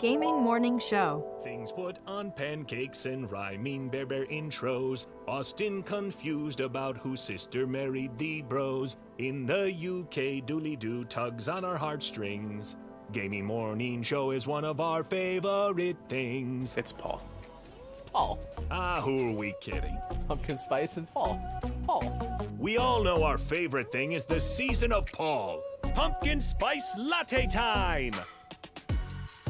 Gaming Morning Show. Things put on pancakes and rhyming bear intros. Austin confused about whose sister married the bros. In the UK, dooley-doo tugs on our heartstrings. Gaming Morning Show is one of our favorite things. It's Paul. It's Paul. Ah, who are we kidding? Pumpkin spice and fall. Paul. We all know our favorite thing is the season of Paul. Pumpkin spice latte time!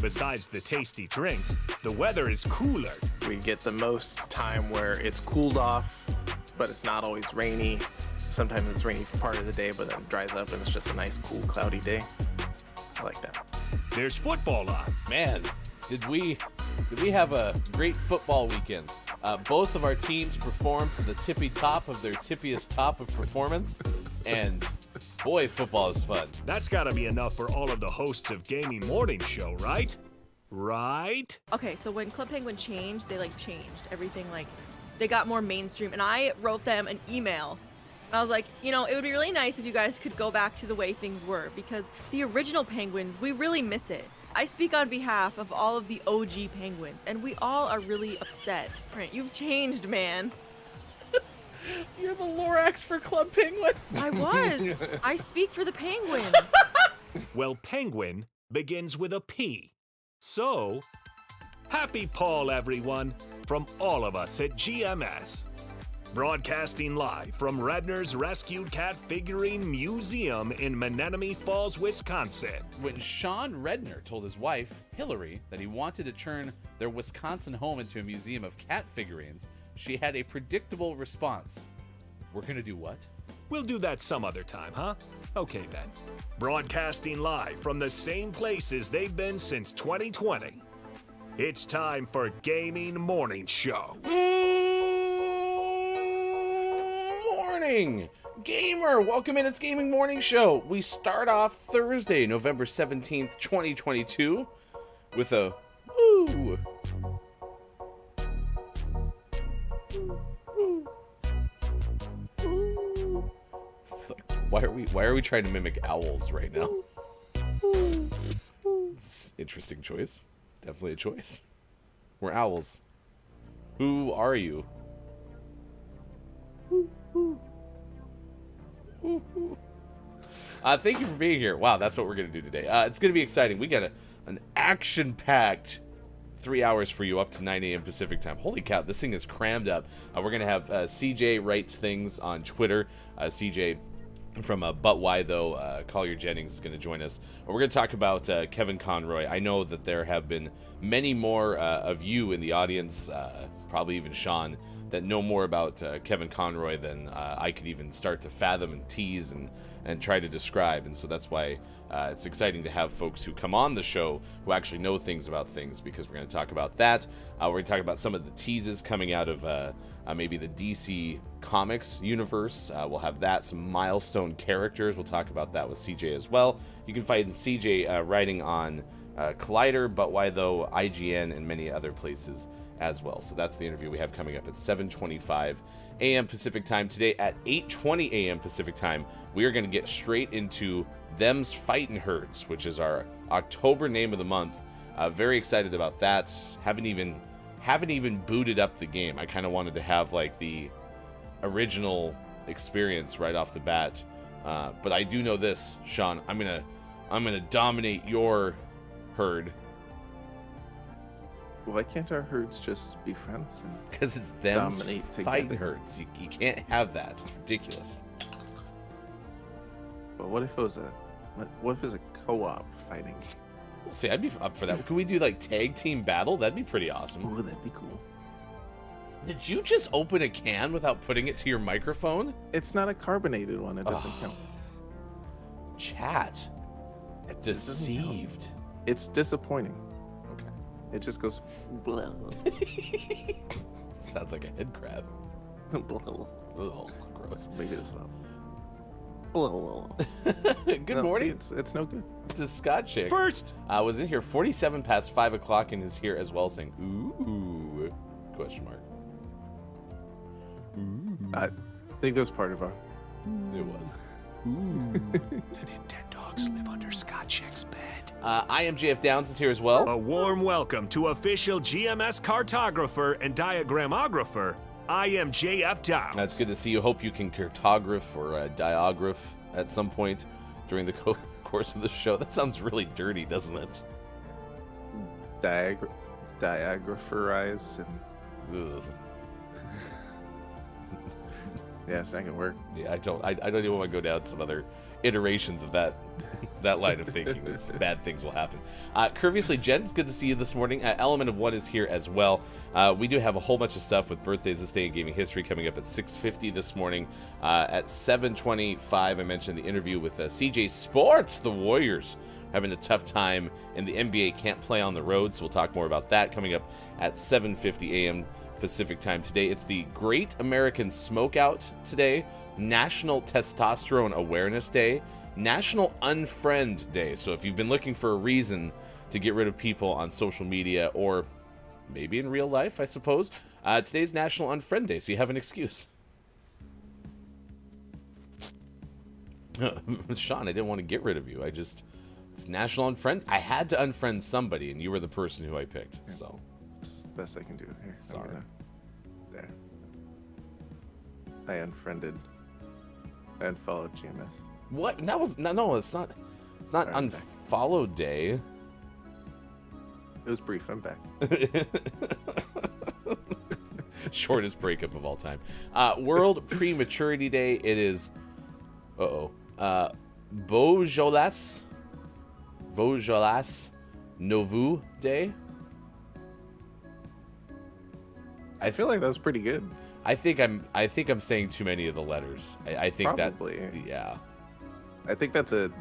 Besides the tasty drinks, the weather is cooler. We get the most time where it's cooled off, but it's not always rainy. Sometimes it's rainy for part of the day, but then it dries up and it's just a nice, cool, cloudy day. I like that. There's football on. Man, did we have a great football weekend. Both of our teams performed to the tippy top of their tippiest top of performance, and boy, football is fun. That's gotta be enough for all of the hosts of Gaming Morning Show, right? Right? Okay, so when Club Penguin changed, they changed everything, they got more mainstream, and I wrote them an email. I was like, it would be really nice if you guys could go back to the way things were, because the original Penguins, we really miss it. I speak on behalf of all of the OG Penguins, and we all are really upset. Right, you've changed, man. You're the Lorax for Club Penguin. I was. I speak for the Penguins. Well, penguin begins with a P. So, happy Paul, everyone, from all of us at GMS. Broadcasting live from Redner's Rescued Cat Figurine Museum in Menominee Falls, Wisconsin. When Sean Redner told his wife, Hillary, that he wanted to turn their Wisconsin home into a museum of cat figurines, she had a predictable response. We're gonna do what? We'll do that some other time, huh? Okay then. Broadcasting live from the same places they've been since 2020. It's time for Gaming Morning Show. Morning, gamer! Welcome in. It's Gaming Morning Show. We start off Thursday, November 17th, 2022, with a woo. Why are we trying to mimic owls right now? It's an interesting choice. Definitely a choice. We're owls. Who are you? Thank you for being here. Wow, that's what we're going to do today. It's going to be exciting. We got an action-packed 3 hours for you up to 9 a.m. Pacific time. Holy cow, this thing is crammed up. We're going to have CJ Writes Things on Twitter. CJ from But Why Though, Collier Jennings is going to join us. We're going to talk about Kevin Conroy. I know that there have been many more of you in the audience, probably even Sean, that know more about Kevin Conroy than I could even start to fathom and tease and try to describe. And so that's why it's exciting to have folks who come on the show who actually know things about things, because we're going to talk about that. We're going to talk about some of the teases coming out of maybe the DC Comics universe. We'll have that, some milestone characters. We'll talk about that with CJ as well. You can find CJ writing on Collider, But Why Though, IGN, and many other places as well. So that's the interview we have coming up at 7:25 a.m. Pacific time. Today at 8:20 a.m. Pacific time, we are going to get straight into Them's Fightin' Herds, which is our October name of the month. Very excited about that. Haven't even booted up the game. I kind of wanted to have the original experience right off the bat. But I do know this, Sean. I'm gonna dominate your herd. Why can't our herds just be friends? Because it's Them's dominate Fightin' together? Herds. You can't have that. It's ridiculous. But what if it was a co-op fighting? See, I'd be up for that. Could we do tag team battle? That'd be pretty awesome. Ooh, that'd be cool. Did you just open a can without putting it to your microphone? It's not a carbonated one. It doesn't count. Chat. It doesn't Deceived. count. It's disappointing. Okay. It just goes. Blah. Sounds like a head crab. Blah. Oh, gross. Maybe this one. Blah. Good morning. See, it's no good. To Scott Chick. First! Was in here 47 past 5 o'clock and is here as well saying, ooh, question mark. Ooh. I think that was part of our. It was. The Nintendo dogs live under Scott Check's bed. I am JF Downs is here as well. A warm welcome to official GMS cartographer and diagramographer. I am JF Downs. That's good to see you. Hope you can cartograph or diagraph at some point during the course of the show. That sounds really dirty, doesn't it? Diagrapherize and Ugh. yeah, it's not gonna work. Yeah, I don't even want to go down some other iterations of that line of thinking. It's, bad things will happen. Curviously, Jen, it's good to see you this morning. Element of One is here as well. We do have a whole bunch of stuff with birthdays this day in gaming history coming up at 6:50 this morning. At 7:25, I mentioned the interview with CJ Sports. The Warriors having a tough time in the NBA, can't play on the road, so we'll talk more about that coming up at 7:50 a.m. Pacific time today. It's the Great American Smokeout today, National Testosterone Awareness Day, National Unfriend Day. So if you've been looking for a reason to get rid of people on social media or maybe in real life, I suppose, today's National Unfriend Day, so you have an excuse. Sean, I didn't want to get rid of you. It's National Unfriend. I had to unfriend somebody, and you were the person who I picked, so. This is the best I can do. Here, Sorry. There. I unfriended and followed GMS. What? That was no. It's not. It's not Alright, unfollowed day. It was brief. I'm back. Shortest breakup of all time. World Prematurity Day. It is. Beaujolais Nouveau Day. I feel like that was pretty good. I think I'm saying too many of the letters. I think Probably. that. Yeah. I think that's an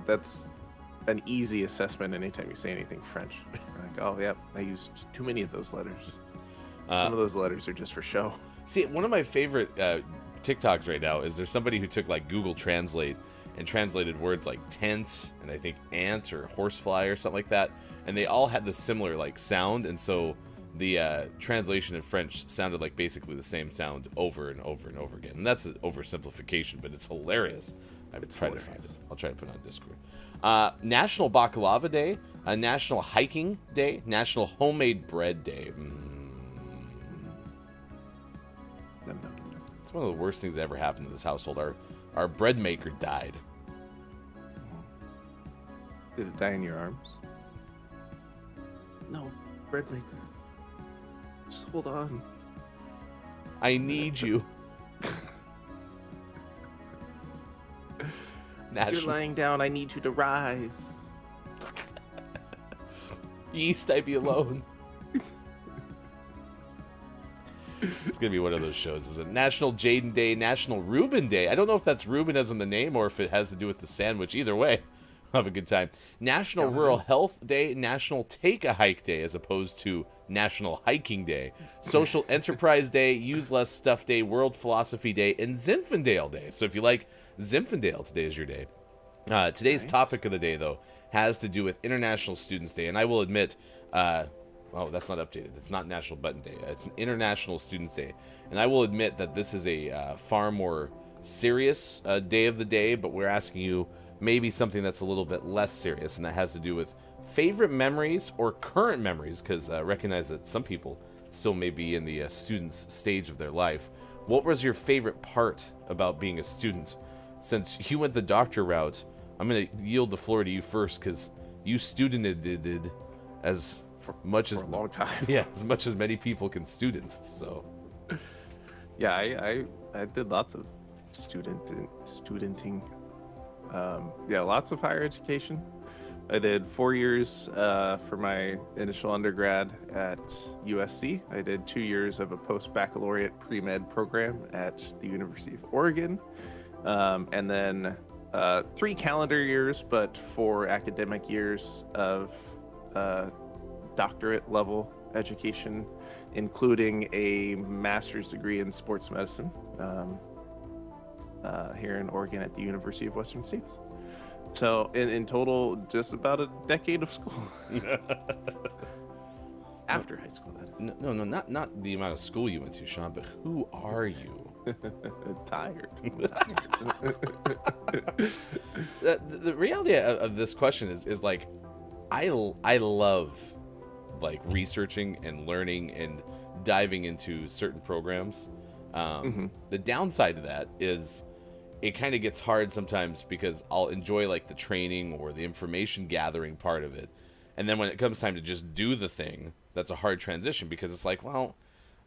easy assessment anytime you say anything French. Like, oh yeah, I used too many of those letters. Some of those letters are just for show. See, one of my favorite TikToks right now is there's somebody who took like Google Translate and translated words like tent and I think ant or horsefly or something like that, and they all had this similar like sound, and so the translation in French sounded like basically the same sound over and over and over again. And that's an oversimplification, but it's hilarious. I've tried to find it. I'll try to put it on Discord. National Baklava Day, National Hiking Day, National Homemade Bread Day. It's one of the worst things that ever happened in this household. Our bread maker died. Did it die in your arms? No, bread maker. Just hold on. I need you. You're lying down. I need you to rise. Yeast, I be alone. It's gonna be one of those shows. Is it National Jaden Day, National Reuben Day? I don't know if that's Reuben as in the name or if it has to do with the sandwich. Either way, have a good time. National Rural Health Day, National Take a Hike Day, as opposed to National Hiking Day. Social Enterprise Day, Use Less Stuff Day, World Philosophy Day, and Zinfandel Day. So if you like Zinfandel, today is your day. Today's topic of the day, though, has to do with International Students Day, and I will admit, oh, that's not updated. It's not National Button Day. It's an International Students Day, and I will admit that this is a far more serious day of the day, but we're asking you maybe something that's a little bit less serious, and that has to do with favorite memories or current memories, because recognize that some people still may be in the student's stage of their life. What was your favorite part about being a student? Since you went the doctor route, I'm going to yield the floor to you first, because you studented as much as For a long time. Yeah, as much as many people can student. So Yeah, I did lots of studenting. Yeah, lots of higher education. I did 4 years for my initial undergrad at USC. I did 2 years of a post-baccalaureate pre-med program at the University of Oregon. And then 3 calendar years, but 4 academic years of doctorate level education, including a master's degree in sports medicine here in Oregon at the University of Western States. So in total, just about a decade of school. After high school, that is. no, not the amount of school you went to, Sean, but who are you? Tired. the reality of this question is like, I love like researching and learning and diving into certain programs. The downside to that is it kind of gets hard sometimes because I'll enjoy like the training or the information gathering part of it, and then when it comes time to just do the thing, that's a hard transition because it's like, well,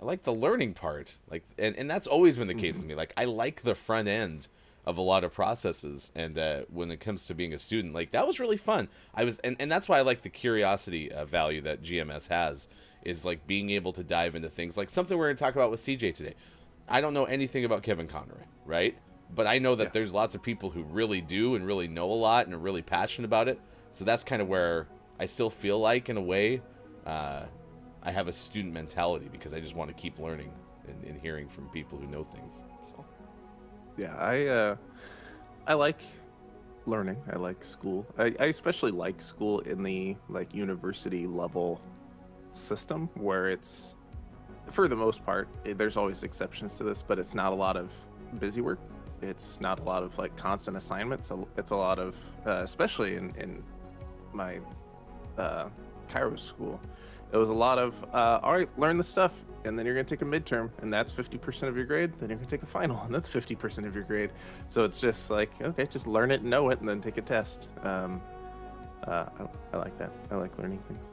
I like the learning part, like, and that's always been the case with me. Like, I like the front end of a lot of processes, and when it comes to being a student, like, that was really fun. And that's why I like the curiosity value that GMS has, is like being able to dive into things like something we're going to talk about with CJ today. I don't know anything about Kevin Conroy, right? But I know that there's lots of people who really do and really know a lot and are really passionate about it. So that's kind of where I still feel like, in a way, I have a student mentality because I just want to keep learning and hearing from people who know things. So, yeah, I like learning. I like school. I especially like school in the like university level system where it's, for the most part, there's always exceptions to this, but it's not a lot of busy work. It's not a lot of like constant assignments. It's a lot of, especially in my Cairo school, it was a lot of, all right, learn the stuff, and then you're going to take a midterm, and that's 50% of your grade. Then you're going to take a final, and that's 50% of your grade. So it's just like, okay, just learn it, know it, and then take a test. I like that. I like learning things.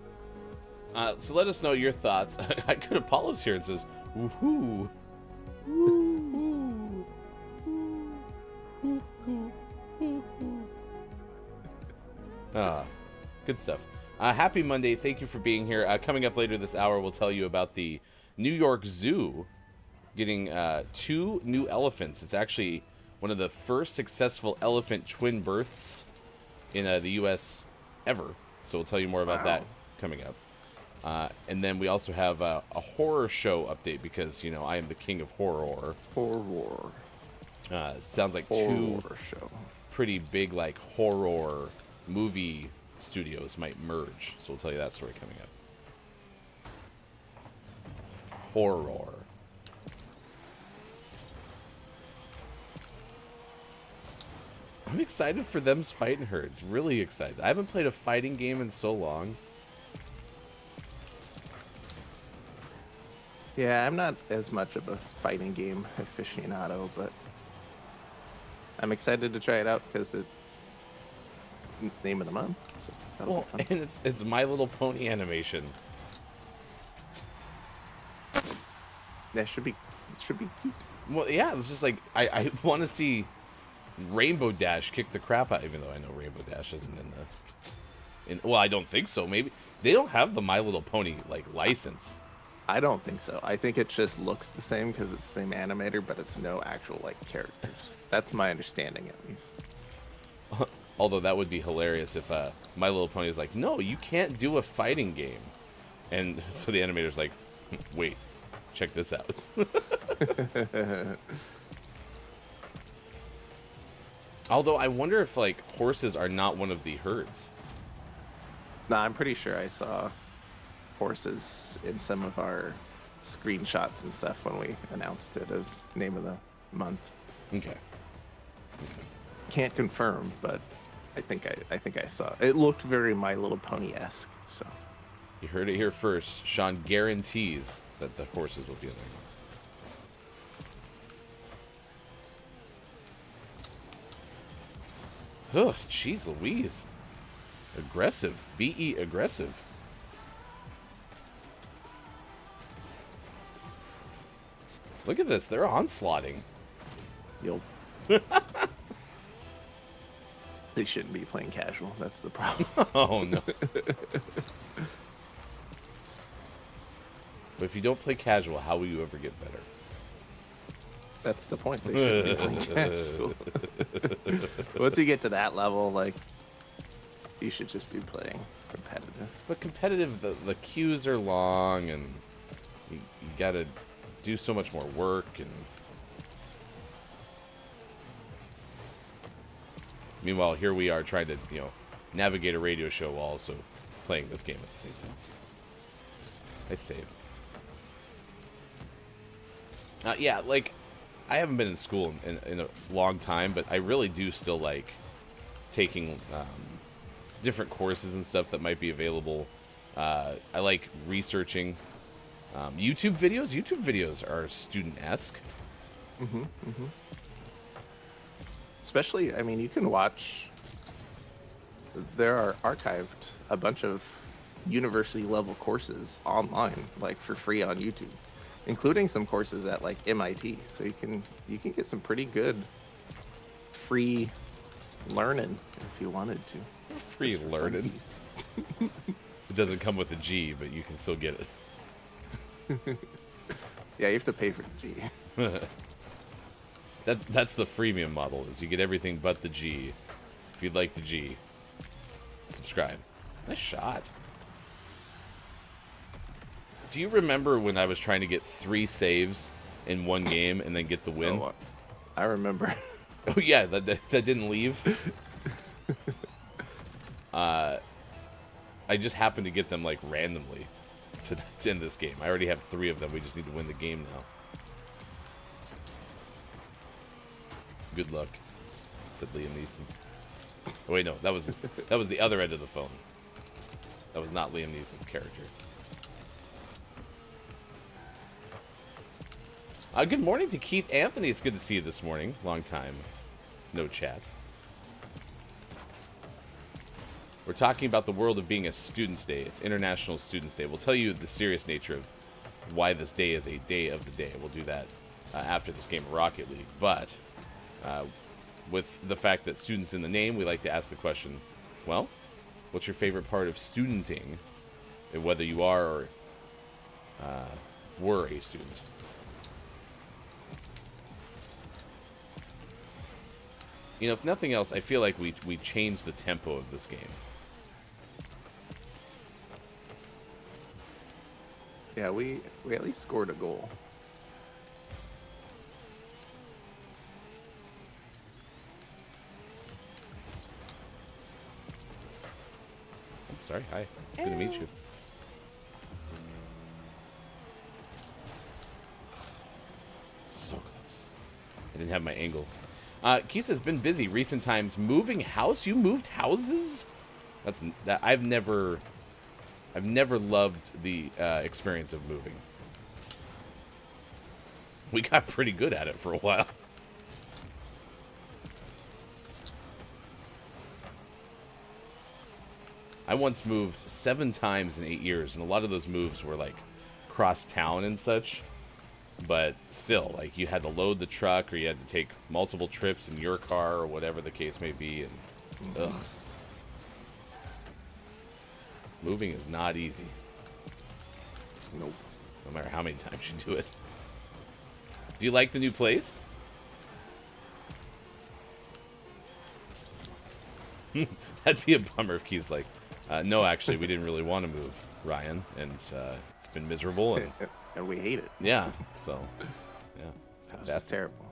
So let us know your thoughts. I could Apollo's here and says, woohoo. Woo. Good stuff. Happy Monday. Thank you for being here. Coming up later this hour, we'll tell you about the New York Zoo getting 2 new elephants. It's actually one of the first successful elephant twin births in the U.S. ever. So we'll tell you more about that coming up. And then we also have a horror show update because, you know, I am the king of horror. Horror. Sounds like horror 2 show. pretty big, like, horror movie studios might merge. So we'll tell you that story coming up. Horror. I'm excited for them's fighting herds. Really excited. I haven't played a fighting game in so long. Yeah, I'm not as much of a fighting game aficionado, but I'm excited to try it out because it's name of the month. So that'll be fun. And it's My Little Pony animation. That should be cute. Well, yeah, it's just like I want to see Rainbow Dash kick the crap out, even though I know Rainbow Dash isn't well, I don't think so. Maybe they don't have the My Little Pony like license. I don't think so. I think it just looks the same because it's the same animator, but it's no actual like characters. That's my understanding, at least. Although that would be hilarious if My Little Pony is like, no, you can't do a fighting game, and so the animator's like, wait, check this out. Although I wonder if like horses are not one of the herds. Nah, I'm pretty sure I saw horses in some of our screenshots and stuff when we announced it as name of the month. Okay. Can't confirm, but I think I saw. It looked very My Little Pony-esque. So You heard it here first. Sean guarantees that the horses will be in there. Ugh, jeez Louise. Aggressive. B.E. aggressive. Look at this. They're onslaughting. Yo. They shouldn't be playing casual. That's the problem. Oh, no. But if you don't play casual, how will you ever get better? That's the point. They shouldn't be playing casual. Once you get to that level, like, you should just be playing competitive. But competitive, the queues are long, and you gotta do so much more work, and meanwhile, here we are trying to, navigate a radio show while also playing this game at the same time. I save. Yeah, like, I haven't been in school in a long time, but I really do still like taking different courses and stuff that might be available. I like researching YouTube videos. YouTube videos are student-esque. Especially, I mean, you can watch. There are archived a bunch of university-level courses online, like for free on YouTube, including some courses at like MIT. So you can get some pretty good free learning if you wanted to. Free learning. It doesn't come with a G, but you can still get it. Yeah, you have to pay for the G. That's the freemium model, is you get everything but the G. If you'd like the G, subscribe. Nice shot. Do you remember when I was trying to get 3 saves in one game and then get the win? Oh, I remember. Oh yeah, that didn't leave. I just happened to get them like randomly to end this game. I already have 3 of them. We just need to win the game now. Good luck, said Liam Neeson. Oh, wait, no, that was the other end of the phone. That was not Liam Neeson's character. Good morning to Keith Anthony. It's good to see you this morning. Long time, no chat. We're talking about the world of being a Students' Day. It's International Students' Day. We'll tell you the serious nature of why this day is a day of the day. We'll do that after this game of Rocket League. But with the fact that students in the name, we like to ask the question, well, what's your favorite part of studenting, and whether you are or were a student? You know, if nothing else, I feel like we changed the tempo of this game. Yeah, we at least scored a goal. I'm sorry, hi. It's good to meet you. So close. I didn't have my angles. Keith has been busy recent times moving house. You moved houses? I've never loved the experience of moving. We got pretty good at it for a while. I once moved 7 times in 8 years, and a lot of those moves were like cross town and such. But still, like, you had to load the truck, or you had to take multiple trips in your car, or whatever the case may be, and ugh. Moving is not easy. Nope. No matter how many times you do it. Do you like the new place? That'd be a bummer if Keith's like, no, actually, we didn't really want to move, Ryan, and it's been miserable. And we hate it. Yeah, so, yeah, That's fantastic. terrible.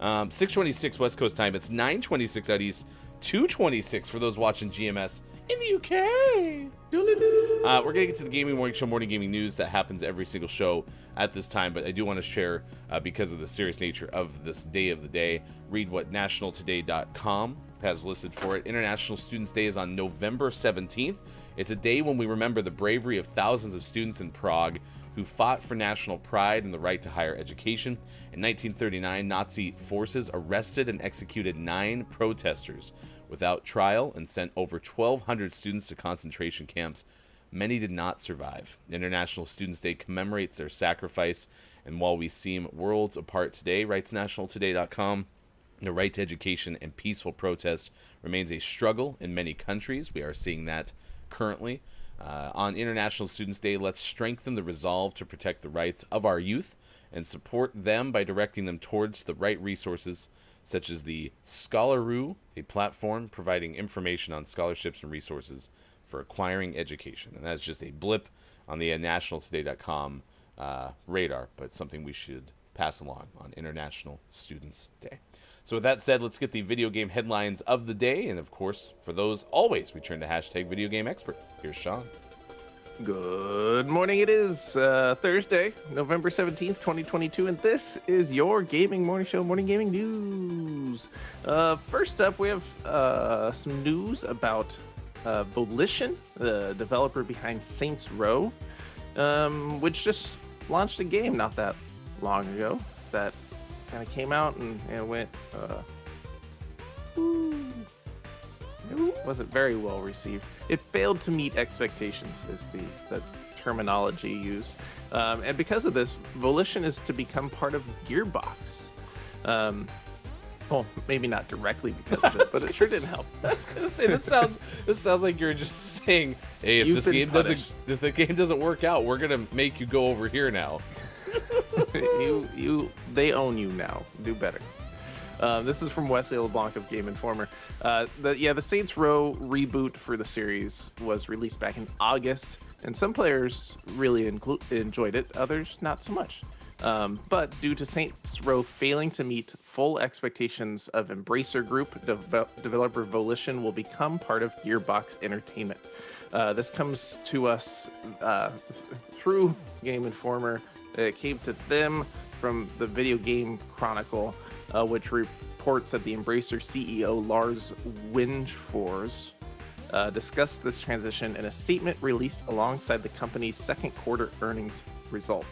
6:26 West Coast time. It's 9:26 out east. 2:26 for those watching GMS in the UK. We're going to get to the Gaming Morning Show morning gaming news that happens every single show at this time, but I do want to share, because of the serious nature of this day of the day, read what nationaltoday.com has listed for it. International Students' Day is on November 17th. It's a day when we remember the bravery of thousands of students in Prague who fought for national pride and the right to higher education. In 1939, Nazi forces arrested and executed 9 protesters without trial and sent over 1,200 students to concentration camps. Many did not survive. International Students' Day commemorates their sacrifice, and while we seem worlds apart today, writes nationaltoday.com, the right to education and peaceful protest remains a struggle in many countries. We are seeing that currently. On International Students' Day, let's strengthen the resolve to protect the rights of our youth and support them by directing them towards the right resources, such as the Scholaroo, a platform providing information on scholarships and resources for acquiring education. And that's just a blip on the nationaltoday.com radar, but something we should pass along on International Students' Day. So with that said, let's get the video game headlines of the day. And of course, for those, always we turn to hashtag Video Game Expert. Here's Sean. Good morning. It is Thursday, November 17th, 2022, and this is your gaming morning show, Morning Gaming News. First up, we have some news about Volition, the developer behind Saints Row, which just launched a game not that long ago that kind of came out and went, it wasn't very well received. It failed to meet expectations is the terminology used. And because of this, Volition is to become part of Gearbox. Well, maybe not directly because of it, but it sure didn't help. I was gonna say this sounds like you're just saying, hey, if the game doesn't work out, we're gonna make you go over here now. They own you now. Do better. This is from Wesley LeBlanc of Game Informer. The Saints Row reboot for the series was released back in August, and some players really enjoyed it, others not so much. But due to Saints Row failing to meet full expectations of Embracer Group, developer Volition will become part of Gearbox Entertainment. This comes to us through Game Informer. It came to them from the Video Game Chronicle, which reports that the Embracer CEO Lars Wingefors discussed this transition in a statement released alongside the company's second quarter earnings result.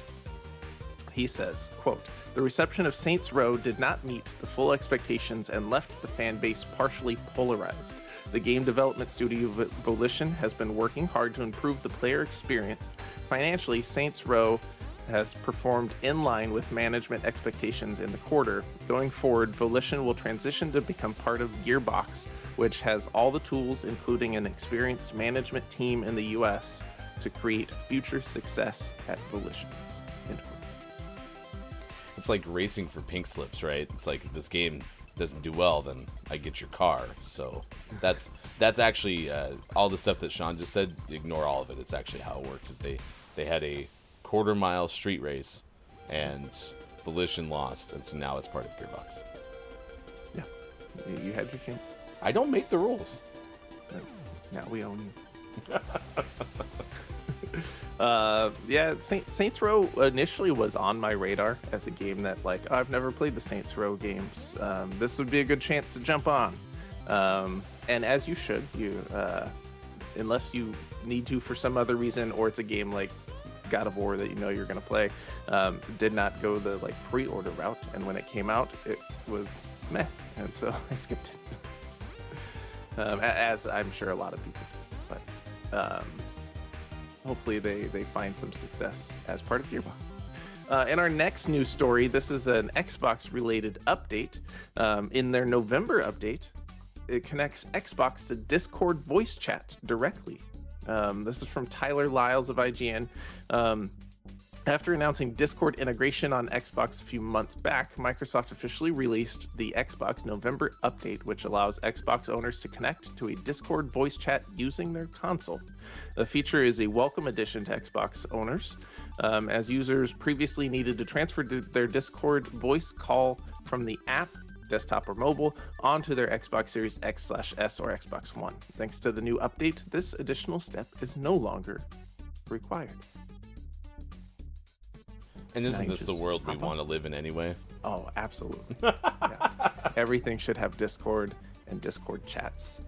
He says, quote, "The reception of Saints Row did not meet the full expectations and left the fan base partially polarized. The game development studio Volition has been working hard to improve the player experience. Financially, Saints Row has performed in line with management expectations in the quarter. Going forward, Volition will transition to become part of Gearbox, which has all the tools, including an experienced management team in the US, to create future success at Volition." It's like racing for pink slips, right? It's like if this game doesn't do well, then I get your car. So that's actually all the stuff that Sean just said. Ignore all of it. It's actually how it worked. Is they had a quarter-mile street race, and Volition lost, and so now it's part of Gearbox. Yeah, you had your chance. I don't make the rules. Now we own you. Saints Row initially was on my radar as a game that, like, I've never played the Saints Row games. This would be a good chance to jump on. And as you should, unless you need to for some other reason, or it's a game like God of War that you know you're going to play, did not go the pre-order route, and when it came out it was meh, and so I skipped it. As I'm sure a lot of people did. But hopefully they find some success as part of Gearbox. In our next news story, this is an Xbox related update. In their November update, it connects Xbox to Discord voice chat directly. This is from Tyler Lyles of IGN. After announcing Discord integration on Xbox a few months back, Microsoft officially released the Xbox November update, which allows Xbox owners to connect to a Discord voice chat using their console. The feature is a welcome addition to Xbox owners, as users previously needed to transfer their Discord voice call from the app, desktop or mobile, onto their Xbox Series X/S or Xbox One. Thanks to the new update, this additional step is no longer required. And isn't this the world we want to live in anyway? Oh, absolutely. Yeah. Everything should have Discord and Discord chats,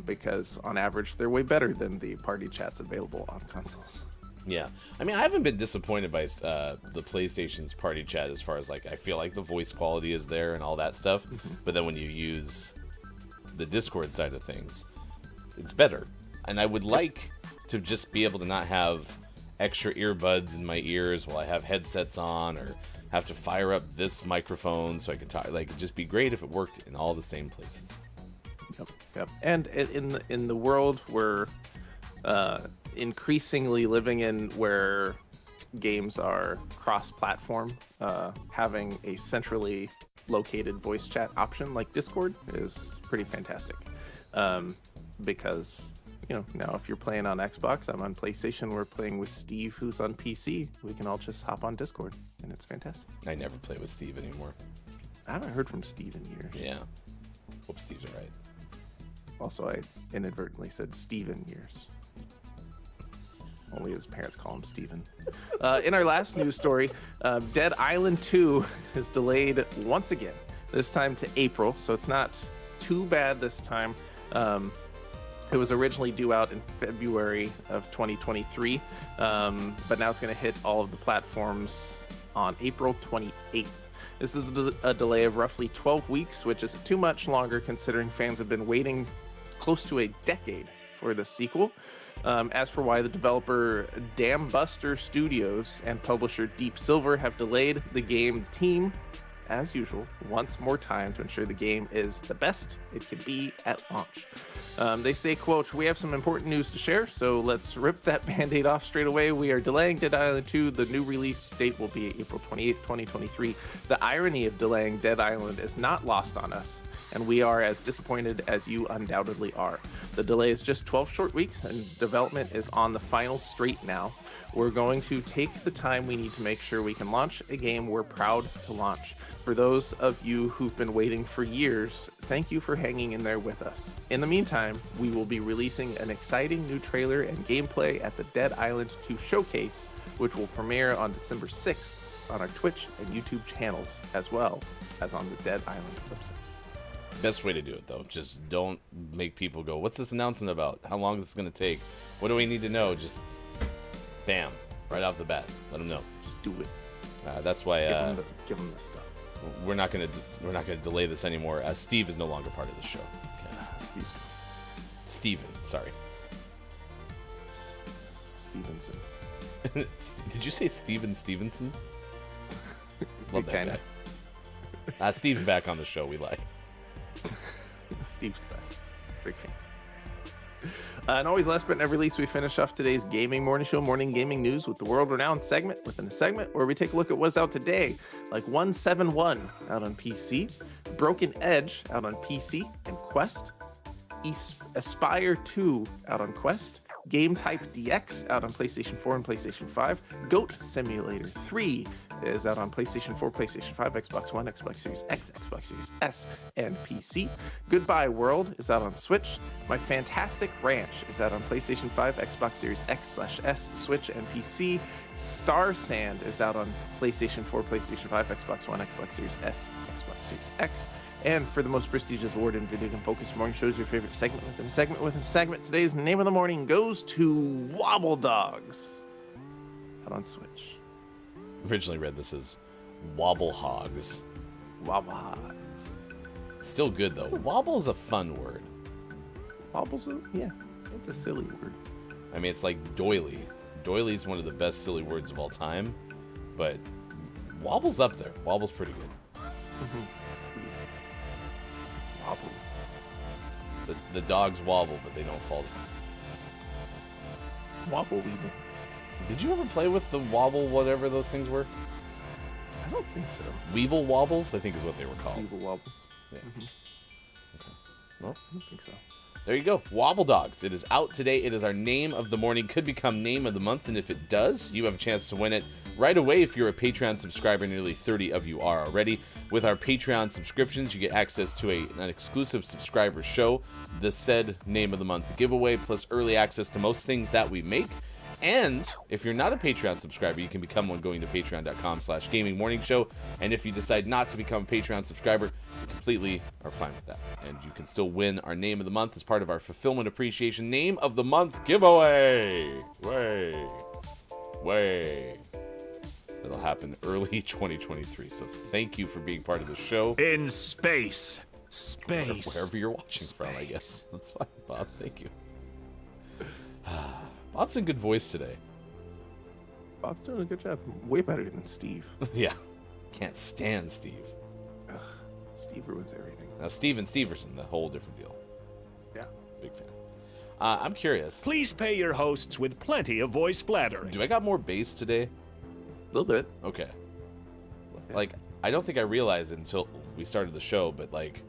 because on average, they're way better than the party chats available on consoles. Yeah. I mean, I haven't been disappointed by the PlayStation's party chat as far as, I feel like the voice quality is there and all that stuff. Mm-hmm. But then when you use the Discord side of things, it's better. And I would like to just be able to not have extra earbuds in my ears while I have headsets on, or have to fire up this microphone so I can talk. It'd just be great if it worked in all the same places. Yep. And in the world we're increasingly living in, where games are cross-platform, having a centrally located voice chat option like Discord is pretty fantastic. Because now if you're playing on Xbox, I'm on PlayStation, we're playing with Steve who's on PC, we can all just hop on Discord, and it's fantastic. I never play with Steve anymore. I haven't heard from Steve in years. Yeah. Hope Steve's alright. Also, I inadvertently said Steven years. Only his parents call him Steven. In our last news story, Dead Island 2 is delayed once again, this time to April, so it's not too bad this time. It was originally due out in February of 2023, but now it's going to hit all of the platforms on April 28th. This is a delay of roughly 12 weeks, which isn't too much longer considering fans have been waiting close to a decade for the sequel. As for why the developer Dambuster Studios and publisher Deep Silver have delayed the game, the team, as usual, wants more time to ensure the game is the best it can be at launch. They say, quote, "We have some important news to share, so let's rip that band-aid off straight away. We are delaying Dead Island 2. The new release date will be April 28th, 2023. The irony of delaying Dead Island is not lost on us, and we are as disappointed as you undoubtedly are. The delay is just 12 short weeks, and development is on the final straight now. We're going to take the time we need to make sure we can launch a game we're proud to launch. For those of you who've been waiting for years, thank you for hanging in there with us. In the meantime, we will be releasing an exciting new trailer and gameplay at the Dead Island 2 Showcase, which will premiere on December 6th on our Twitch and YouTube channels, as well as on the Dead Island website." Best way to do it, though. Just don't make people go, what's this announcement about? How long is this going to take? What do we need to know? Just bam, right off the bat. Let them know. Just do it. That's why give them the stuff. we're not gonna delay this anymore. Steve is no longer part of the show. Okay. Steven, sorry. Stevenson. Did you say Steven Stevenson? Love that Kinda. guy. Steve's back on the show. We like. Steve's the best. Big fan. And always last but never least, we finish off today's gaming morning show, Morning Gaming News, with the world-renowned segment within a segment where we take a look at what's out today, like 171 out on PC, Broken Edge out on PC and Quest, Aspire 2 out on Quest, Game Type DX out on PlayStation 4 and PlayStation 5, Goat Simulator 3 is out on PlayStation 4, PlayStation 5, Xbox One, Xbox Series X, Xbox Series S, and PC. Goodbye World is out on Switch. My Fantastic Ranch is out on PlayStation 5, Xbox Series X/S, Switch, and PC. Star Sand is out on PlayStation 4, PlayStation 5, Xbox One, Xbox Series S, Xbox Series X. And for the most prestigious award in video game focused morning shows, your favorite segment within a segment within a segment, today's name of the morning goes to Wobble Dogs out on Switch. Originally read this as Wobble Hogs. Wobble Dogs. Still good though. Wobble is a fun word. Wobble's yeah, it's a silly word. I mean, it's like doily. Doily is one of the best silly words of all time, but Wobble's up there. Wobble's pretty good. Mm-hmm. Wobble. The dogs wobble, but they don't fall down. Wobble Weeble. Did you ever play with the wobble, whatever those things were? I don't think so. Weeble wobbles, I think is what they were called. Weeble Wobbles. Yeah. Mm-hmm. Okay. Well, I don't think so. there you go. Wobble Dogs. It is out today. It is our name of the morning. Could become name of the month. And if it does, you have a chance to win it right away if you're a Patreon subscriber. Nearly 30 of you are already. With our Patreon subscriptions, you get access to an exclusive subscriber show, the said name of the month giveaway, plus early access to most things that we make. And if you're not a Patreon subscriber, you can become one going to patreon.com/gamingmorningshow. And if you decide not to become a Patreon subscriber, you completely are fine with that. And you can still win our Name of the Month as part of our Fulfillment Appreciation Name of the Month giveaway. Way. That'll happen early 2023. So thank you for being part of the show. In space. Space. Wherever you're watching from, I guess. That's fine, Bob. Thank you. Bob's in good voice today. Bob's doing a good job. Way better than Steve. Yeah. Can't stand Steve. Ugh, Steve ruins everything. Now, Steven Steverson, a whole different deal. Yeah. Big fan. I'm curious. Please pay your hosts with plenty of voice flattering. Do I got more bass today? A little bit. Okay. Like, I don't think I realized it until we started the show, but, like,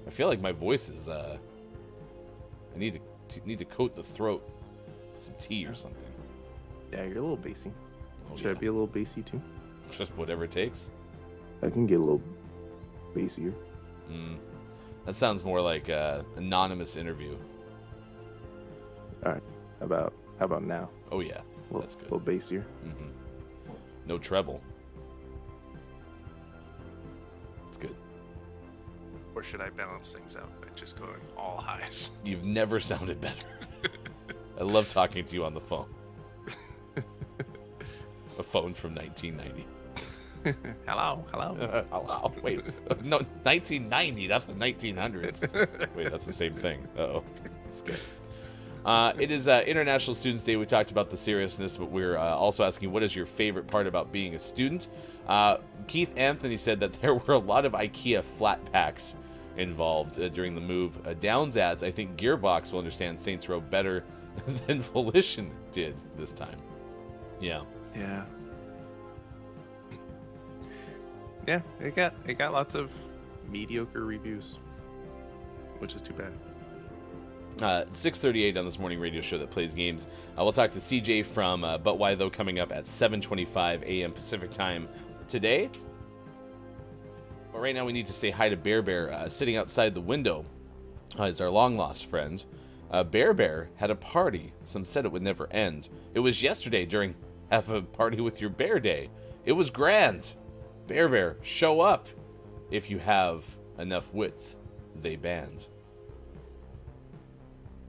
I feel like my voice is, I need to coat the throat with some tea or something. Yeah, you're a little bassy. Oh, Should yeah. I be a little bassy too? Just whatever it takes. I can get a little bassier. That sounds more like an anonymous interview. All right. How about How about now? Oh yeah, A that's good. little bassier. Mm-hmm. No treble. It's good. Or should I balance things out by just going all highs? You've never sounded better. I love talking to you on the phone. A phone from 1990. Hello. Hello. Wait, no, 1990, not the 1900s. Wait, that's the same thing. Uh-oh. It's good. It is International Students Day. We talked about the seriousness, but we're also asking, what is your favorite part about being a student? Keith Anthony said that there were a lot of IKEA flat packs involved during the move. Downs adds, I think Gearbox will understand Saints Row better than Volition did this time. Yeah. Yeah, it got lots of mediocre reviews, which is too bad. 6:38 on this morning radio show that plays games. We'll talk to CJ from But Why Though coming up at 7:25 a.m. Pacific time today. But right now we need to say hi to Bear Bear. Sitting outside the window is our long lost friend. Bear Bear had a party. Some said it would never end. It was yesterday during Have a Party with Your Bear Day. It was grand. Bear Bear, show up. If you have enough width, they banned.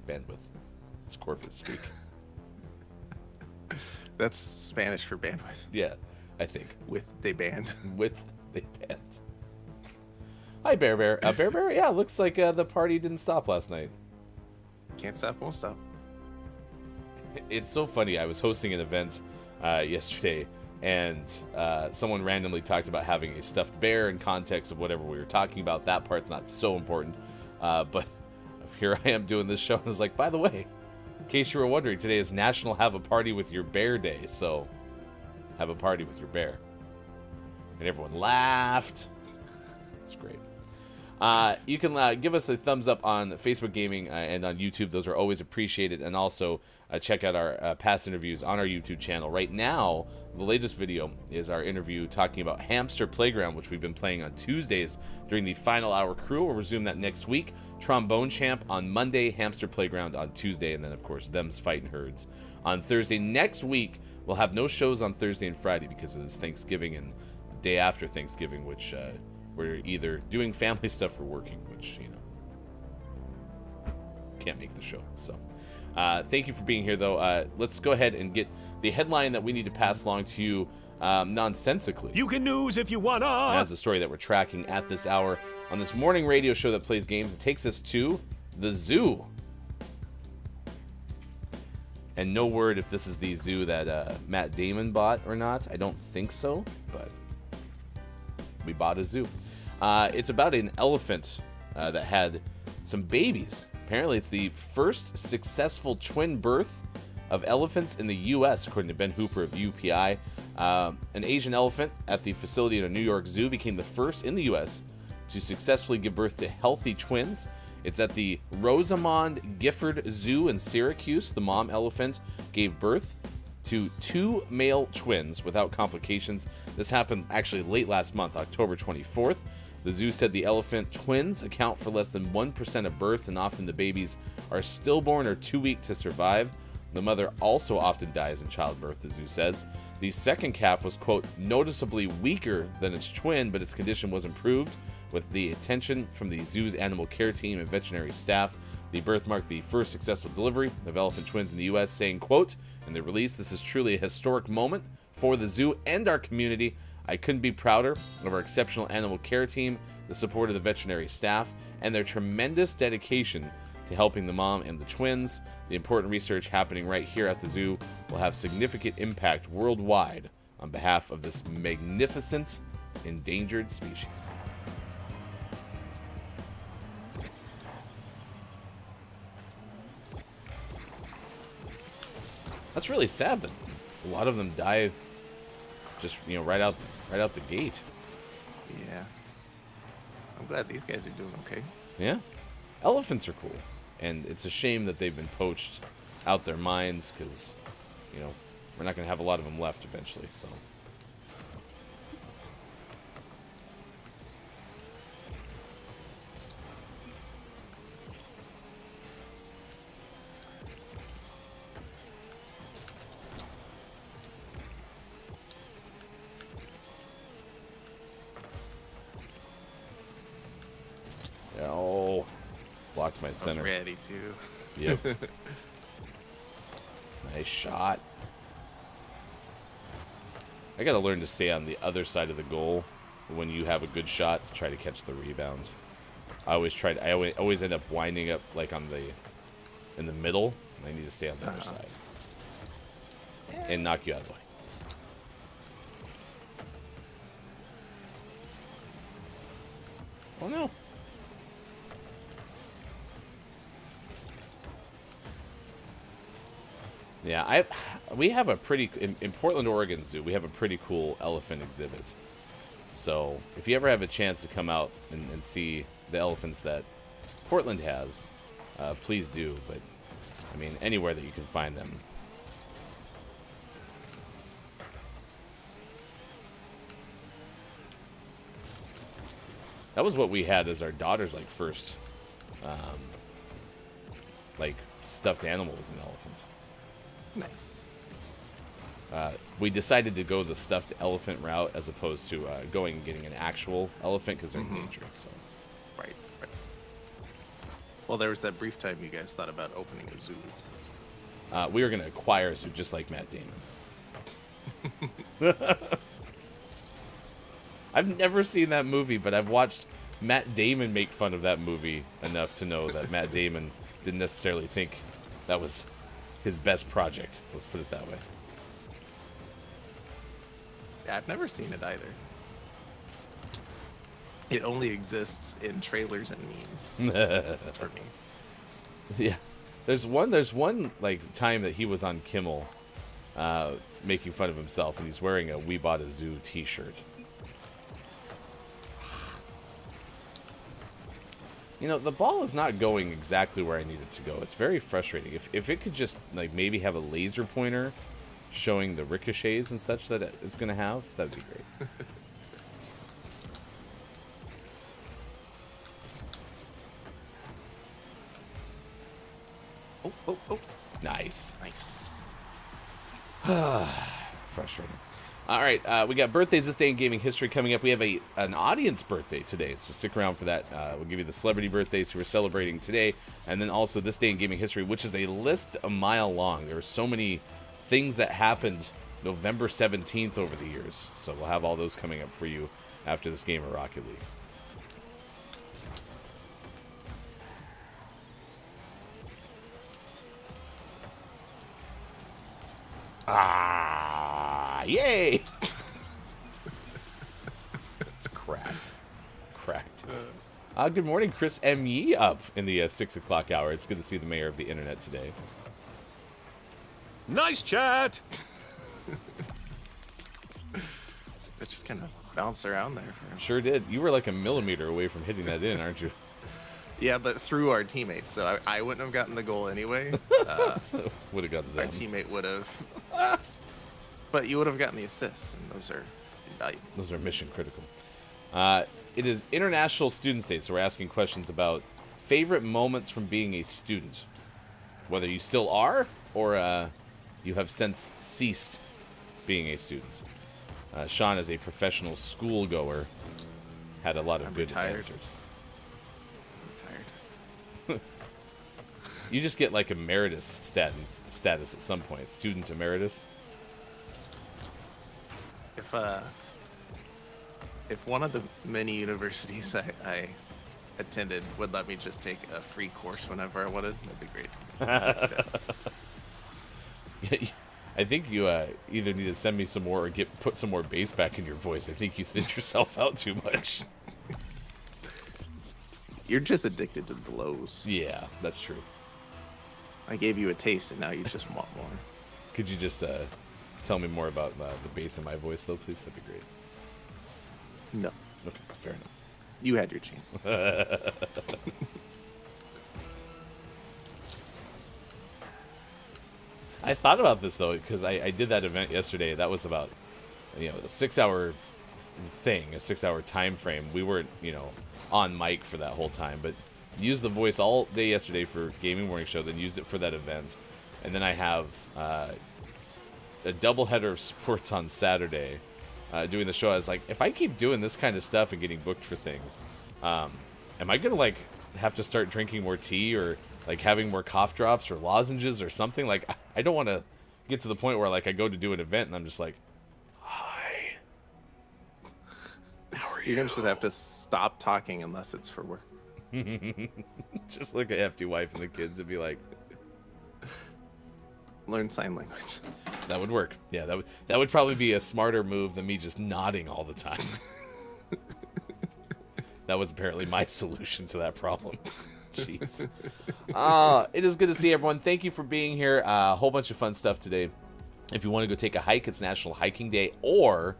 Bandwidth. It's corporate speak. That's Spanish for bandwidth. Yeah, I think. With they banned. With they banned. Hi, Bear Bear. Bear Bear, yeah, looks like the party didn't stop last night. Can't stop, won't stop. It's so funny. I was hosting an event yesterday, and someone randomly talked about having a stuffed bear in context of whatever we were talking about. That part's not so important, but here I am doing this show, and I was like, by the way, in case you were wondering, today is National Have a Party with Your Bear Day, so have a party with your bear. And everyone laughed. It's great. You can give us a thumbs up on Facebook Gaming and on YouTube. Those are always appreciated. And also check out our past interviews on our YouTube channel. Right now, the latest video is our interview talking about Hamster Playground, which we've been playing on Tuesdays during the Final Hour crew. We'll resume that next week. Trombone Champ on Monday, Hamster Playground on Tuesday, and then, of course, Them's Fightin' Herds on Thursday. Next week, we'll have no shows on Thursday and Friday because it's Thanksgiving and the day after Thanksgiving, which we're either doing family stuff or working, which, can't make the show. So thank you for being here, though. Let's go ahead and get the headline that we need to pass along to you nonsensically. You can news if you wanna. That's a story that we're tracking at this hour on this morning radio show that plays games. It takes us to the zoo. And no word if this is the zoo that Matt Damon bought or not. I don't think so, but we bought a zoo. It's about an elephant that had some babies. Apparently, it's the first successful twin birth of elephants in the U.S., according to Ben Hooper of UPI. An Asian elephant at the facility at a New York zoo became the first in the U.S. to successfully give birth to healthy twins. It's at the Rosamond Gifford Zoo in Syracuse. The mom elephant gave birth to 2 male twins without complications. This happened actually late last month, October 24th. The zoo said the elephant twins account for less than 1% of births, and often the babies are stillborn or too weak to survive. The mother also often dies in childbirth, the zoo says. The second calf was, quote, noticeably weaker than its twin, but its condition was improved with the attention from the zoo's animal care team and veterinary staff. The birth marked the first successful delivery of elephant twins in the U.S., saying, quote, in the release, this is truly a historic moment for the zoo and our community. I couldn't be prouder of our exceptional animal care team, the support of the veterinary staff, and their tremendous dedication to helping the mom and the twins. The important research happening right here at the zoo will have significant impact worldwide on behalf of this magnificent endangered species. That's really sad that a lot of them die just, right out the gate. Yeah. I'm glad these guys are doing okay. Yeah. Elephants are cool. And it's a shame that they've been poached out their minds because, we're not going to have a lot of them left eventually, so. blocked my I was center. ready to. Yep. Nice shot. I gotta learn to stay on the other side of the goal when you have a good shot to try to catch the rebound. I always end up winding up like in the middle. And I need to stay on the other side and knock you out of the way. Oh no. Yeah, we have a pretty in Portland, Oregon Zoo. We have a pretty cool elephant exhibit. So if you ever have a chance to come out and see the elephants that Portland has, please do. But I mean, anywhere that you can find them. That was what we had as our daughter's like first, like stuffed animal was an elephant. Nice. We decided to go the stuffed elephant route as opposed to going and getting an actual elephant because they're endangered. So, Right. Well, there was that brief time you guys thought about opening a zoo. we were going to acquire a zoo just like Matt Damon. I've never seen that movie, but I've watched Matt Damon make fun of that movie enough to know that Matt Damon didn't necessarily think that was his best project. Let's put it that way. Yeah, I've never seen it either. It only exists in trailers and memes for me. Yeah. There's one like time that he was on Kimmel making fun of himself, and he's wearing a We Bought a Zoo t-shirt. You know, the ball is not going exactly where I need it to go. It's very frustrating. If it could just like maybe have a laser pointer showing the ricochets and such that it's going to have, that'd be great. Oh. Nice. Nice. Frustrating. All right, we got birthdays this day in gaming history coming up. We have an audience birthday today, so stick around for that. We'll give you the celebrity birthdays who are celebrating today, and then also this day in gaming history, which is a list a mile long. There are so many things that happened November 17th over the years, so we'll have all those coming up for you after this game of Rocket League. Yay! It's cracked. Good morning, Chris M. Yee up in the 6 o'clock hour. It's good to see the mayor of the internet today. Nice chat! It just kind of bounced around there for him. Sure did. You were like a millimeter away from hitting that in, aren't you? Yeah, but through our teammates, so I wouldn't have gotten the goal anyway. Would have got the Our teammate would have. But you would have gotten the assists, and those are invaluable. Those are mission critical. It is International Students Day, so we're asking questions about favorite moments from being a student. Whether you still are, or you have since ceased being a student. Sean, as a professional schoolgoer, had a lot of good retired. answers. I'm tired. You just get like emeritus status at some point. Student emeritus. If one of the many universities I attended would let me just take a free course whenever I wanted, that'd be great. I think you either need to send me some more or put some more bass back in your voice. I think you thinned yourself out too much. You're just addicted to the lows. Yeah, that's true. I gave you a taste, and now you just want more. Could you just tell me more about the bass in my voice, though, please? That'd be great. No, Okay, fair enough. you had your chance. I thought about this, though, because I did that event yesterday. That was about, a 6-hour thing, a 6-hour time frame. We weren't, on mic for that whole time, but used the voice all day yesterday for Gaming Morning Show, then used it for that event. And then I have a doubleheader of sports on Saturday doing the show. I was like, if I keep doing this kind of stuff and getting booked for things, am I going to, have to start drinking more tea or like having more cough drops or lozenges or something. Like I don't want to get to the point where like I go to do an event and I'm just like, hi, how are you? You're gonna just have to stop talking unless it's for work. Just look at hefty wife and the kids and be like, Learn sign language. that would work. Yeah, that would probably be a smarter move than me just nodding all the time. That was apparently my solution to that problem. Jeez. It is good to see everyone. Thank you for being here. A whole bunch of fun stuff today. If you want to go take a hike, it's National Hiking Day or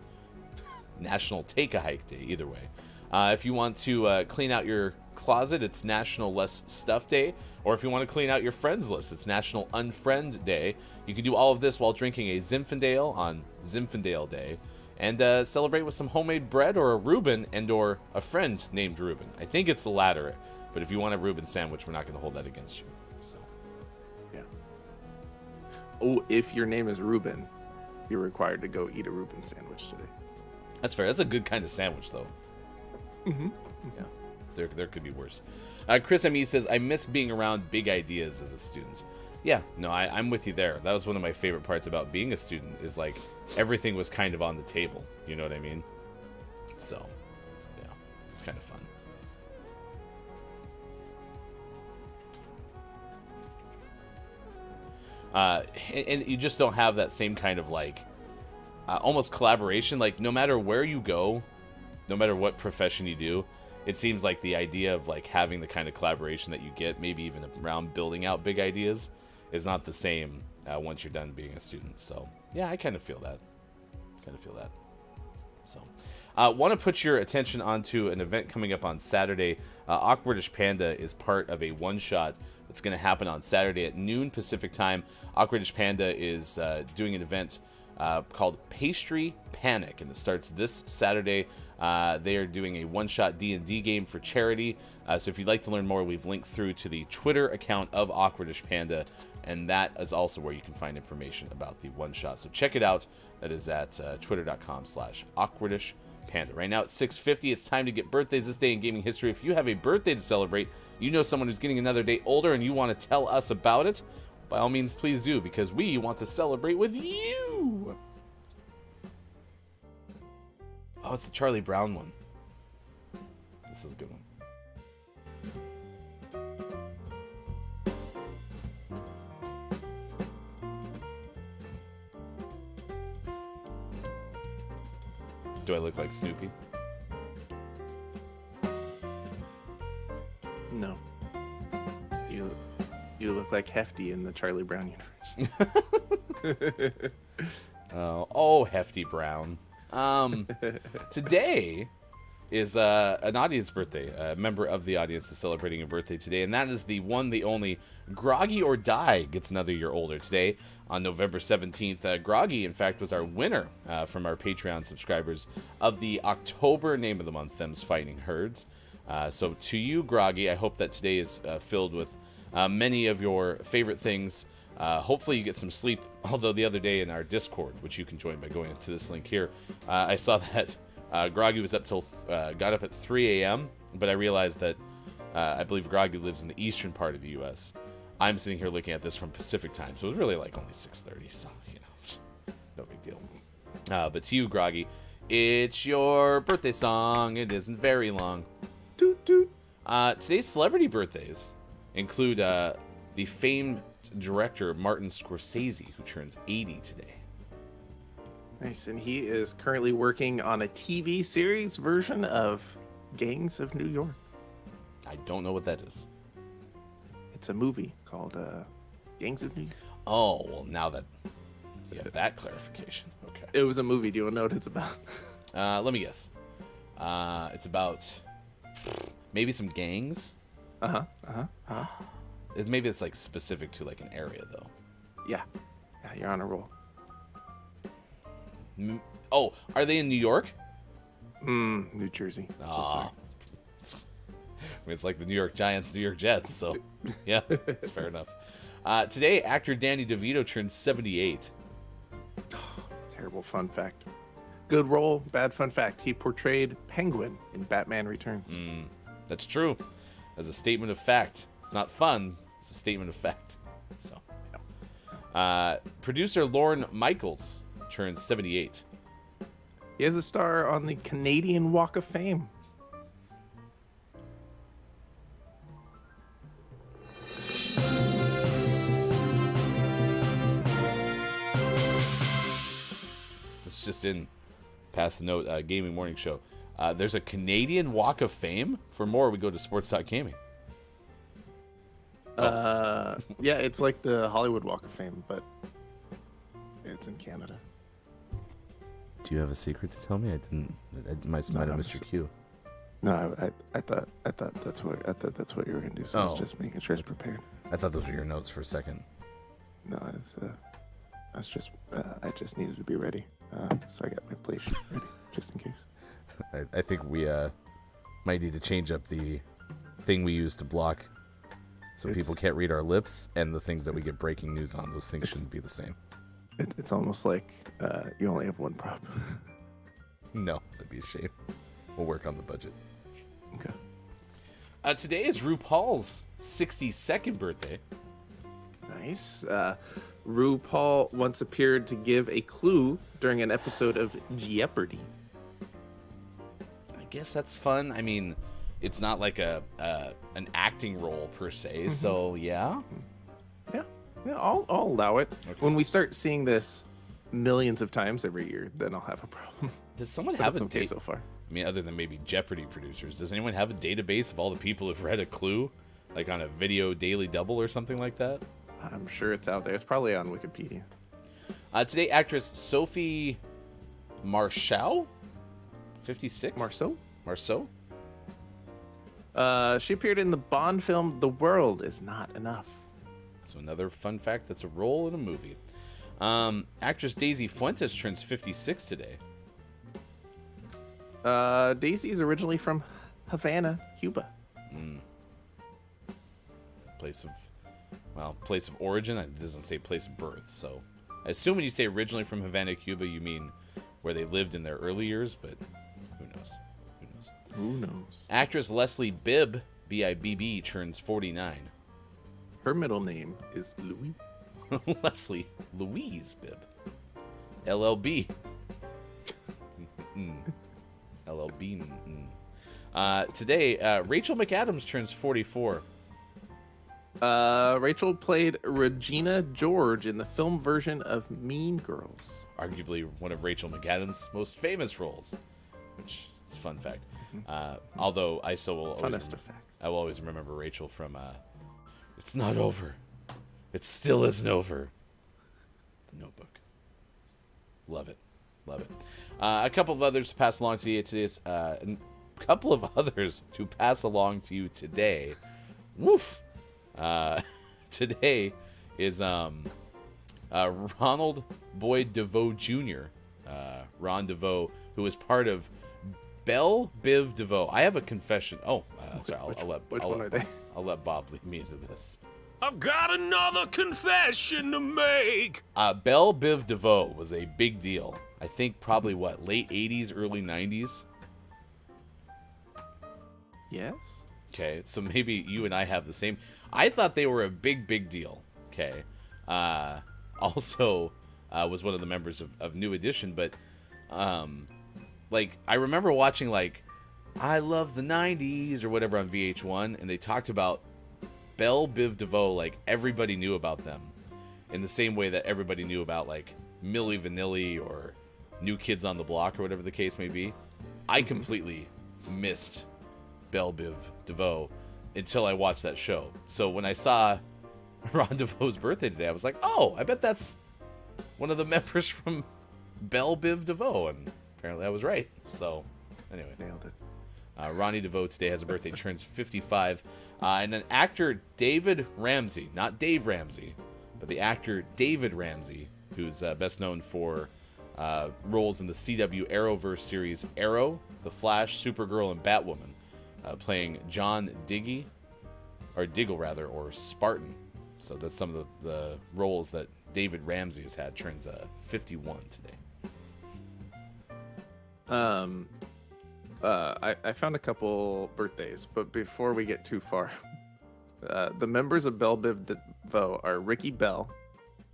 National Take a Hike Day, either way. If you want to clean out your closet, it's National Less Stuff Day. Or if you want to clean out your friends list, it's National Unfriend Day. You can do all of this while drinking a Zinfandel on Zinfandel Day. And celebrate with some homemade bread or a Reuben and or a friend named Reuben. I think it's the latter. But if you want a Reuben sandwich, we're not going to hold that against you. So, Yeah. Oh, if your name is Reuben, you're required to go eat a Reuben sandwich today. that's fair. That's a good kind of sandwich, though. Mm-hmm. Yeah, there could be worse. Chris M.E. says, I miss being around big ideas as a student. Yeah, no, I'm with you there. That was one of my favorite parts about being a student is like everything was kind of on the table. You know what I mean? So, yeah, it's kind of fun. And you just don't have that same kind of like almost collaboration. Like no matter where you go, no matter what profession you do, it seems like the idea of like having the kind of collaboration that you get, maybe even around building out big ideas, is not the same once you're done being a student. So yeah, I kind of feel that. So want to put your attention onto an event coming up on Saturday. Awkwardish Panda is part of a one-shot that's going to happen on Saturday at noon Pacific time. Awkwardish Panda is doing an event called Pastry Panic, and it starts this Saturday. They are doing a one-shot D&D game for charity. So if you'd like to learn more, we've linked through to the Twitter account of Awkwardish Panda, and that is also where you can find information about the one-shot. So check it out. That is at twitter.com/awkwardishpanda. Right now it's 6:50. It's time to get birthdays this day in gaming history. If you have a birthday to celebrate, you know someone who's getting another day older, and you want to tell us about it, by all means, please do, because we want to celebrate with you. Oh, it's the Charlie Brown one. This is a good one. Do I look like Snoopy? No. You look like Hefty in the Charlie Brown universe. Oh, Hefty Brown. Today is an audience birthday. A member of the audience is celebrating a birthday today, and that is the one, the only Groggy or Die gets another year older today on November 17th. Groggy, in fact, was our winner from our Patreon subscribers of the October Name of the Month, Them's Fighting Herds. So to you, Groggy, I hope that today is filled with many of your favorite things. Hopefully you get some sleep, although the other day in our Discord, which you can join by going to this link here, I saw that Groggy was up till got up at 3 a.m., but I realized that I believe Groggy lives in the eastern part of the U.S. I'm sitting here looking at this from Pacific time, so it was really like only 6:30, so, you know, no big deal. But to you, Groggy, it's your birthday song. It isn't very long. Toot toot. Today's celebrity birthdays include the famed director Martin Scorsese, who turns 80 today. Nice, and he is currently working on a TV series version of Gangs of New York. I don't know what that is. It's a movie called Gangs of New York. Oh, well, now that you have that clarification. Okay. It was a movie. Do you want to know what it's about? Let me guess. It's about maybe some gangs. Maybe it's like specific to like an area, though. Yeah, you're on a roll. Oh, are they in New York? New Jersey. So sorry. I mean, it's like the New York Giants, New York Jets, so yeah, it's fair enough. Today, actor Danny DeVito turns 78. Terrible fun fact. Good role, bad fun fact. He portrayed Penguin in Batman Returns. That's true. as a statement of fact. It's not fun. It's a statement of fact. So, producer Lorne Michaels turns 78. He has a star on the Canadian Walk of Fame. It's just in Pass the Note Gaming Morning Show. There's a Canadian Walk of Fame. For more, we go to sports.gaming. Yeah, it's like the Hollywood Walk of Fame, but it's in Canada. Do you have a secret to tell me? I might have missed your cue. No, I thought that's what you were gonna do. So I was just making sure it's prepared. I thought those were your notes for a second. No, I just needed to be ready. So I got my play sheet ready just in case. I think we might need to change up the thing we use to block so people can't read our lips, and the things that we get breaking news on. Those things shouldn't be the same. It's almost like you only have one prop. No, that'd be a shame. We'll work on the budget. Okay. Today is RuPaul's 62nd birthday. Nice. RuPaul once appeared to give a clue during an episode of Jeopardy. I guess that's fun. I mean, it's not like an acting role per se, so yeah. Yeah, I'll allow it. Okay. When we start seeing this millions of times every year, then I'll have a problem. Does someone But have it's a okay date? so far? I mean, other than maybe Jeopardy producers, does anyone have a database of all the people who've read a clue, like on a video daily double or something like that? I'm sure it's out there. It's probably on Wikipedia. Today, actress Sophie Marceau, 56. Marceau. She appeared in the Bond film The World Is Not Enough. So another fun fact, that's a role in a movie. Actress Daisy Fuentes turns 56 today. Daisy is originally from Havana, Cuba. Place of origin. It doesn't say place of birth, so I assume when you say originally from Havana, Cuba, you mean where they lived in their early years, but who knows? Who knows? Actress Leslie Bibb, B-I-B-B, turns 49. Her middle name is Louis. Leslie Louise Bibb. LLB. LLB. Today, Rachel McAdams turns 44. Rachel played Regina George in the film version of Mean Girls. Arguably one of Rachel McAdams' most famous roles, which is a fun fact. Although I still will I will always remember Rachel from It's Not Over. It Still Isn't Over. The Notebook. Love it. A couple of others to pass along to you today. Woof. Today is Ronald Boyd DeVoe Jr. Ron DeVoe, who is part of Belle Biv DeVoe. I have a confession. Sorry, I'll let Bob lead me into this. I've got another confession to make. Belle Biv DeVoe was a big deal. I think probably late 80s, early 90s. Yes. Okay, so maybe you and I have the same. I thought they were a big deal. Okay. Also was one of the members of New Edition, but I remember watching I Love the 90s or whatever on VH1, and they talked about Belle Biv DeVoe, everybody knew about them in the same way that everybody knew about Milli Vanilli or New Kids on the Block or whatever the case may be. I completely missed Belle Biv DeVoe until I watched that show. So when I saw Ron DeVoe's birthday today, I was like, oh, I bet that's one of the members from Belle Biv DeVoe, and apparently I was right. So anyway, Nailed it. Ronnie DeVoe today has a birthday, turns 55. And then actor David Ramsey, not Dave Ramsey, but the actor David Ramsey, who's best known for roles in the CW Arrowverse series Arrow, The Flash, Supergirl, and Batwoman, playing John Diggle, or Spartan. So that's some of the roles that David Ramsey has had. Turns 51 today. I found a couple birthdays, but before we get too far, the members of Belle Biv DeVoe are Ricky Bell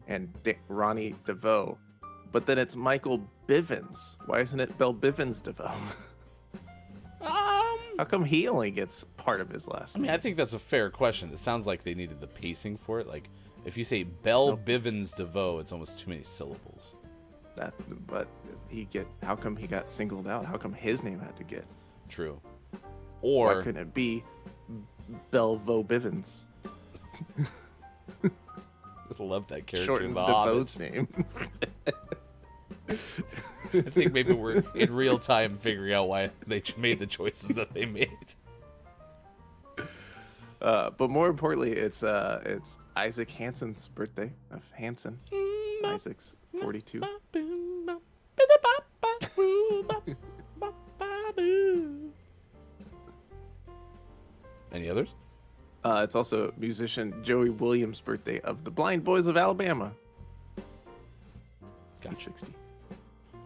and Ronnie DeVoe, but then it's Michael Bivens. Why isn't it Belle Bivens DeVoe? How come he only gets part of his last name? I mean, I think that's a fair question. It sounds like they needed the pacing for it. Like, if you say Belle Bivens DeVoe, it's almost too many syllables. But how come he got singled out? How come his name had to get? True. Why Or couldn't it be Belvo Bivens? I love that character Shorten in The DeVoe's Hobbit. name. I think maybe we're in real time figuring out why they made the choices that they made. But more importantly, it's Isaac Hansen's birthday. Of Hansen. Isaac's 42. Any others? It's also musician Joey Williams' birthday of the Blind Boys of Alabama. He's Gotcha. 60.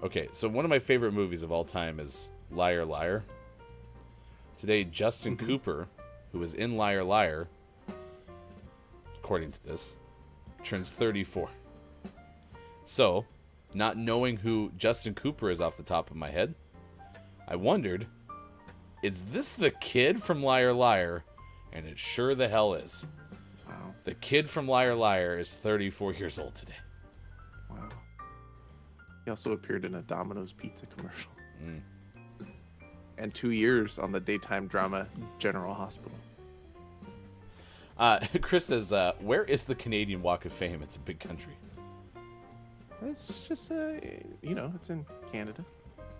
Okay, so one of my favorite movies of all time is Liar Liar. Today, Justin Cooper, who was in Liar Liar, according to this, turns 34. So, not knowing who Justin Cooper is off the top of my head, I wondered, is this the kid from Liar Liar? And it sure the hell is. Wow. The kid from Liar Liar is 34 years old today. Wow. He also appeared in a Domino's Pizza commercial. And 2 years on the daytime drama General Hospital. Chris says, where is the Canadian Walk of Fame? It's a big country. It's just, it's in Canada.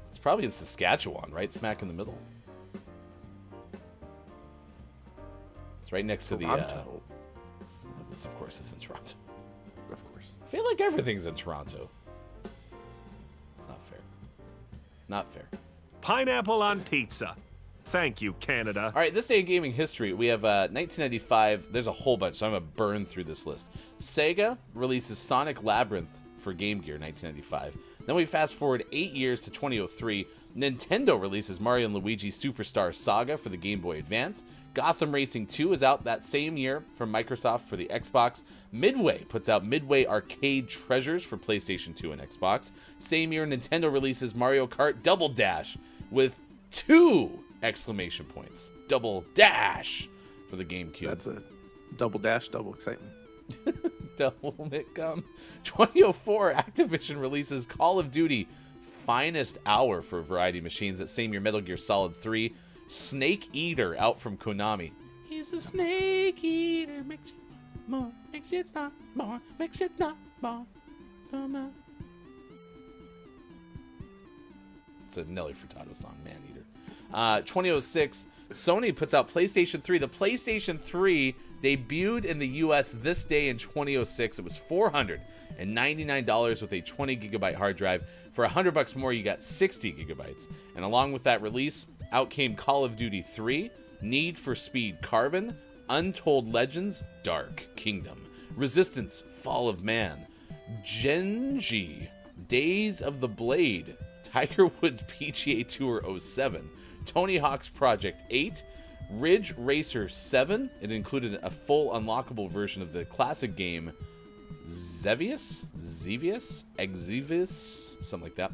It's probably in Saskatchewan, right? Smack in the middle. It's right next to Toronto. of course, it's in Toronto. Of course. I feel like everything's in Toronto. It's not fair. Not fair. Pineapple on pizza. Thank you, Canada. All right, this day in gaming history, we have 1995. There's a whole bunch, so I'm going to burn through this list. Sega releases Sonic Labyrinth for Game Gear, 1995. Then we fast forward 8 years to 2003. Nintendo releases Mario & Luigi Superstar Saga for the Game Boy Advance. Gotham Racing 2 is out that same year from Microsoft for the Xbox. Midway puts out Midway Arcade Treasures for PlayStation 2 and Xbox. Same year, Nintendo releases Mario Kart Double Dash with 2 exclamation points. Double Dash for the GameCube. That's a double dash, double excitement. Double Mitcom. 2004, Activision releases Call of Duty Finest Hour for a variety of machines. That same year, Metal Gear Solid 3. Snake Eater out from Konami. He's a snake eater, makes you more, makes you not more, makes you not more. Come on. It's a Nelly Furtado song, Man Eater. 2006, Sony puts out PlayStation 3. The PlayStation 3 debuted in the US this day in 2006. It was $499 with a 20 gigabyte hard drive. For $100 more, you got 60 gigabytes. And along with that release, out came Call of Duty 3, Need for Speed Carbon, Untold Legends, Dark Kingdom, Resistance, Fall of Man, Genji, Days of the Blade, Tiger Woods PGA Tour 07, Tony Hawk's Project 8, Ridge Racer 7. It included a full unlockable version of the classic game Xevious, something like that.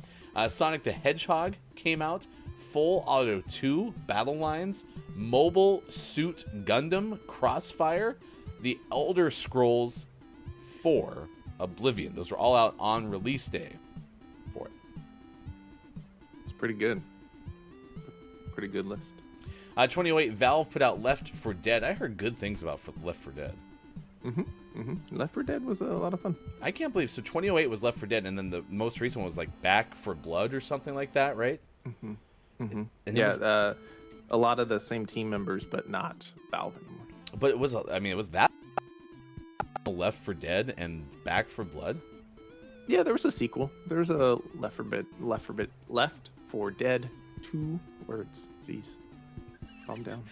Sonic the Hedgehog came out. Full Auto 2, Battle Lines, Mobile Suit Gundam, Crossfire, The Elder Scrolls 4, Oblivion. Those were all out on release day for it. It's pretty good. Pretty good list. 2008, Valve put out Left 4 Dead. I heard good things about Left 4 Dead. Left 4 Dead was a lot of fun. I can't believe. So 2008 was Left 4 Dead, and then the most recent one was like Back 4 Blood or something like that, right? And Yeah, a lot of the same team members, but not Valve anymore. But it was that Left 4 Dead and Back 4 Blood. Yeah, there was a sequel. There's a Left 4 Dead 2 words. Jeez, calm down.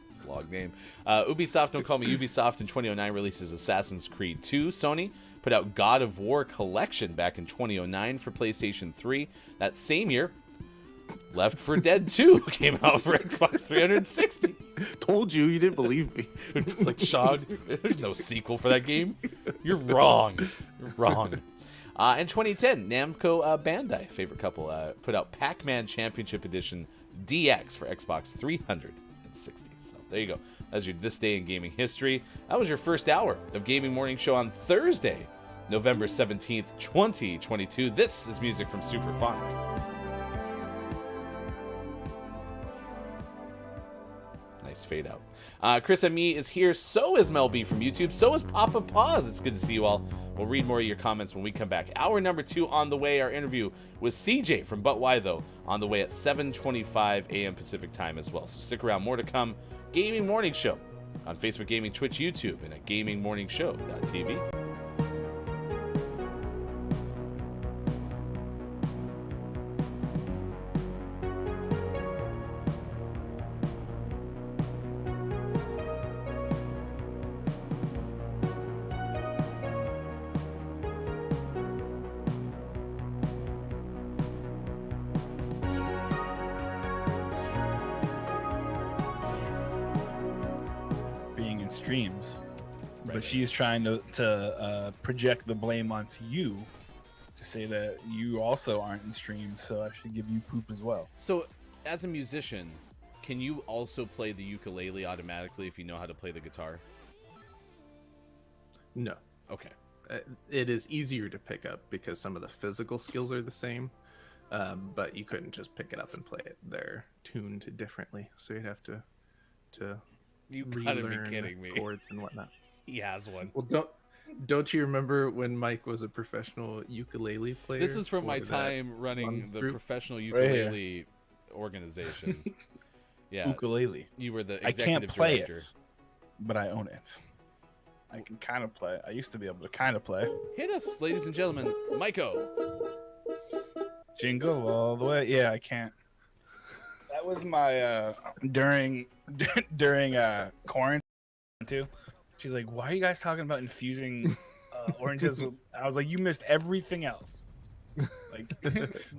It's a long name. Ubisoft, don't call me Ubisoft, in 2009 releases Assassin's Creed 2. Sony put out God of War Collection back in 2009 for PlayStation 3. That same year, Left 4 Dead 2 came out for Xbox 360. Told you, you didn't believe me. It's like, Sean, there's no sequel for that game. You're wrong. You're wrong. In 2010, Namco Bandai, favorite couple, put out Pac-Man Championship Edition DX for Xbox 360. So there you go. That's your This Day in Gaming History. That was your first hour of Gaming Morning Show on Thursday, November 17th, 2022. This is music from Superphonic. Nice fade out. Chris M.E. is here. So is Mel B from YouTube. So is Papa Paws. It's good to see you all. We'll read more of your comments when we come back. Hour number 2 on the way. Our interview with CJ from But Why Though on the way at 7:25 a.m. Pacific time as well. So stick around. More to come. Gaming Morning Show on Facebook Gaming, Twitch, YouTube, and at GamingMorningShow.tv. Streams, but she's trying to project the blame onto you to say that you also aren't in streams, so I should give you poop as well. So, as a musician, can you also play the ukulele automatically if you know how to play the guitar? No. Okay. It is easier to pick up because some of the physical skills are the same, but you couldn't just pick it up and play it. They're tuned differently, so you'd have to You gotta be relearn kidding me. chords and whatnot. He has one. Well, don't you remember when Mike was a professional ukulele player? This was from my for that time running the group? professional Right here. ukulele organization. Yeah, Ukulele. you were the I executive can't play director. it, but I own it. I can kind of play. I used to be able to kind of play. Hit us, ladies and gentlemen. Maiko. Jingle all the way. Yeah, I can't. That was my during quarantine too. She's like, "Why are you guys talking about infusing oranges?" I was like, "You missed everything else." Like,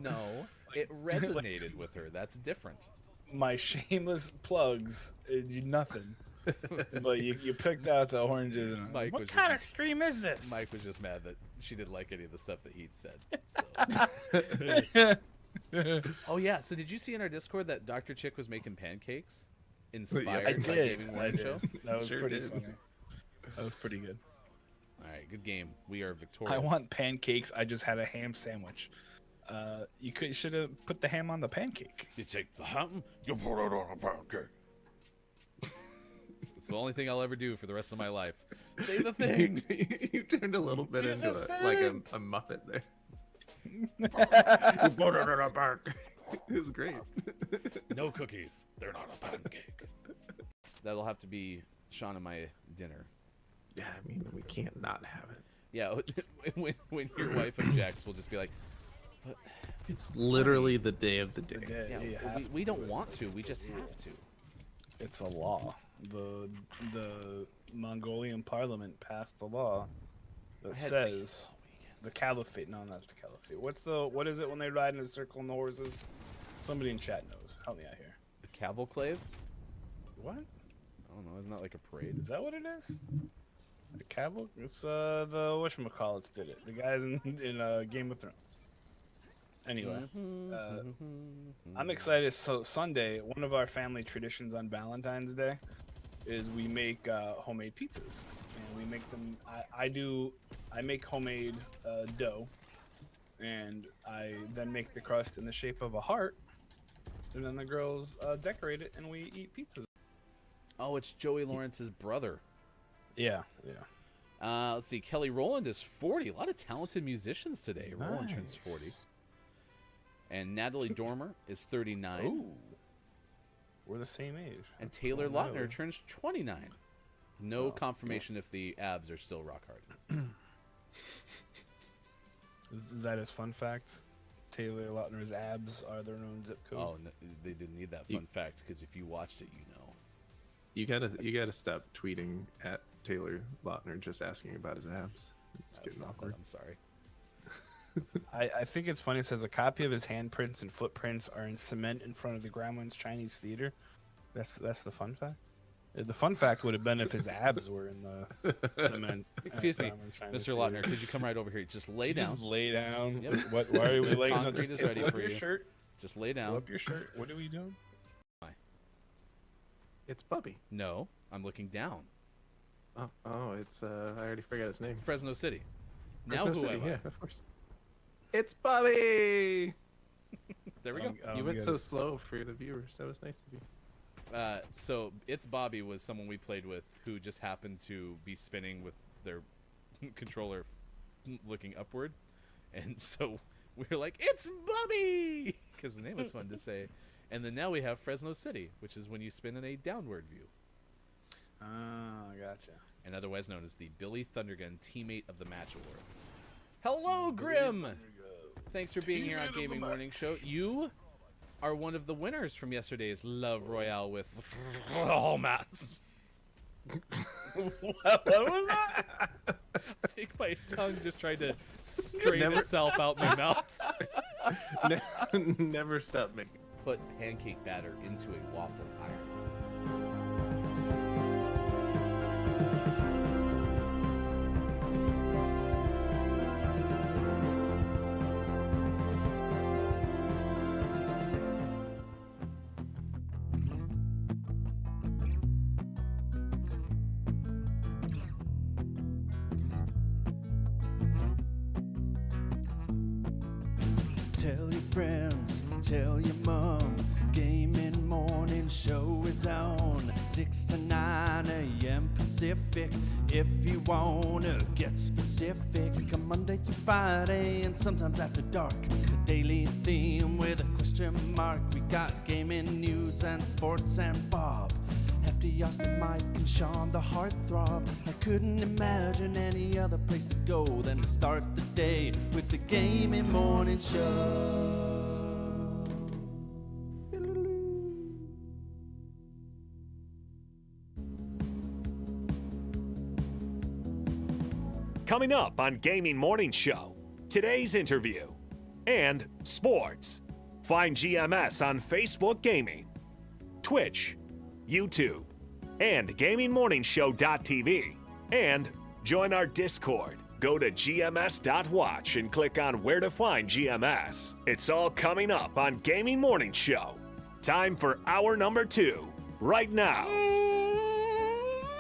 No, it resonated with her. That's different. my shameless plugs did nothing. But you picked out the oranges. And Mike what was kind just- of stream is this? Mike was just mad that she didn't like any of the stuff that he'd said. So. Oh yeah. So did you see in our Discord that Dr. Chick was making pancakes inspired I by did. Gaming Morning Show? That was Sure pretty did. funny. That was pretty good. All right, good game. We are victorious. I want pancakes. I just had a ham sandwich. You should have put the ham on the pancake. You take the ham, you put it on a pancake. It's the only thing I'll ever do for the rest of my life. Say the thing. You turned a little bit into a Muppet there. It was great. No cookies. They're not a pancake. That'll have to be Sean and my dinner. Yeah, I mean, we can't not have it. Yeah, when your wife objects, we'll just be like, but, It's literally the day of the day. yeah, You have we don't want to. We just have to. It's a law. The Mongolian parliament passed a law that I had says peace all weekend. the caliphate. No, not the caliphate. What is it when they ride in a circle on the horses? Somebody in chat knows. Help me out here. A cavalcade? What? I don't know. Isn't that like a parade? Is that what it is? The caval? It's the whatchamacallits did it. The guys in Game of Thrones. Anyway, I'm excited. So Sunday, one of our family traditions on Valentine's Day is we make homemade pizzas, and we make them. I make homemade dough, and I then make the crust in the shape of a heart, and then the girls decorate it, and we eat pizzas. Oh, it's Joey Lawrence's brother. Yeah. Let's see. Kelly Rowland is 40. A lot of talented musicians today. Rowland turns 40. And Natalie Dormer is 39. Ooh. We're the same age. And Taylor Oh, Lautner really? turns 29. No confirmation if the abs are still rock hard. Is that his fun fact? Taylor Lautner's abs are their own zip code. Oh, no, they didn't need that fun fact because if you watched it, you know. You gotta stop tweeting at Taylor Lautner just asking about his abs. It's That's getting not awkward. that, I'm sorry. I think it's funny. It says a copy of his handprints and footprints are in cement in front of the Gremlins Chinese Theater. That's the fun fact. The fun fact would have been if his abs were in the cement. Excuse me, Gremlins Chinese Mr. Theater. Lautner, could you come right over here? Just lay down. Just lay down. Yep. What? Why are we laying down? Concrete Just is ready pull up for your you. shirt. Just lay Pull down. up your shirt. What are we doing? It's Bubby. No, I'm looking down. Oh, it's I already forgot his name. Fresno City. Now Fresno who City, am I? yeah, of course. It's Bubby. There we go. You went so slow for the viewers. That was nice of you. So It's Bobby was someone we played with who just happened to be spinning with their controller looking upward, and so we were like, "It's Bobby," because the name was fun to say. And then now we have Fresno City, which is when you spin in a downward view. Oh, gotcha. And otherwise known as the Billy Thundergun Teammate of the Match Award. Hello, Grim! Thanks for being here on Gaming Morning Show. You are one of the winners from yesterday's Love Royale with all mats. What was that? I think my tongue just tried to strain itself out my mouth. Never stop making. Put pancake batter into a waffle iron. Tell your friends, tell your mom, Gaming Morning Show is on 6 to 9 a.m. Pacific. If you wanna get specific, come Monday through Friday and sometimes after dark. A daily theme with a question mark. We got gaming news and sports and Bob. Hefty, Austin, Mike, and Sean, the heartthrob. I couldn't imagine any other place to go than to start the day with the Gaming Morning Show. Coming up on Gaming Morning Show, today's interview and sports. Find GMS on Facebook Gaming, Twitch, YouTube, and GamingMorningShow.tv. And join our Discord. Go to GMS.watch and click on where to find GMS. It's all coming up on Gaming Morning Show. Time for hour number 2, right now.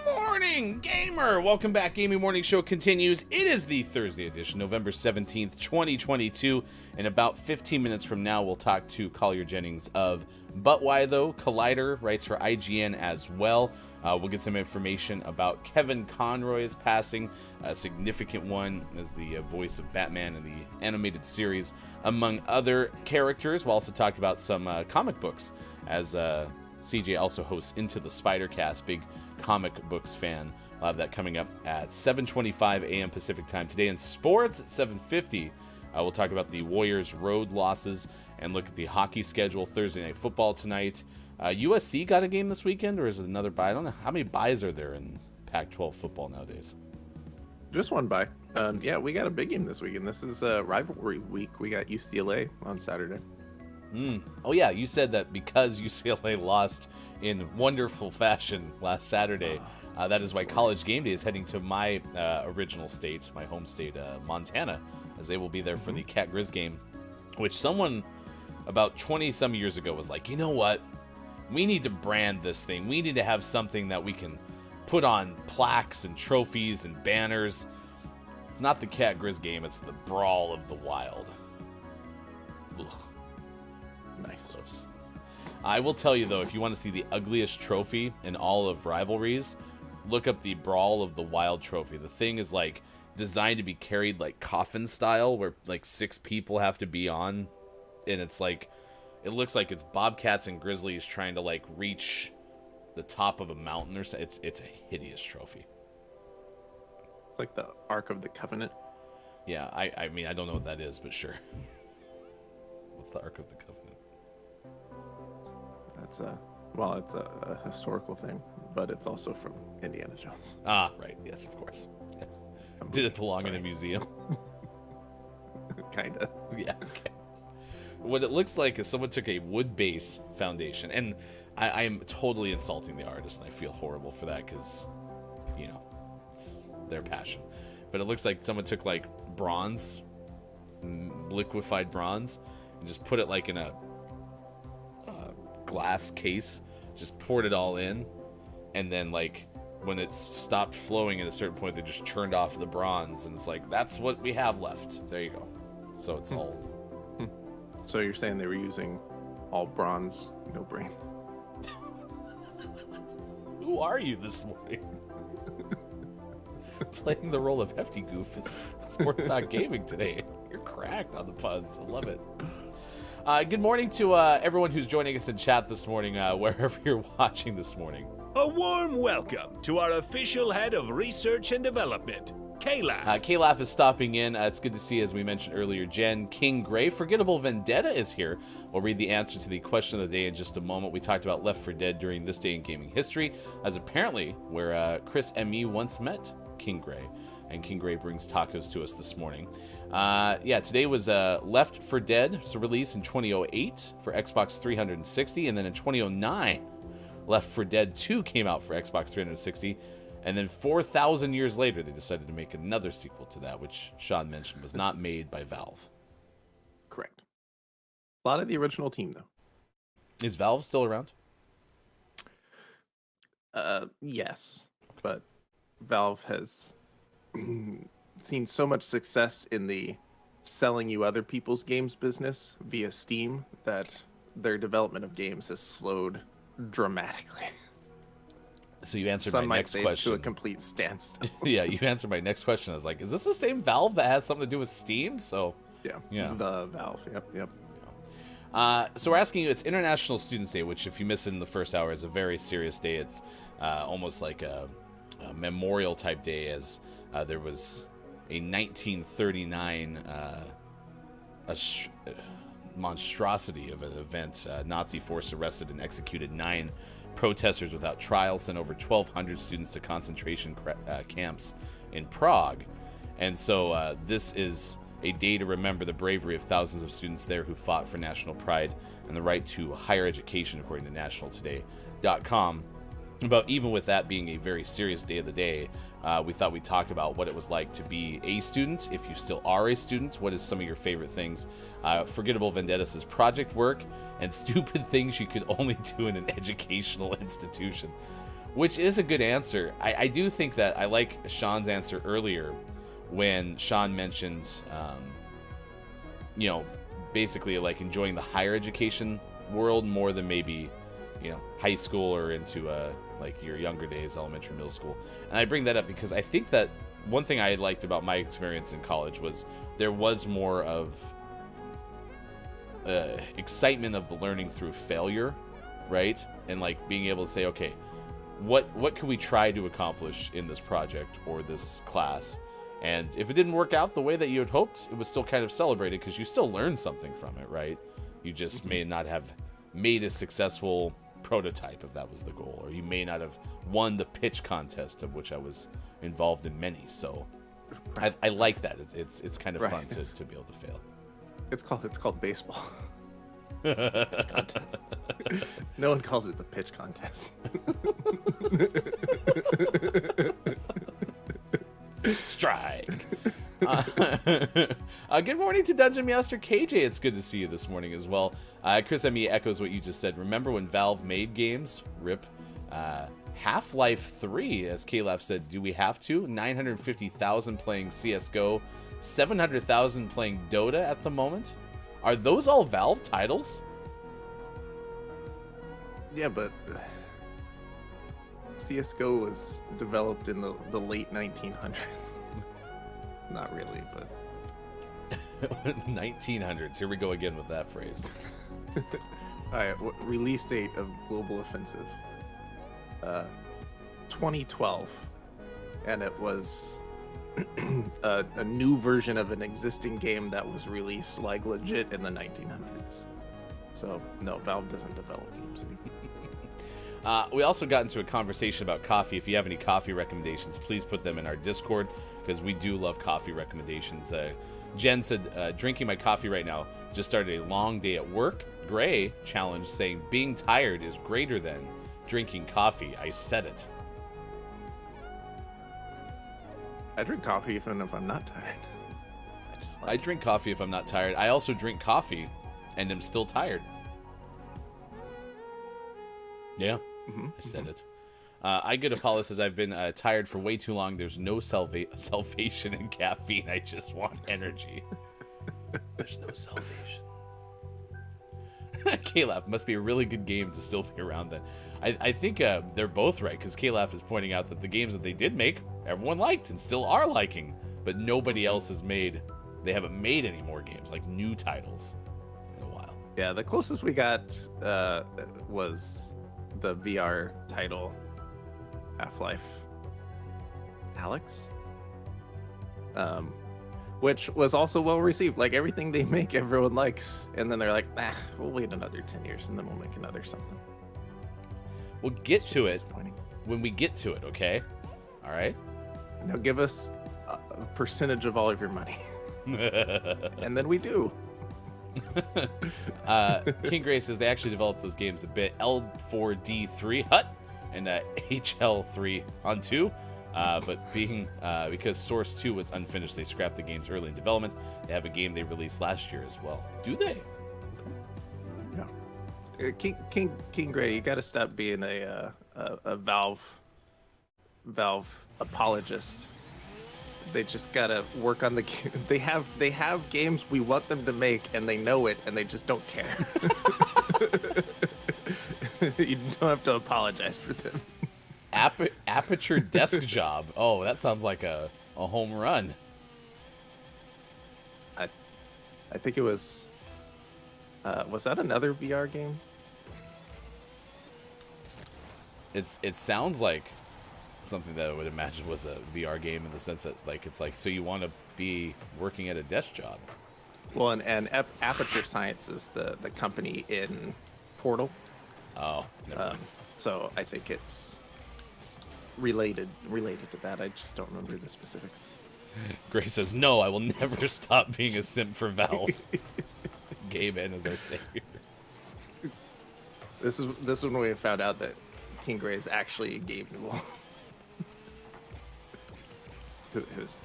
Morning, gamer! Welcome back. Gaming Morning Show continues. It is the Thursday edition, November 17th, 2022. In about 15 minutes from now, we'll talk to Collier Jennings of But Why Though. Collider writes for IGN as well. We'll get some information about Kevin Conroy's passing, a significant one as the voice of Batman in the animated series, among other characters. We'll also talk about some comic books, as CJ also hosts Into the Spider-Cast, big comic books fan. We'll have that coming up at 7:25 a.m. Pacific time. Today in sports at 7:50, we'll talk about the Warriors' road losses and look at the hockey schedule. Thursday Night Football tonight. USC got a game this weekend, or is it another bye? I don't know. How many byes are there in Pac-12 football nowadays? Just one bye. Yeah, we got a big game this weekend. This is rivalry week. We got UCLA on Saturday. Oh yeah, you said that because UCLA lost in wonderful fashion last Saturday. That is why College Game Day is heading to my original state, my home state, Montana, as they will be there for the Cat Grizz game, which someone about 20-some years ago was like, you know what? We need to brand this thing. We need to have something that we can put on plaques and trophies and banners. It's not the Cat Grizz game, it's the Brawl of the Wild. Ugh. Nice. Gross. I will tell you, though, if you want to see the ugliest trophy in all of Rivalries, look up the Brawl of the Wild trophy. The thing is, like, designed to be carried, like, coffin style, where, like, 6 people have to be on. And it's, like, it looks like it's Bobcats and Grizzlies trying to, like, reach the top of a mountain or something. It's a hideous trophy. It's like the Ark of the Covenant. Yeah, I mean, I don't know what that is, but sure. What's the Ark of the Covenant? That's well, it's a historical thing, but it's also from Indiana Jones. Ah, right. Yes, of course. Yes. Did it belong in a museum? kind of. Yeah, okay. What it looks like is someone took a wood base foundation, and I am totally insulting the artist, and I feel horrible for that because, you know, it's their passion. But it looks like someone took like bronze, liquefied bronze, and just put it like in a glass case, just poured it all in, and then like when it stopped flowing at a certain point, they just churned off the bronze, and it's like, that's what we have left. There you go. So it's all. So you're saying they were using all bronze, no brain? Who are you this morning? Playing the role of Hefty Goof is Sports Talk Gaming today. You're cracked on the puns. I love it. Good morning to everyone who's joining us in chat this morning, wherever you're watching this morning. A warm welcome to our official head of research and development, Calaf. Calaf is stopping in. It's good to see, as we mentioned earlier, Jen, King Gray. Forgettable Vendetta is here. We'll read the answer to the question of the day in just a moment. We talked about Left 4 Dead during this day in gaming history, as apparently where Chris M.E. once met King Gray. And King Gray brings tacos to us this morning. Today was Left 4 Dead. It was released in 2008 for Xbox 360, and then in 2009, Left 4 Dead 2 came out for Xbox 360, and then 4,000 years later, they decided to make another sequel to that, which Sean mentioned was not made by Valve. Correct. A lot of the original team, though. Is Valve still around? Yes, but Valve has seen so much success in the selling you other people's games business via Steam that their development of games has slowed dramatically. So you answered Some my might next say question. to a complete standstill. Yeah, you answered my next question. I was like, is this the same Valve that has something to do with Steam? So Yeah. The Valve. Yep. So we're asking you, it's International Students Day, which if you miss it in the first hour is a very serious day. It's almost like a memorial type day, as there was a 1939 monstrosity of an event. Nazi force arrested and executed 9 protesters without trial, sent over 1,200 students to concentration camps in Prague. And so this is a day to remember the bravery of thousands of students there who fought for national pride and the right to higher education, according to nationaltoday.com. But even with that being a very serious day of the day, we thought we'd talk about what it was like to be a student. If you still are a student, what is some of your favorite things? Forgettable Vendetta says project work and stupid things you could only do in an educational institution, which is a good answer. I do think that I like Sean's answer earlier when Sean mentioned, basically like enjoying the higher education world more than maybe, high school or into like your younger days, elementary, middle school. And I bring that up because I think that one thing I liked about my experience in college was there was more of excitement of the learning through failure, right? And like being able to say, okay, what can we try to accomplish in this project or this class? And if it didn't work out the way that you had hoped, it was still kind of celebrated because you still learned something from it, right? You just may not have made a successful prototype if that was the goal, or you may not have won the pitch contest, of which I was involved in many. So I like that. It's kind of fun to be able to fail. It's called baseball. No one calls it the pitch contest. Strike. Good morning to Dungeon Master KJ. It's good to see you this morning as well. Chris M.E. echoes what you just said. Remember when Valve made games? RIP. Half-Life 3, as Caleb said, do we have to? 950,000 playing CSGO, 700,000 playing Dota at the moment. Are those all Valve titles? Yeah, but CSGO was developed in the late 1900s. Not really, but 1900s. Here we go again with that phrase. All right, release date of Global Offensive, 2012, and it was a new version of an existing game that was released like legit in the 1900s. So no, Valve doesn't develop games anymore. We also got into a conversation about coffee. If you have any coffee recommendations, please put them in our Discord, because we do love coffee recommendations. Jen said, drinking my coffee right now. Just started a long day at work. Gray challenged, saying, being tired is greater than drinking coffee. I said it. I drink coffee even if I'm not tired. I drink coffee if I'm not tired. I also drink coffee and am still tired. Yeah, I said it. I get Apollo says, I've been tired for way too long. There's no salvation in caffeine. I just want energy. There's no salvation. K-Laugh must be a really good game to still be around then. I think they're both right, because K-Laugh is pointing out that the games that they did make, everyone liked and still are liking, but nobody else has made. They haven't made any more games, like new titles, in a while. Yeah, the closest we got was the VR title, Half-Life Alex, which was also well received. Like, everything they make, everyone likes, and then they're like, nah, we'll wait another 10 years and then we'll make another something. We'll get to it when we get to it, okay? All right? Now give us a percentage of all of your money. And then we do. King Gray says they actually developed those games a bit. L4D3 Hut and HL3 on 2. But because Source 2 was unfinished, they scrapped the games early in development. They have a game they released last year as well. Do they? Yeah. King Gray, you got to stop being a Valve apologist. They just gotta work on the game. They have games we want them to make, and they know it, and they just don't care. You don't have to apologize for them. Aperture Desk Job. Oh, that sounds like a home run. I think it was that another VR game? It sounds like something that I would imagine was a VR game, in the sense that, like, it's like, so you want to be working at a desk job. Well, and Aperture Science is the company in Portal. Oh, never mind. So I think it's related to that. I just don't remember the specifics. Gray says, no, I will never stop being a simp for Valve. Gay man is our savior. This is when we found out that King Gray is actually Gabe Newell. Who's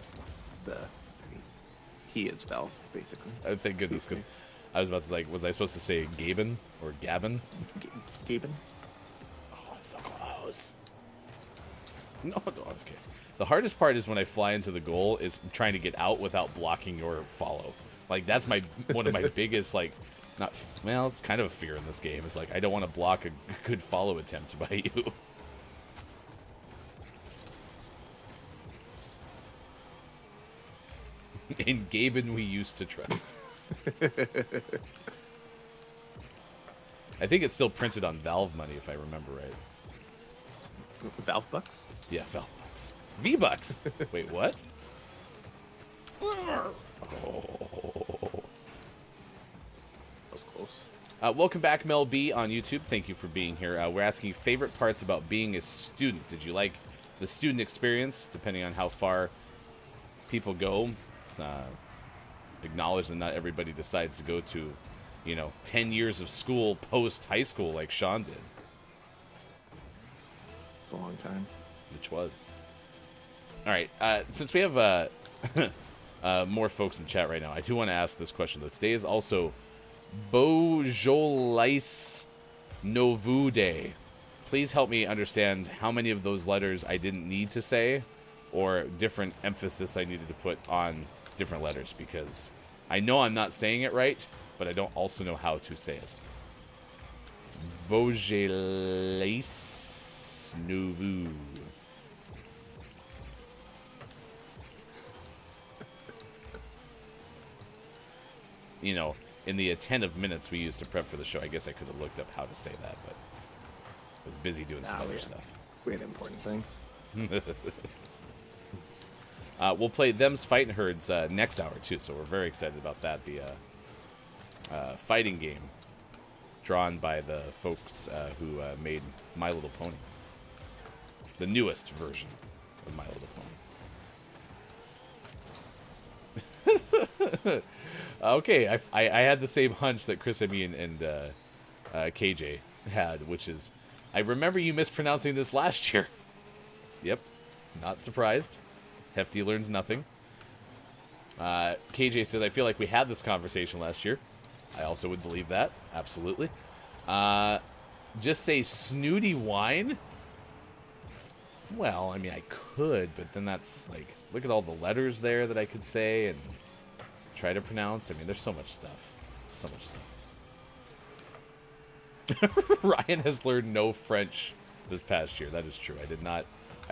he is Valve, basically. Oh, thank goodness, because I was about to, like, was I supposed to say Gaben or Gabin? Gaben? Oh, it's so close. No, okay. The hardest part is when I fly into the goal is trying to get out without blocking your follow. Like, that's one of my biggest, like, it's kind of a fear in this game. It's like, I don't want to block a good follow attempt by you. In Gaben we used to trust. I think it's still printed on Valve money, if I remember right. Valve Bucks? Yeah, Valve Bucks. V-Bucks! Wait, what? Oh. That was close. Welcome back, Mel B on YouTube. Thank you for being here. We're asking favorite parts about being a student. Did you like the student experience, depending on how far people go? Acknowledge that not everybody decides to go to, 10 years of school post-high school like Sean did. It's a long time. Which was. All right, since we have more folks in chat right now, I do want to ask this question, though. Today is also Beaujolais Nouveau Day. Please help me understand how many of those letters I didn't need to say, or different emphasis I needed to put on different letters, because I know I'm not saying it right, but I don't also know how to say it. Beaujolais Nouveau. In the attentive minutes we used to prep for the show, I guess I could have looked up how to say that, but I was busy doing some other stuff. We had important things. We'll play Them's Fightin' Herds next hour, too, so we're very excited about that. The fighting game drawn by the folks who made My Little Pony. The newest version of My Little Pony. Okay, I had the same hunch that Chris, and KJ had, which is, I remember you mispronouncing this last year. Yep, not surprised. Hefty learns nothing. KJ says, I feel like we had this conversation last year. I also would believe that, absolutely. Just say snooty wine? Well, I mean, I could, but then that's like, look at all the letters there that I could say and try to pronounce. I mean, there's so much stuff. So much stuff. Ryan has learned no French this past year. That is true. I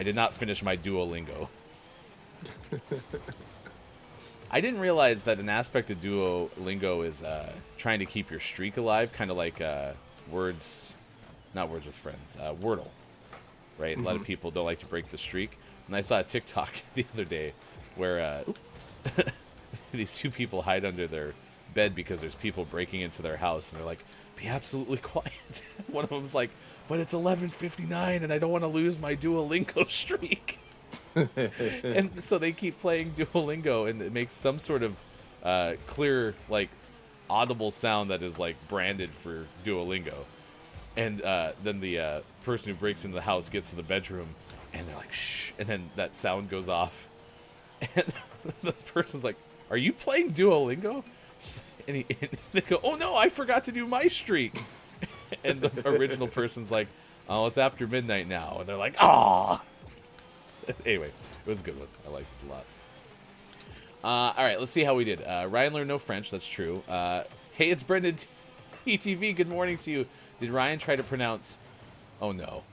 did not finish my Duolingo. I didn't realize that an aspect of Duolingo is trying to keep your streak alive, kind of like Words with Friends, Wordle, right? A lot of people don't like to break the streak. And I saw a TikTok the other day where these two people hide under their bed because there's people breaking into their house, and they're like, be absolutely quiet. One of them's like, but it's 11:59 and I don't want to lose my Duolingo streak. And so they keep playing Duolingo, and it makes some sort of clear, like, audible sound that is like branded for Duolingo. And then the person who breaks into the house gets to the bedroom, and they're like, shh, and then that sound goes off, and the person's like, are you playing Duolingo? And they go, oh no, I forgot to do my streak. And the original person's like, oh, it's after midnight now. And they're like, ah. Anyway, it was a good one. I liked it a lot. All right, let's see how we did. Ryan learned no French. That's true. Hey, it's Brendan ETV. Good morning to you. Did Ryan try to pronounce... Oh, no.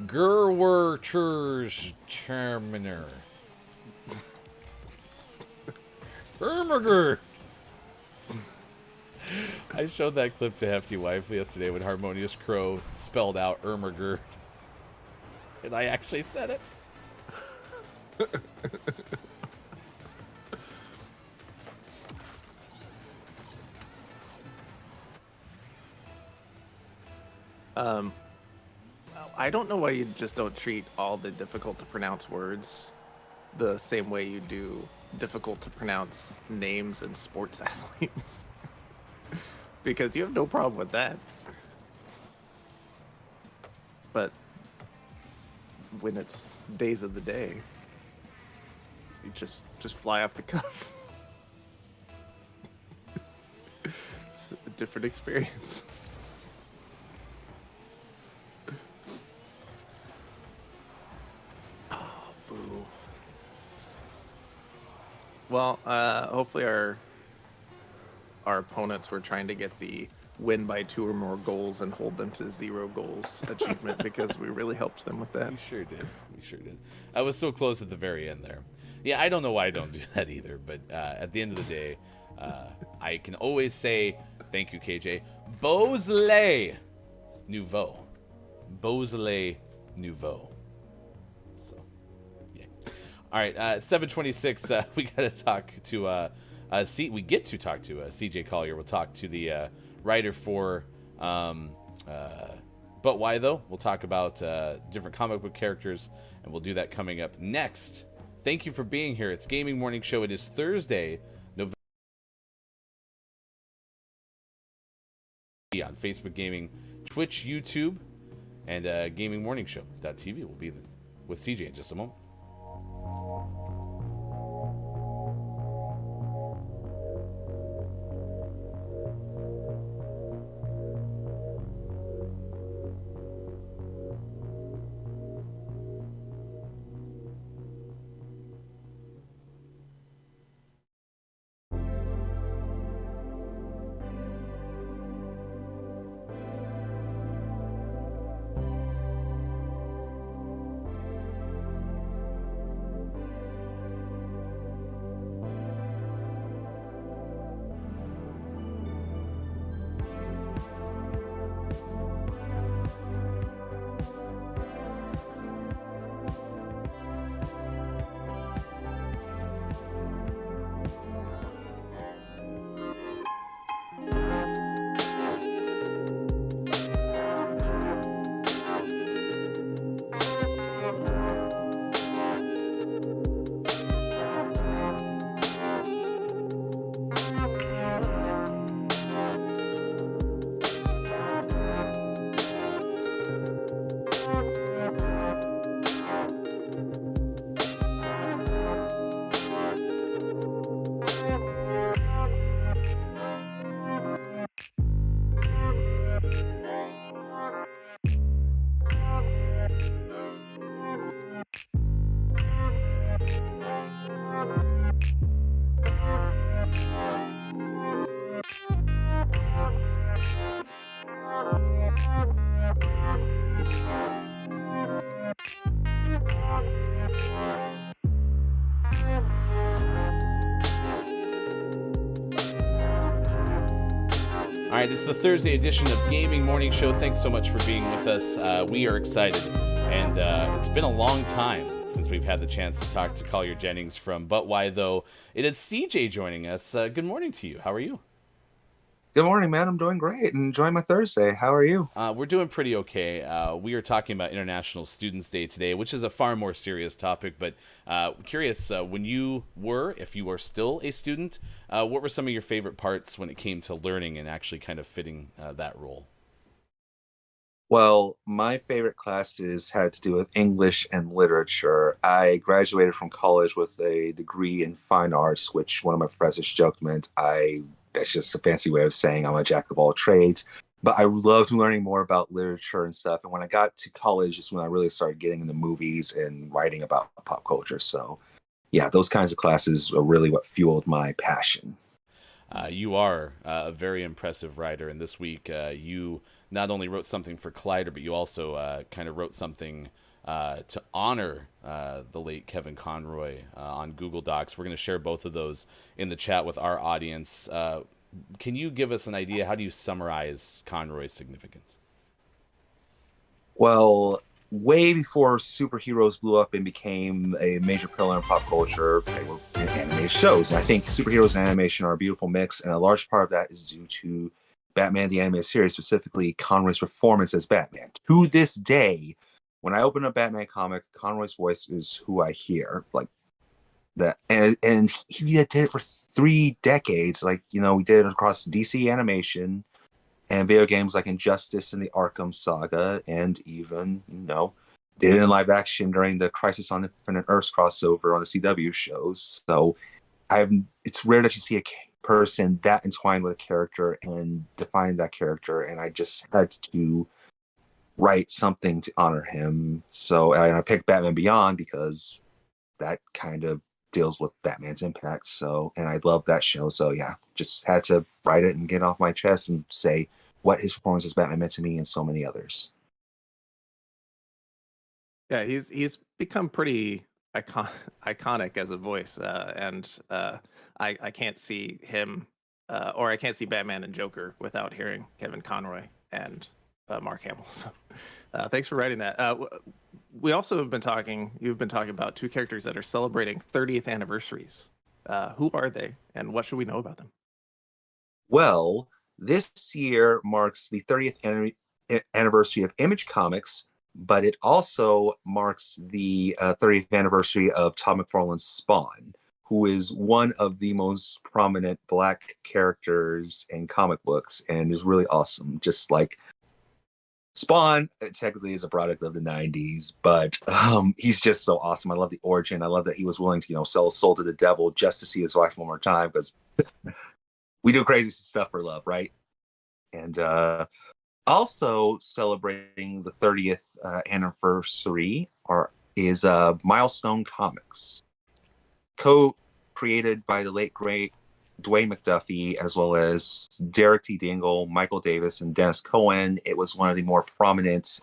Gerwerterminer. Ermiger. I showed that clip to Hefty Wife yesterday when Harmonious Crow spelled out Ermiger. And I actually said it. I don't know why you just don't treat all the difficult to pronounce words the same way you do difficult to pronounce names and sports athletes. Because you have no problem with that. But when it's days of the day, you just fly off the cuff. It's a different experience. Oh, boo. Well, hopefully our opponents were trying to get the win by 2 or more goals and hold them to 0 goals achievement, because we really helped them with that. We sure did. We sure did. I was so close at the very end there. Yeah, I don't know why I don't do that either, but at the end of the day, I can always say, thank you, KJ, Beaujolais Nouveau. Beaujolais Nouveau. So, yeah. All right, 7:26, we got to talk to, we get to talk to CJ Collier. We'll talk to the writer for, But Why Though? We'll talk about different comic book characters, and we'll do that coming up next. Thank you for being here. It's Gaming Morning Show. It is Thursday, November on Facebook Gaming, Twitch, YouTube, and GamingMorningShow.tv. We'll be with CJ in just a moment. All right, it's the Thursday edition of Gaming Morning Show. Thanks so much for being with us. We are excited, and it's been a long time since we've had the chance to talk to Collier Jennings from But Why Though. It is CJ joining us. Good morning to you. How are you? Good morning, man. I'm doing great and enjoying my Thursday. How are you? We're doing pretty okay. We are talking about International Students Day today, which is a far more serious topic, but curious, when you were, if you are still a student, what were some of your favorite parts when it came to learning and actually kind of fitting that role? Well, my favorite classes had to do with English and literature. I graduated from college with a degree in fine arts, which one of my professors joked meant that's just a fancy way of saying I'm a jack of all trades. But I loved learning more about literature and stuff. And when I got to college is when I really started getting into movies and writing about pop culture. So yeah, those kinds of classes are really what fueled my passion. You are a very impressive writer. And this week, you not only wrote something for Collider, but you also kind of wrote something to honor the late Kevin Conroy on Google Docs. We're going to share both of those in the chat with our audience. Can you give us an idea? How do you summarize Conroy's significance? Well, way before superheroes blew up and became a major pillar in pop culture, they were in animated shows. And I think superheroes and animation are a beautiful mix. And a large part of that is due to Batman the Animated Series, specifically Conroy's performance as Batman. To this day, when I open a Batman comic, Conroy's voice is who I hear. Like that, and he did it for 3 decades. Like, we did it across DC animation and video games like Injustice and the Arkham Saga, and even, did it in live action during the Crisis on Infinite Earths crossover on the CW shows. So it's rare that you see a person that entwined with a character and define that character, and I just had to write something to honor him. So I picked Batman Beyond because that kind of deals with Batman's impact. So, and I love that show. So yeah, just had to write it and get it off my chest and say what his performance as Batman meant to me and so many others. Yeah, he's become pretty iconic as a voice, and I can't see him, or I can't see Batman and Joker without hearing Kevin Conroy and Mark Hamill. So, thanks for writing that. We also have been talking. You've been talking about 2 characters that are celebrating 30th anniversaries. Who are they, and what should we know about them? Well, this year marks the 30th anniversary of Image Comics, but it also marks the 30th anniversary of Todd McFarlane's Spawn, who is one of the most prominent Black characters in comic books and is really awesome. Just like Spawn technically is a product of the 90s, but he's just so awesome. I love the origin. I love that he was willing to, sell his soul to the devil just to see his wife one more time, because we do crazy stuff for love, right? And also celebrating the 30th anniversary is Milestone Comics, co-created by the late great Dwayne McDuffie, as well as Derek T. Dingle, Michael Davis, and Dennis Cohen. It was one of the more prominent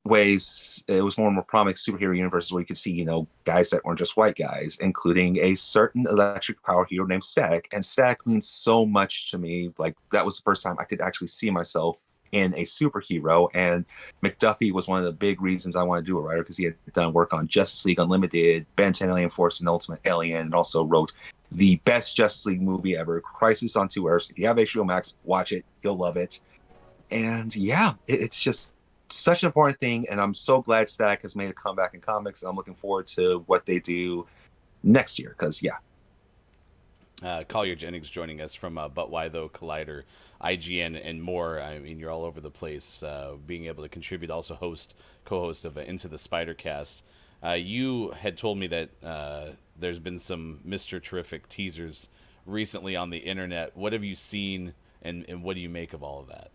ways. It was one of the more prominent superhero universes where you could see, guys that weren't just white guys, including a certain electric power hero named Static. And Static means so much to me. Like, that was the first time I could actually see myself in a superhero, and McDuffie was one of the big reasons I wanted to do a writer, because he had done work on Justice League Unlimited, Ben 10 Alien Force, and Ultimate Alien, and also wrote the best Justice League movie ever, Crisis on 2 Earths. If you have HBO Max, watch it. You'll love it. And yeah, it's just such an important thing, and I'm so glad Static has made a comeback in comics, and I'm looking forward to what they do next year, because yeah. Collier Jennings joining us from But Why Though, Collider, IGN, and more. I mean, you're all over the place, being able to contribute, also co-host of Into the Spider-Cast. You had told me that there's been some Mr. Terrific teasers recently on the internet. What have you seen, and what do you make of all of that?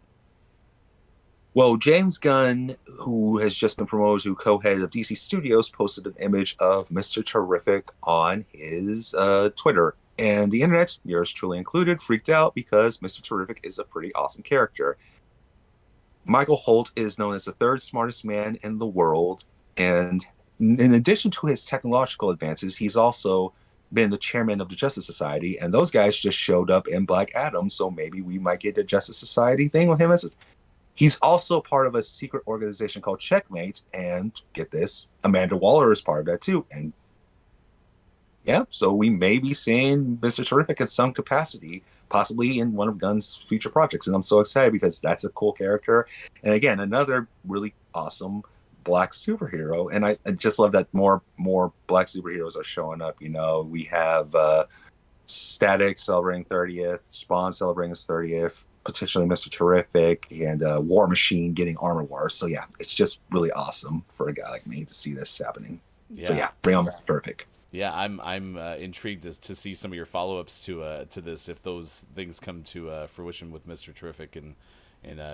Well, James Gunn, who has just been promoted to co-head of DC Studios, posted an image of Mr. Terrific on his Twitter. And the internet, yours truly included, freaked out because Mr. Terrific is a pretty awesome character. Michael Holt is known as the 3rd smartest man in the world. And in addition to his technological advances, he's also been the chairman of the Justice Society, and those guys just showed up in Black Adam. So maybe we might get a Justice Society thing with him. He's also part of a secret organization called Checkmate, and get this, Amanda Waller is part of that too. And yeah, so we may be seeing Mr. Terrific in some capacity, possibly in one of Gunn's future projects. And I'm so excited because that's a cool character. And again, another really awesome Black superhero. And I just love that more Black superheroes are showing up. You know, we have Static celebrating 30th, Spawn celebrating his 30th, potentially Mr. Terrific, and War Machine getting Armor Wars. So yeah, it's just really awesome for a guy like me to see this happening. Yeah. So yeah, bring on Mr. Terrific. Yeah, I'm intrigued to see some of your follow-ups to this, if those things come to fruition with Mr. Terrific and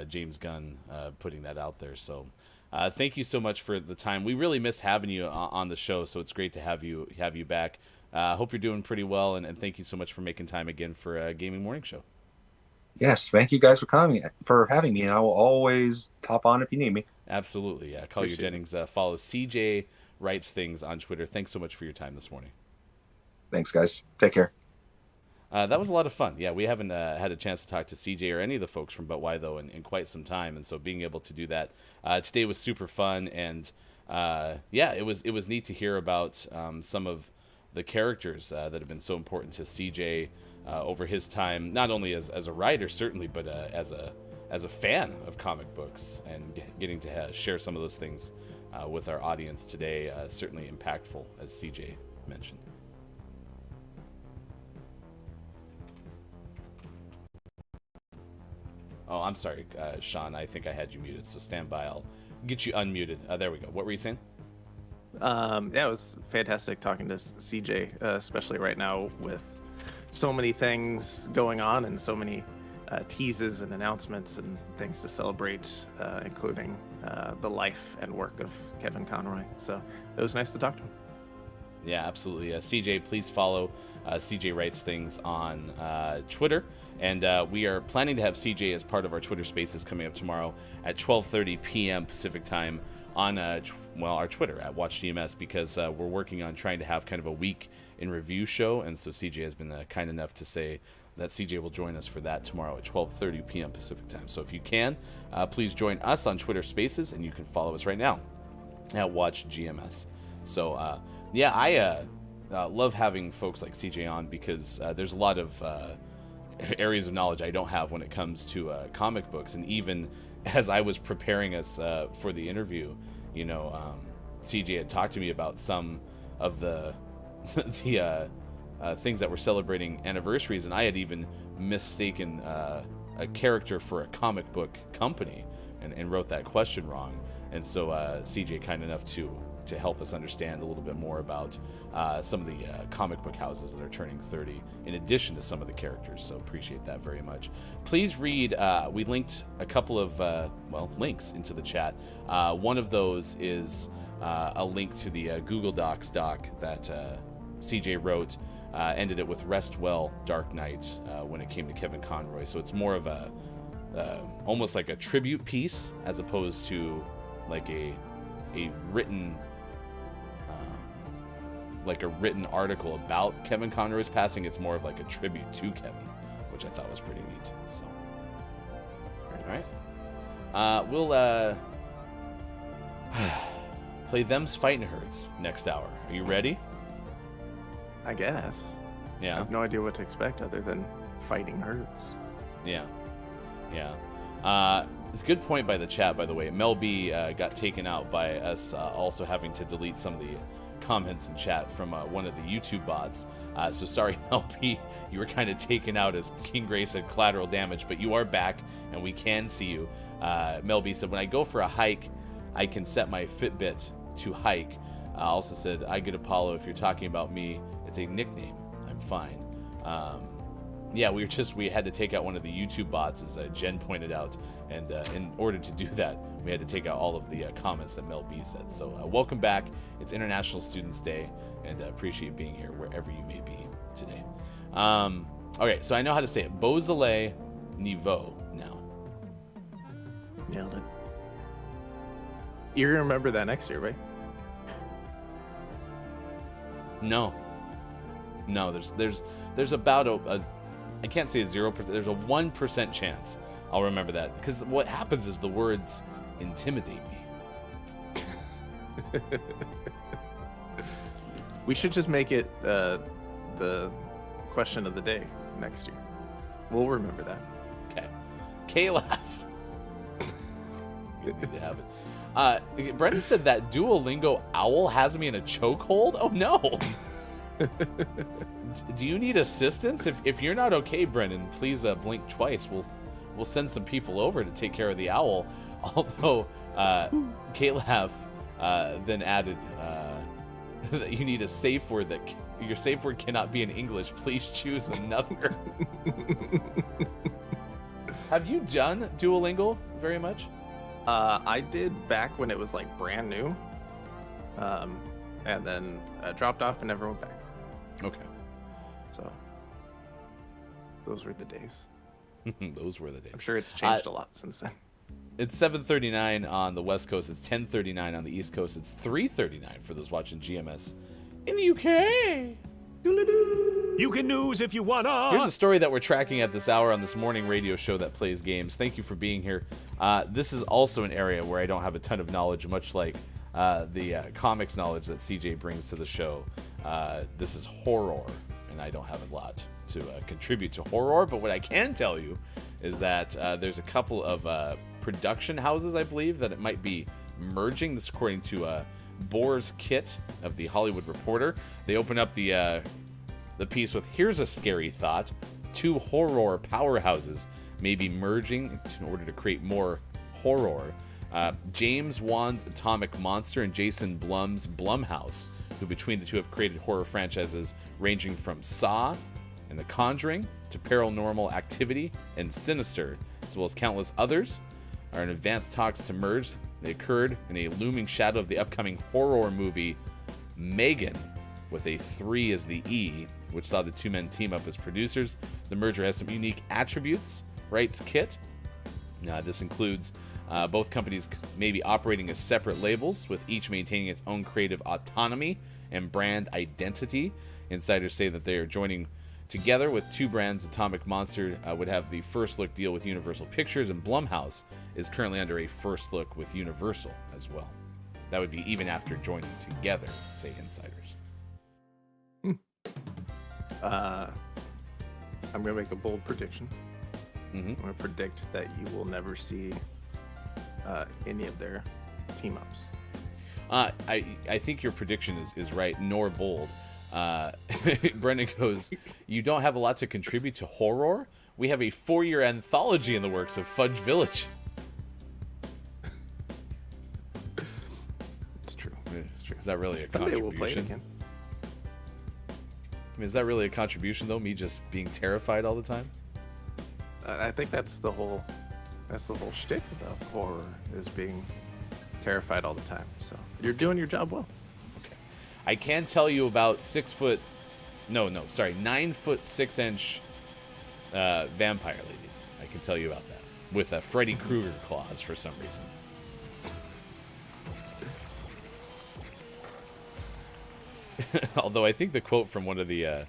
James Gunn putting that out there. So thank you so much for the time. We really missed having you on the show, so it's great to have you back. Hope you're doing pretty well, and thank you so much for making time again for a Gaming Morning Show. Yes, thank you guys for having me, and I will always hop on if you need me. Absolutely, yeah. Collier Jennings, follow CJ Writes Things on Twitter. Thanks so much for your time this morning. Thanks, guys. Take care. That was a lot of fun. Yeah, we haven't had a chance to talk to CJ or any of the folks from But Why Though in quite some time, and so being able to do that today was super fun. And yeah, it was neat to hear about some of the characters that have been so important to CJ over his time, not only as a writer certainly, but as a fan of comic books, and getting to share some of those things with our audience today. Certainly impactful, as CJ mentioned. Oh, I'm sorry, Sean. I think I had you muted, so stand by. I'll get you unmuted. There we go. What were you saying? Yeah, it was fantastic talking to CJ, especially right now with so many things going on and so many teases and announcements and things to celebrate, including the life and work of Kevin Conroy. So it was nice to talk to him. Yeah, absolutely. CJ, please follow CJ Writes Things on Twitter. And we are planning to have CJ as part of our Twitter Spaces coming up tomorrow at 12:30 p.m. Pacific time on our Twitter at WatchGMS, because we're working on trying to have kind of a week in review show. And so CJ has been kind enough to say that CJ will join us for that tomorrow at 12:30 p.m. Pacific time. So if you can, please join us on Twitter Spaces, and you can follow us right now at WatchGMS. So yeah, I love having folks like CJ on, because there's a lot of areas of knowledge I don't have when it comes to comic books. And even as I was preparing us for the interview, you know, CJ had talked to me about some of the things that were celebrating anniversaries, and I had even mistaken a character for a comic book company and wrote that question wrong. And so CJ kind enough to help us understand a little bit more about some of the comic book houses that are turning 30, in addition to some of the characters. So appreciate that very much. Please read, we linked a couple of, links into the chat. One of those is a link to the Google Docs doc that CJ wrote, ended it with Rest Well, Dark Knight, when it came to Kevin Conroy. So it's more of a, almost like a tribute piece, as opposed to like a written article about Kevin Conroy's passing. It's more of like a tribute to Kevin, which I thought was pretty neat. So, all right, we'll play Them's Fightin' Herds next hour. Are you ready? I guess. Yeah. I have no idea what to expect other than fighting herds. Yeah. Good point by the chat, by the way. Mel B got taken out by us also having to delete some of the comments in chat from one of the YouTube bots. So sorry, Mel B, you were kind of taken out, as King Gray said, collateral damage, but you are back and we can see you. Mel B said, when I go for a hike, I can set my Fitbit to hike. Also said, I get Apollo. If you're talking about me, it's a nickname. I'm fine. Yeah, we had to take out one of the YouTube bots, as Jen pointed out, and in order to do that, we had to take out all of the comments that Mel B said. So welcome back. It's International Students Day, and appreciate being here wherever you may be today. Okay, so I know how to say it. Beaujolais Nouveau now. Nailed it. You're gonna remember that next year, right? No. No, there's about a I can't say 0%. There's a 1% chance I'll remember that, because what happens is the words intimidate me. We should just make it the question of the day next year. We'll remember that. Okay. K-Laugh. You need to have it. Brendan said that Duolingo owl has me in a chokehold. Oh no. Do you need assistance? If you're not okay, Brendan, please blink twice. We'll send some people over to take care of the owl. Although K-Laugh then added that you need a safe word that your safe word cannot be in English. Please choose another. Have you done Duolingo very much? I did back when it was like brand new, and then dropped off and never went back. Okay. So those were the days. Those were the days. I'm sure it's changed a lot since then. It's 7:39 on the West Coast. It's 10:39 on the East Coast. It's 3:39 for those watching GMS in the UK. You can news if you wanna. Here's a story that we're tracking at this hour on this morning radio show that plays games. Thank you for being here. This is also an area where I don't have a ton of knowledge, much like the comics knowledge that CJ brings to the show. This is horror, and I don't have a lot to contribute to horror, but what I can tell you is that there's a couple of production houses, I believe, that it might be merging. This according to Boar's Kit of the Hollywood Reporter. They open up the piece with, here's a scary thought. 2 horror powerhouses may be merging in order to create more horror. James Wan's Atomic Monster and Jason Blum's Blumhouse, who between the two have created horror franchises ranging from Saw and The Conjuring to Paranormal Activity and Sinister, as well as countless others, are in advanced talks to merge. They occurred in a looming shadow of the upcoming horror movie Megan, with a 3 as the E, which saw the two men team up as producers. The merger has some unique attributes, writes Kit. This includes both companies may be operating as separate labels, with each maintaining its own creative autonomy and brand identity. Insiders say that they are joining together with 2 brands. Atomic Monster would have the first look deal with Universal Pictures, and Blumhouse is currently under a first look with Universal as well. That would be even after joining together, say insiders. I'm going to make a bold prediction. I'm going to predict that you will never see any of their team-ups. I think your prediction is right, nor bold. Brendan goes, you don't have a lot to contribute to horror? We have a 4-year anthology in the works of Fudge Village. It's true. It's true. Is that really a Someday contribution? we'll play it again. I mean, is that really a contribution, though? Me just being terrified all the time? I think that's the whole shtick about horror, is being terrified all the time. So you're doing your job well. Okay. I can tell you about 9 foot 6-inch vampire ladies. I can tell you about that with a Freddy Krueger claws for some reason. Although I think the quote from one of the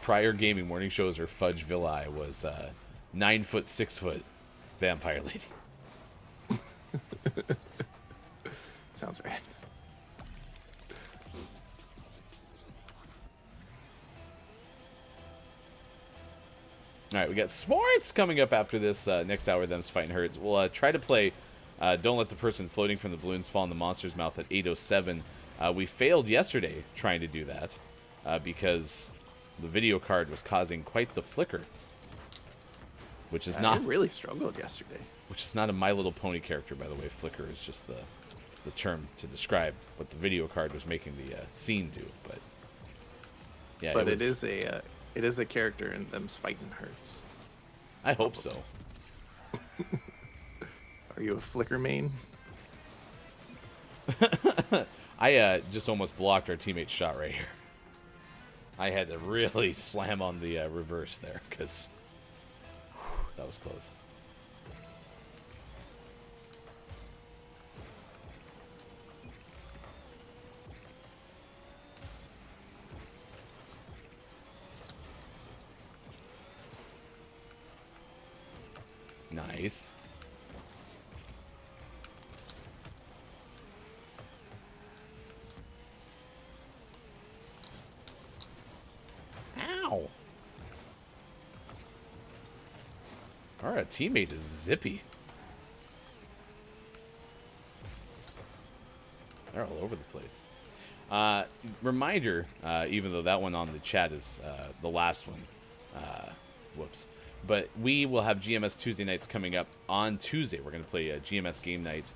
prior gaming morning shows or Fudge Villi was 9 foot 6 foot vampire lady. Sounds right. All right, we got sports coming up after this next hour. Them's Fighting Herds. We'll try to play Don't Let the Person Floating from the Balloons Fall in the Monster's Mouth at 8:07. We failed yesterday trying to do that because the video card was causing quite the flicker, which is not. I really struggled yesterday. Which is not a My Little Pony character, by the way. Flicker is just the term to describe what the video card was making the scene do. But yeah, but it is a character in Them's Fighting Herds. I hope so. Are you a Flicker main? I just almost blocked our teammate's shot right here. I had to really slam on the reverse there because that was close. Nice. Ow. Our teammate is zippy. They're all over the place. Reminder, even though that one on the chat is the last one. Whoops. But we will have GMS Tuesday nights coming up on Tuesday. We're going to play a GMS game night.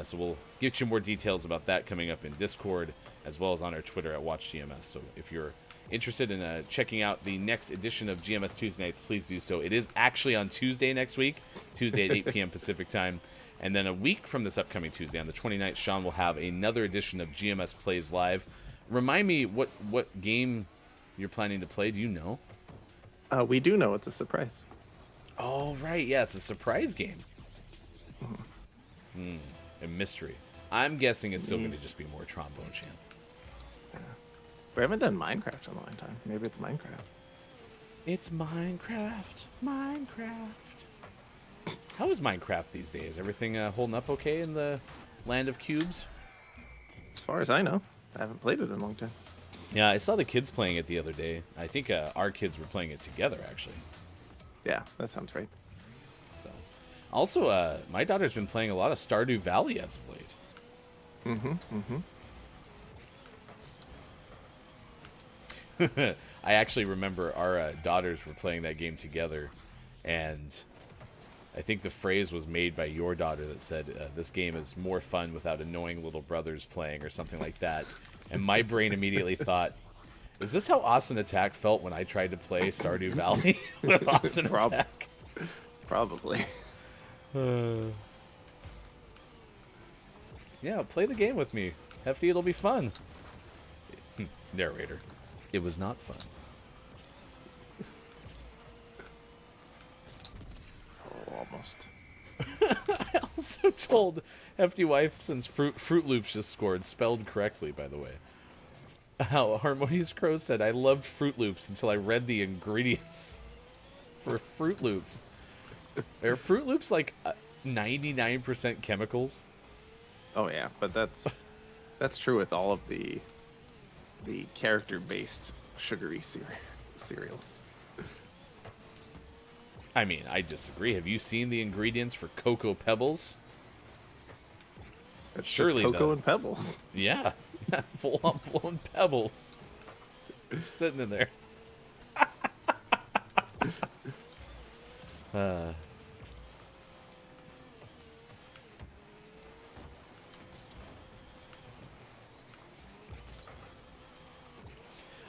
So we'll get you more details about that coming up in Discord, as well as on our Twitter at WatchGMS. So if you're interested in checking out the next edition of GMS Tuesday nights, please do so. It is actually on Tuesday next week, Tuesday at 8 p.m. Pacific time. And then a week from this upcoming Tuesday, on the 29th, Sean will have another edition of GMS Plays Live. Remind me what game you're planning to play. Do you know? We do know it's a surprise. Oh, right. Yeah, it's a surprise game. A mystery. I'm guessing it's still going to just be more Trombone Champ. Yeah. We haven't done Minecraft in a long time. Maybe it's Minecraft. It's Minecraft. Minecraft. How is Minecraft these days? Everything holding up okay in the land of cubes? As far as I know. I haven't played it in a long time. Yeah, I saw the kids playing it the other day. I think our kids were playing it together, actually. Yeah, that sounds right. So, also, my daughter's been playing a lot of Stardew Valley as of late. I actually remember our daughters were playing that game together, and I think the phrase was made by your daughter that said, this game is more fun without annoying little brothers playing, or something like that. And my brain immediately thought, is this how Austin Attack felt when I tried to play Stardew Valley with Austin Attack? Probably. Yeah, play the game with me. Hefty, it'll be fun. Narrator. It was not fun. Oh, almost. I also told Hefty Wife, since Fruit Loops just scored, spelled correctly, by the way. How Harmonious Crow said, I loved Fruit Loops until I read the ingredients for Fruit Loops. Are Fruit Loops like 99% chemicals? Oh yeah, but that's true with all of the character-based sugary cereals. I mean, I disagree. Have you seen the ingredients for Cocoa Pebbles? It's Surely just cocoa and pebbles. Yeah, full-on blown pebbles sitting in there.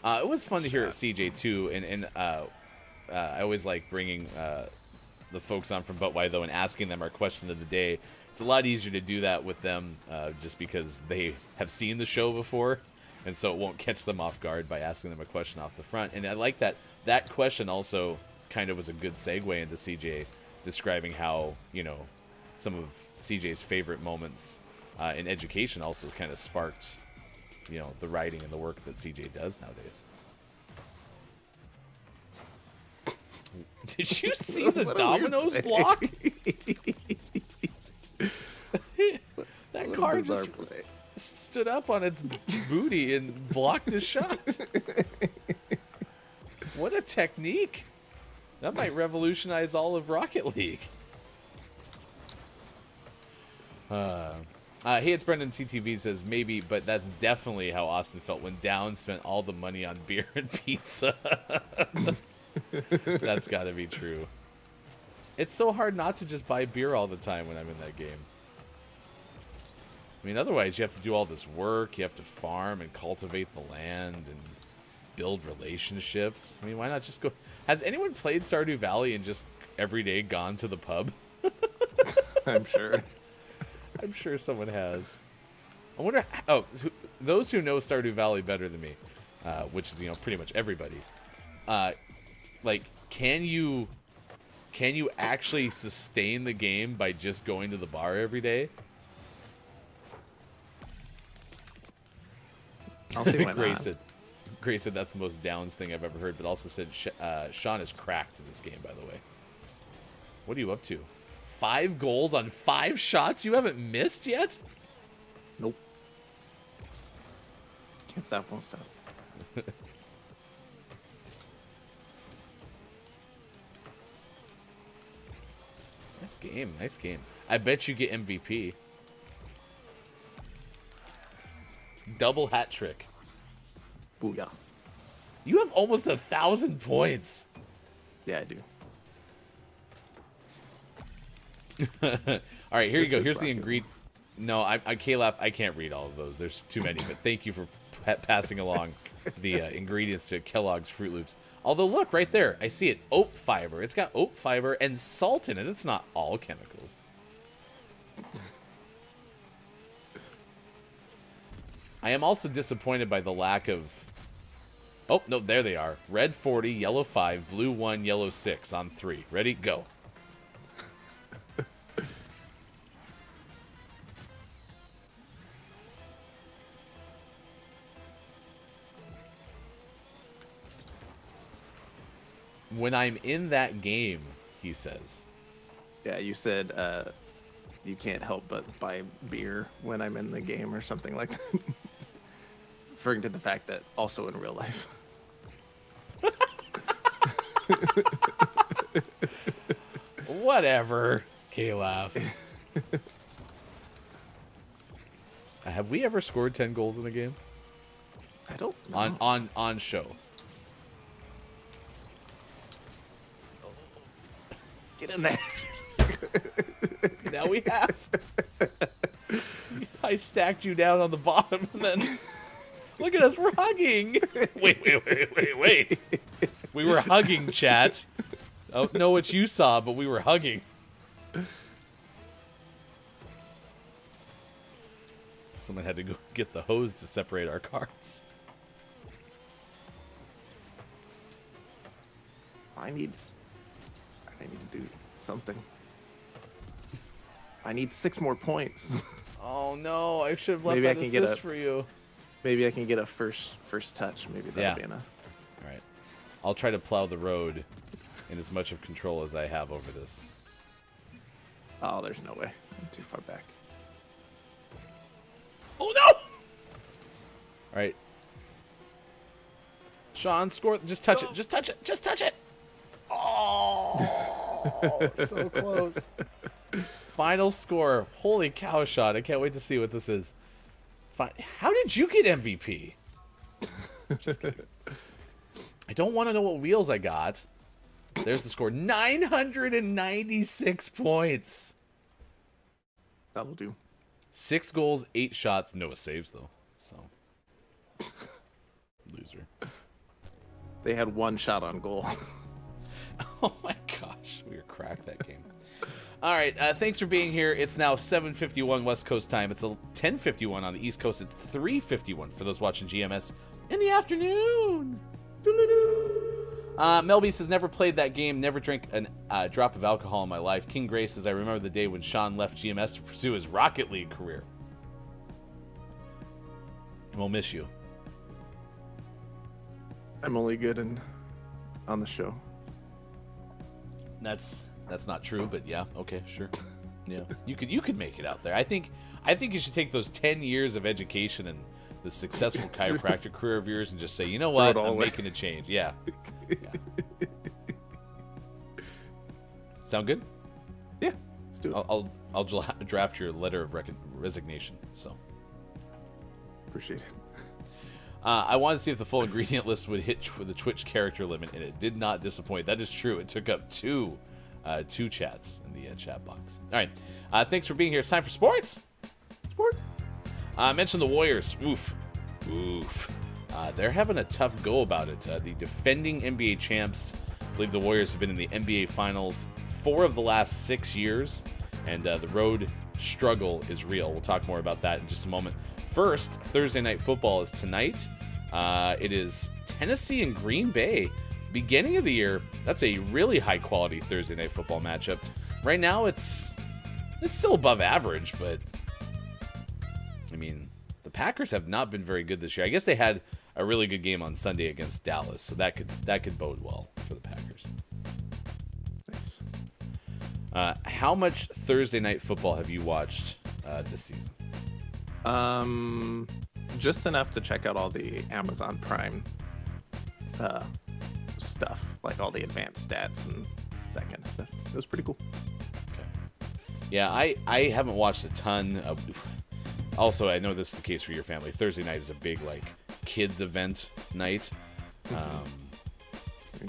It was fun to hear CJ too, and I always like bringing the folks on from But Why Though and asking them our question of the day. It's a lot easier to do that with them just because they have seen the show before, and so it won't catch them off guard by asking them a question off the front. And I like that question also kind of was a good segue into CJ describing how, you know, some of CJ's favorite moments in education also kind of sparked, you know, the writing and the work that CJ does nowadays. Did you see the Domino's block? That car just stood up on its booty and blocked his shot. What a technique. That might revolutionize all of Rocket League. Hey, it's Brendan TTV says, maybe, but that's definitely how Austin felt when Down spent all the money on beer and pizza. That's gotta be true. It's so hard not to just buy beer all the time when I'm in that game. I mean, otherwise you have to do all this work, you have to farm and cultivate the land and build relationships. I mean, why not just go... Has anyone played Stardew Valley and just every day gone to the pub? I'm sure. I'm sure someone has. I wonder... Oh, those who know Stardew Valley better than me, which is, you know, pretty much everybody, like, can you actually sustain the game by just going to the bar every day? I'll see why Gray not. said that's the most Downs thing I've ever heard, but also said Sean is cracked in this game, by the way. What are you up to? 5 goals on 5 shots you haven't missed yet? Nope. Can't stop, won't stop. Nice game, nice game. I bet you get MVP. Double hat trick. Booyah. You have almost 1,000 points. Yeah, I do. All right, here you This go. is Here's the rocket. ingredient. No, I Caleb, I can't read all of those. There's too many. But thank you for passing along the ingredients to Kellogg's Fruit Loops. Although, look right there, I see it. Oat fiber. It's got oat fiber and salt in it. It's not all chemicals. I am also disappointed by the lack of. Oh no, there they are. Red 40, yellow 5, blue 1, yellow 6 on 3. Ready? Go. When I'm in that game, he says. Yeah, you said you can't help but buy beer when I'm in the game or something like that. Referring to the fact that also in real life. Whatever, Caleb. Have we ever scored 10 goals in a game? I don't know. On show. Get in there. Now we have. I stacked you down on the bottom and then look at us, we're hugging. Wait. We were hugging, chat. I don't know what you saw, but we were hugging. Someone had to go get the hose to separate our cars. I need to do something. I need 6 more points. Oh no, I should have left Maybe I that can get assist a- for you. Maybe I can get a first touch. Maybe that'll Yeah. be enough. All right. I'll try to plow the road in as much of control as I have over this. Oh, there's no way. I'm too far back. Oh no! All right. Sean, score. Just touch it. Just touch it. Just touch it. Oh, so close. Final score. Holy cow, Sean. I can't wait to see what this is. How did you get MVP? Just kidding. I don't want to know what wheels I got. There's the score. 996 points. That'll do. 6 goals, 8 shots, no saves though. So loser. They had 1 shot on goal. Oh my gosh, we were cracked that game. All right, thanks for being here. It's now 7:51 West Coast time. It's 10:51 on the East Coast. It's 3:51 for those watching GMS in the afternoon. Melby says, never played that game, never drank a drop of alcohol in my life. King Gray says, I remember the day when Sean left GMS to pursue his Rocket League career. We'll miss you. I'm only good on the show. That's not true, but yeah, okay, sure. Yeah, you could make it out there. I think you should take those 10 years of education and the successful chiropractic career of yours and just say, you know what, I'm making a change. Yeah. Sound good? Yeah, let's do it. I'll draft your letter of resignation. So Appreciate it. I wanted to see if the full ingredient list would hit the Twitch character limit, and it did not disappoint. That is true. It took up two chats in the chat box. All right. Thanks for being here. It's time for sports. Sports. I mentioned the Warriors. Oof. They're having a tough go about it. The defending NBA champs, I believe the Warriors have been in the NBA Finals 4 of the last 6 years, and the road struggle is real. We'll talk more about that in just a moment. First, Thursday Night Football is tonight. It is Tennessee and Green Bay. Beginning of the year, that's a really high-quality Thursday Night Football matchup. Right now, it's still above average, but I mean, the Packers have not been very good this year. I guess they had a really good game on Sunday against Dallas, so that could bode well for the Packers. How much Thursday night football have you watched this season? Just enough to check out all the Amazon Prime stuff, like all the advanced stats and that kind of stuff. It was pretty cool. Yeah, I haven't watched a ton of. Also, I know this is the case for your family. Thursday night is a big like kids event night.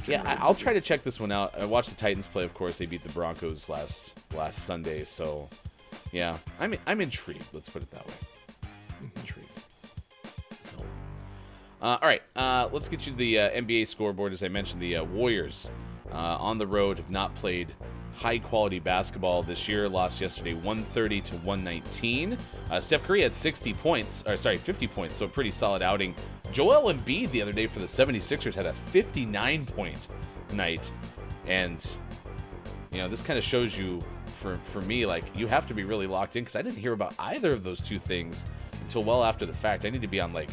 Yeah, I'll try to check this one out. I watched the Titans play. Of course, they beat the Broncos last Sunday. So, yeah, I'm intrigued. Let's put it that way. Intrigued. So, all right, let's get you the NBA scoreboard. As I mentioned, the Warriors on the road have not played high-quality basketball this year. Lost yesterday 130 to 119. Steph Curry had 50 points, so a pretty solid outing. Joel Embiid the other day for the 76ers had a 59-point night. And, you know, this kind of shows you, for me, like, you have to be really locked in, because I didn't hear about either of those two things until well after the fact. I need to be on, like,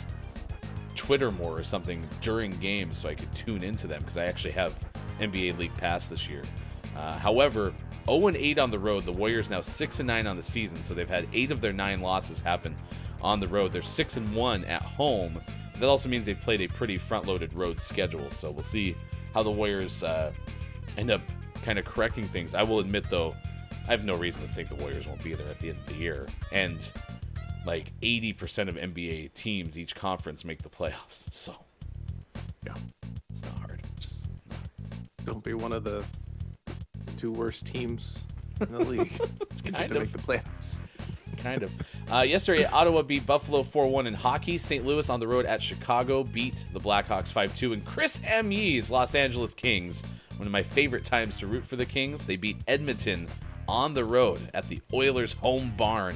Twitter more or something during games so I could tune into them, because I actually have NBA League Pass this year. However, 0-8 on the road. The Warriors now 6-9 on the season, so they've had 8 of their 9 losses happen on the road. They're 6-1 at home. That also means they've played a pretty front-loaded road schedule, so we'll see how the Warriors end up kind of correcting things. I will admit, though, I have no reason to think the Warriors won't be there at the end of the year. And, like, 80% of NBA teams, each conference, make the playoffs. So, yeah, it's not hard. Just not hard. Don't be one of the 2 worst teams in the league. Kind to of. make the playoffs. Kind of. Yesterday, Ottawa beat Buffalo 4-1 in hockey. St. Louis on the road at Chicago beat the Blackhawks 5-2. And Chris M. Yee's Los Angeles Kings, one of my favorite times to root for the Kings, they beat Edmonton on the road at the Oilers' home barn.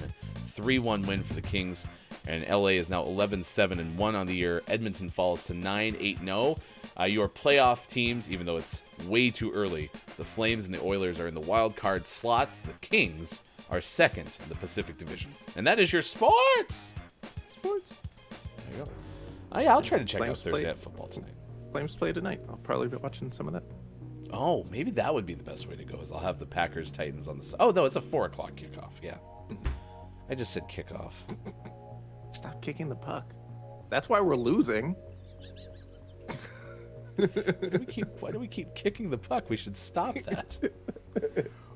3-1 win for the Kings. And LA is now 11-7-1 on the year. Edmonton falls to 9-8-0. Your playoff teams, even though it's way too early, the Flames and the Oilers are in the wild card slots. The Kings are second in the Pacific Division. And that is your sports! Sports. There you go. Yeah, I'll try to check out Thursday Night Football tonight. Flames play tonight. I'll probably be watching some of that. Oh, maybe that would be the best way to go, is I'll have the Packers-Titans on the... Oh, no, it's a 4 o'clock kickoff, yeah. I just said kickoff. Stop kicking the puck. That's why we're losing. Why do we keep kicking the puck? We should stop that.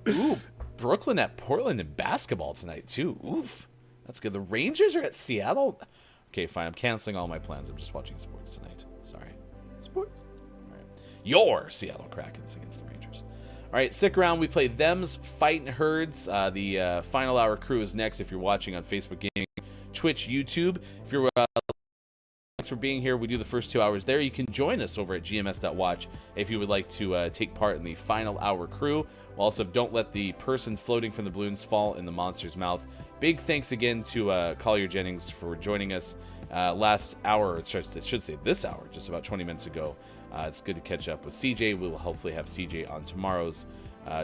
Ooh, Brooklyn at Portland in basketball tonight, too. Oof. That's good. The Rangers are at Seattle? Okay, fine. I'm canceling all my plans. I'm just watching sports tonight. Sorry. Sports. All right. Your Seattle Krakens against the Rangers. All right, stick around. We play Them's Fightin' Herds. The final hour crew is next if you're watching on Facebook Gaming, Twitch, YouTube. If you're... Thanks for being here. We do the first 2 hours there. You can join us over at GMS.watch if you would like to take part in the final hour crew. Also, don't let the person floating from the balloons fall in the monster's mouth. Big thanks again to Collier Jennings for joining us last hour, or I should say this hour, just about 20 minutes ago. It's good to catch up with CJ. We will hopefully have CJ on tomorrow's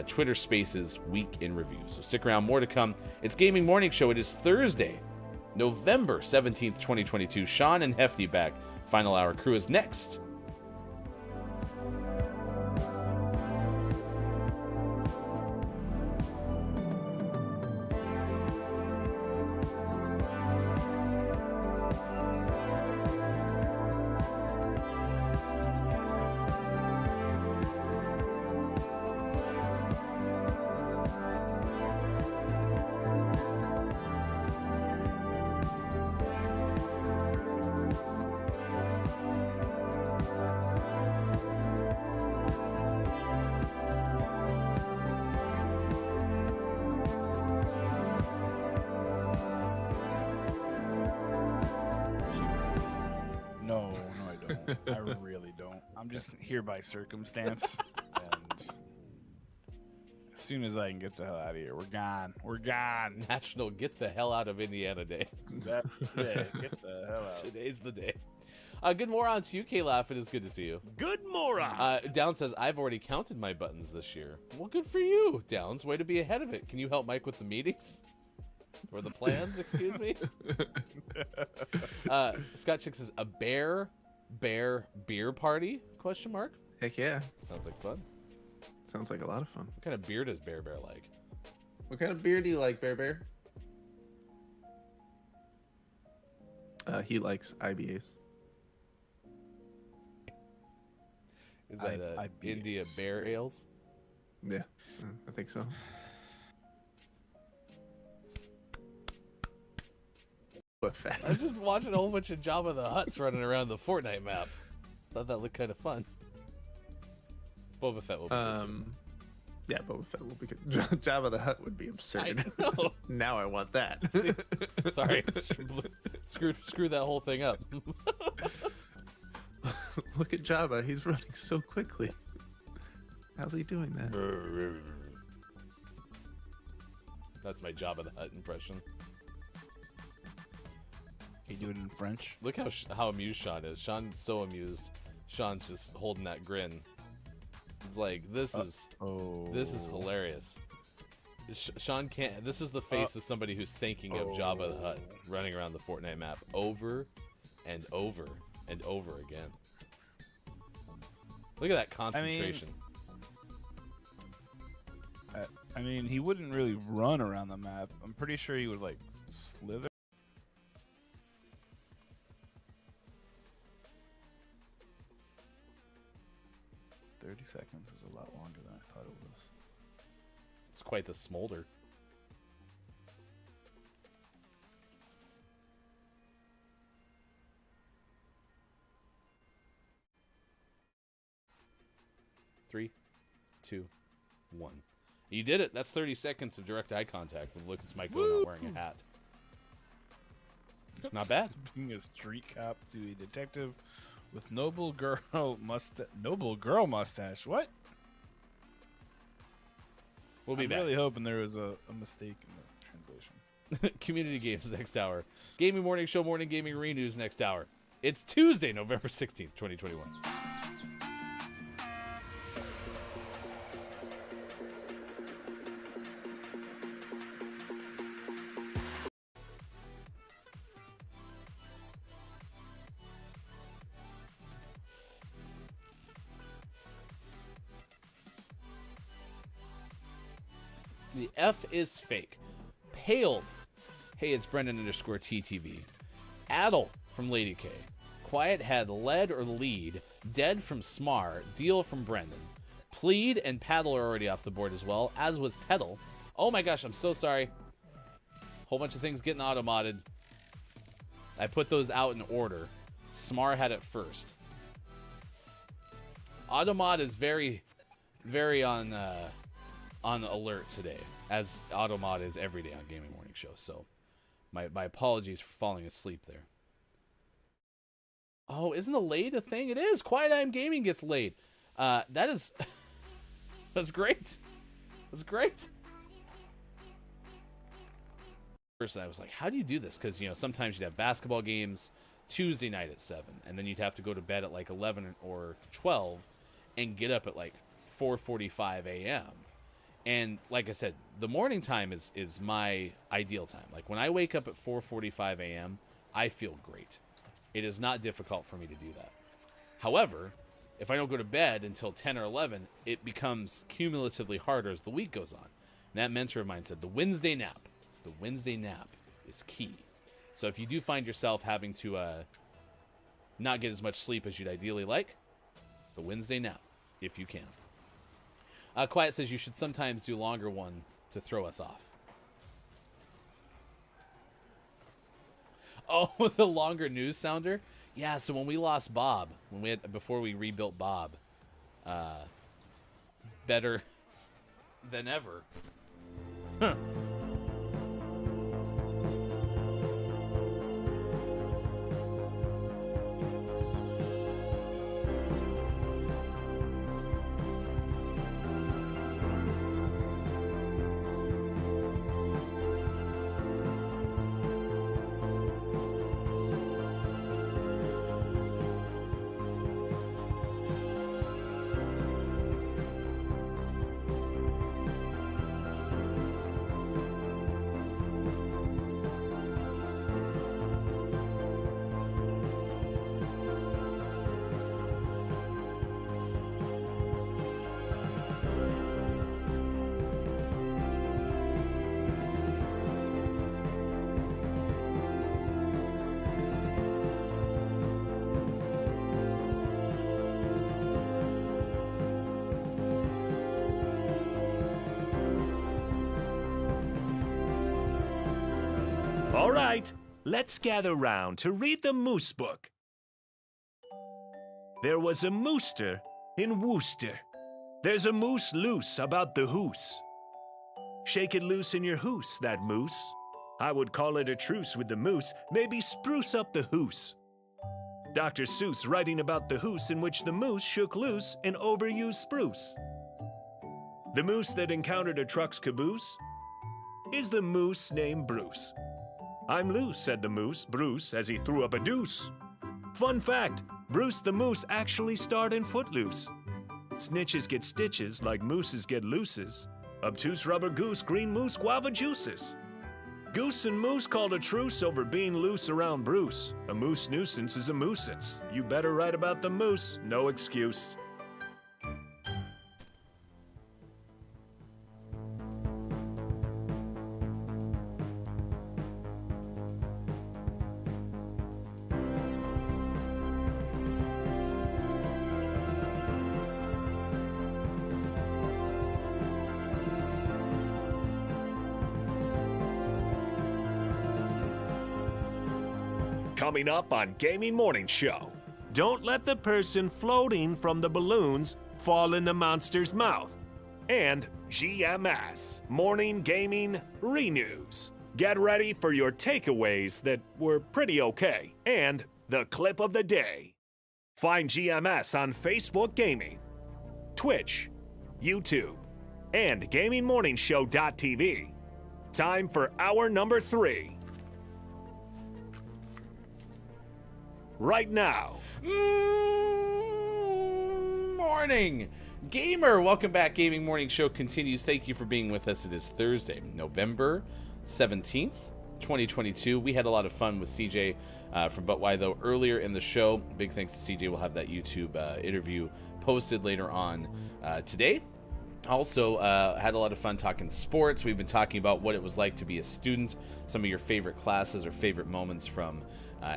Twitter Spaces Week in Review. So stick around. More to come. It's Gaming Morning Show. It is Thursday, November 17th, 2022. Sean and Hefty back. Final hour crew is next. I really don't. I'm just here by circumstance. And as soon as I can get the hell out of here, we're gone. We're gone. National Get the Hell Out of Indiana Day. That day. Get the hell out. Today's the day. Good moron to you, K-Laugh. It is good to see you. Good moron. Down says, I've already counted my buttons this year. Well, good for you, Downs. Way to be ahead of it. Can you help Mike with the meetings? Or the plans, excuse me? Scott Chick says, a bear beer party? Question mark. Heck yeah. Sounds like fun. Sounds like a lot of fun. What kind of beer does Bear Bear like? What kind of beer do you like, Bear Bear? He likes IBAs. Is that India Bear Ales? Yeah, I think so. I was just watching a whole bunch of Jabba the Hutts running around the Fortnite map. Thought that looked kind of fun. Boba Fett will be good too. Yeah, Boba Fett will be good. Jabba the Hutt would be absurd. I know. Now I want that. Sorry, screw that whole thing up. Look at Jabba. He's running so quickly. How's he doing that? That's my Jabba the Hutt impression. Can you do it in French? Look how amused Sean is. Sean's so amused. Sean's just holding that grin. It's like this is hilarious. Sean can't. This is the face of somebody who's thinking of Jabba the Hutt running around the Fortnite map over and over and over again. Look at that concentration. I mean, he wouldn't really run around the map. I'm pretty sure he would like slither. Seconds is a lot longer than I thought it was. It's quite the smolder. Three, 2, 1. You did it. That's 30 seconds of direct eye contact with Lucas Michael not wearing a hat. Not bad. Being a street cop to a detective with noble girl mustache. What? We'll be back. I'm really hoping there was a mistake in the translation. Community games next hour. Gaming Morning Show, Morning Gaming News next hour. It's Tuesday, November 16th, 2021. The F is fake. Paled. Hey, it's Brendan _TTV. Addle from Lady K. Quiet had led or lead. Dead from Smar. Deal from Brendan. Plead and Paddle are already off the board as well, as was Pedal. Oh my gosh, I'm so sorry. Whole bunch of things getting auto-modded. I put those out in order. Smar had it first. Automod is very, very on alert today, as Automod is every day on Gaming Morning Show. So my apologies for falling asleep there. Oh, isn't a laid a thing? It is. Quiet Time Gaming gets laid. That is that's great. That's great. First, I was like, how do you do this? Because sometimes you'd have basketball games Tuesday night at 7, and then you'd have to go to bed at like 11 or 12 and get up at like 4:45 a.m. And like I said, the morning time is my ideal time. Like when I wake up at 4:45 a.m., I feel great. It is not difficult for me to do that. However, if I don't go to bed until 10 or 11, it becomes cumulatively harder as the week goes on. And that mentor of mine said the Wednesday nap is key. So if you do find yourself having to not get as much sleep as you'd ideally like, the Wednesday nap, if you can. Quiet says you should sometimes do longer one to throw us off. Oh, the longer news sounder? Yeah, so when we lost Bob, before we rebuilt Bob, better than ever. Huh. All right, let's gather round to read the Moose Book. There was a mooster in Worcester. There's a moose loose about the hoose. Shake it loose in your hoose, that moose. I would call it a truce with the moose, maybe spruce up the hoose. Dr. Seuss writing about the hoose in which the moose shook loose an overused spruce. The moose that encountered a truck's caboose is the moose named Bruce. I'm loose, said the moose, Bruce, as he threw up a deuce. Fun fact, Bruce the moose actually starred in Footloose. Snitches get stitches like mooses get looses. Obtuse rubber goose, green moose, guava juices. Goose and moose called a truce over being loose around Bruce. A moose nuisance is a moosance. You better write about the moose, no excuse. Coming up on Gaming Morning Show, don't let the person floating from the balloons fall in the monster's mouth. And GMS Morning Gaming Renews. Get ready for your takeaways that were pretty okay. And the clip of the day. Find GMS on Facebook Gaming, Twitch, YouTube, and GamingMorningShow.tv. Time for hour number 3. Right now. Morning, gamer. Welcome back. Gaming Morning Show continues. Thank you for being with us. It is Thursday, November 17th, 2022. We had a lot of fun with CJ from But Why Though earlier in the show. Big thanks to CJ. We'll have that YouTube interview posted later on today. Also, had a lot of fun talking sports. We've been talking about what it was like to be a student, some of your favorite classes or favorite moments from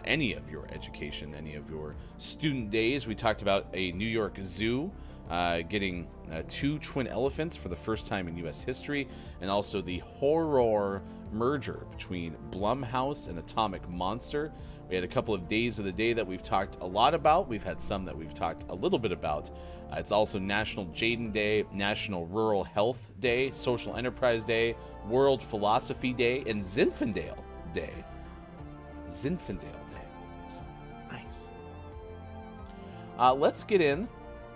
any of your education, any of your student days. We talked about a New York zoo getting 2 twin elephants for the first time in U.S. history, and also the horror merger between Blumhouse and Atomic Monster. We had a couple of days of the day that we've talked a lot about. We've had some that we've talked a little bit about. It's also National Jaden Day, National Rural Health Day, Social Enterprise Day, World Philosophy Day, and Zinfandel Day. Zinfandel Day. So, nice. Let's get in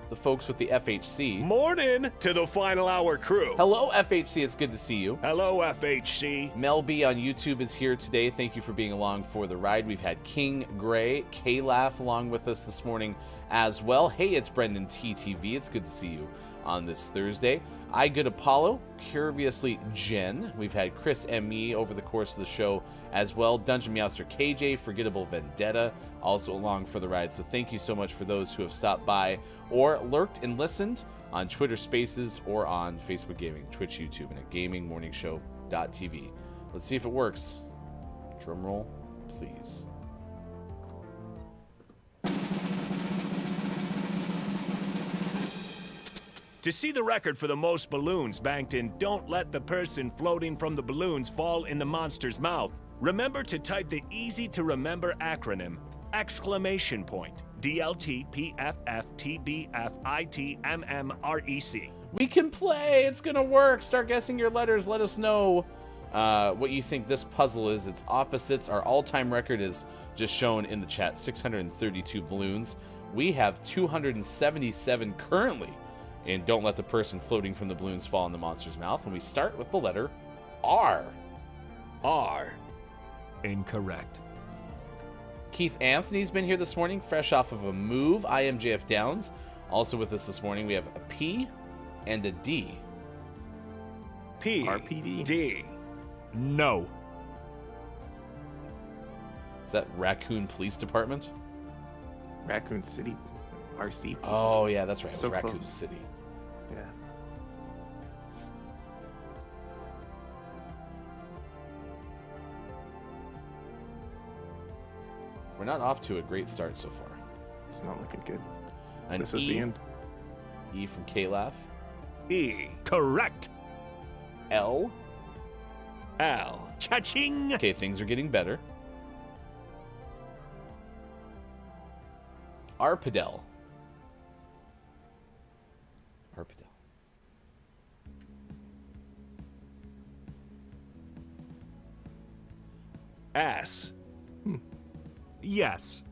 the folks with the FHC. Morning to the final hour crew. Hello, FHC. It's good to see you. Hello, FHC. Mel B on YouTube is here today. Thank you for being along for the ride. We've had King Gray, K-Laugh along with us this morning as well. Hey, it's Brendan TTV. It's good to see you on this Thursday. I Good Apollo, Curiously Jen. We've had Chris M.E. over the course of the show as well. Dungeon Meowster KJ, Forgettable Vendetta, also along for the ride. So thank you so much for those who have stopped by or lurked and listened on Twitter Spaces or on Facebook Gaming, Twitch, YouTube, and at GamingMorningShow.tv. Let's see if it works. Drum roll, please. To see the record for the most balloons banked in Don't Let the Person Floating from the Balloons Fall in the Monster's Mouth, remember to type the easy-to-remember acronym, exclamation point, DLTPFFTBFITMMREC. We can play. It's going to work. Start guessing your letters. Let us know what you think this puzzle is. Its opposites. Our all-time record is just shown in the chat, 632 balloons. We have 277 currently. And Don't Let the Person Floating from the Balloons Fall in the Monster's Mouth. And we start with the letter R. R. Incorrect. Keith Anthony's been here this morning, fresh off of a move. I am JF Downs. Also with us this morning, we have a P and a D. P. RPD. D. No. Is that Raccoon Police Department? Raccoon City. RCP. Oh, yeah, that's right. It was So Raccoon close. City. Yeah. We're not off to a great start so far. It's not looking good. An This is E. the end. E from K-Laugh. E. Correct. L. L. Cha-ching! Okay, things are getting better. Arpadel. Arpadel. S. Yes.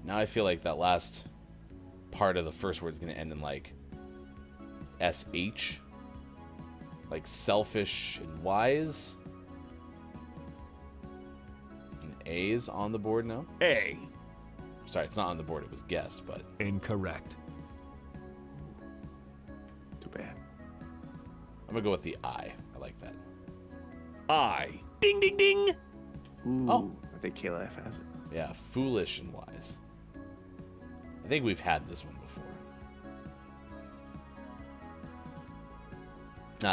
Now I feel like that last part of the first word is going to end in like SH. Like selfish and wise. And A is on the board now. A. Sorry, it's not on the board. It was guessed, but Incorrect. Too bad. I'm going to go with the I. I like that. I. Ding, ding, ding! Ooh, Oh. I think Kayla F has it. Yeah, foolish and wise. I think we've had this one before.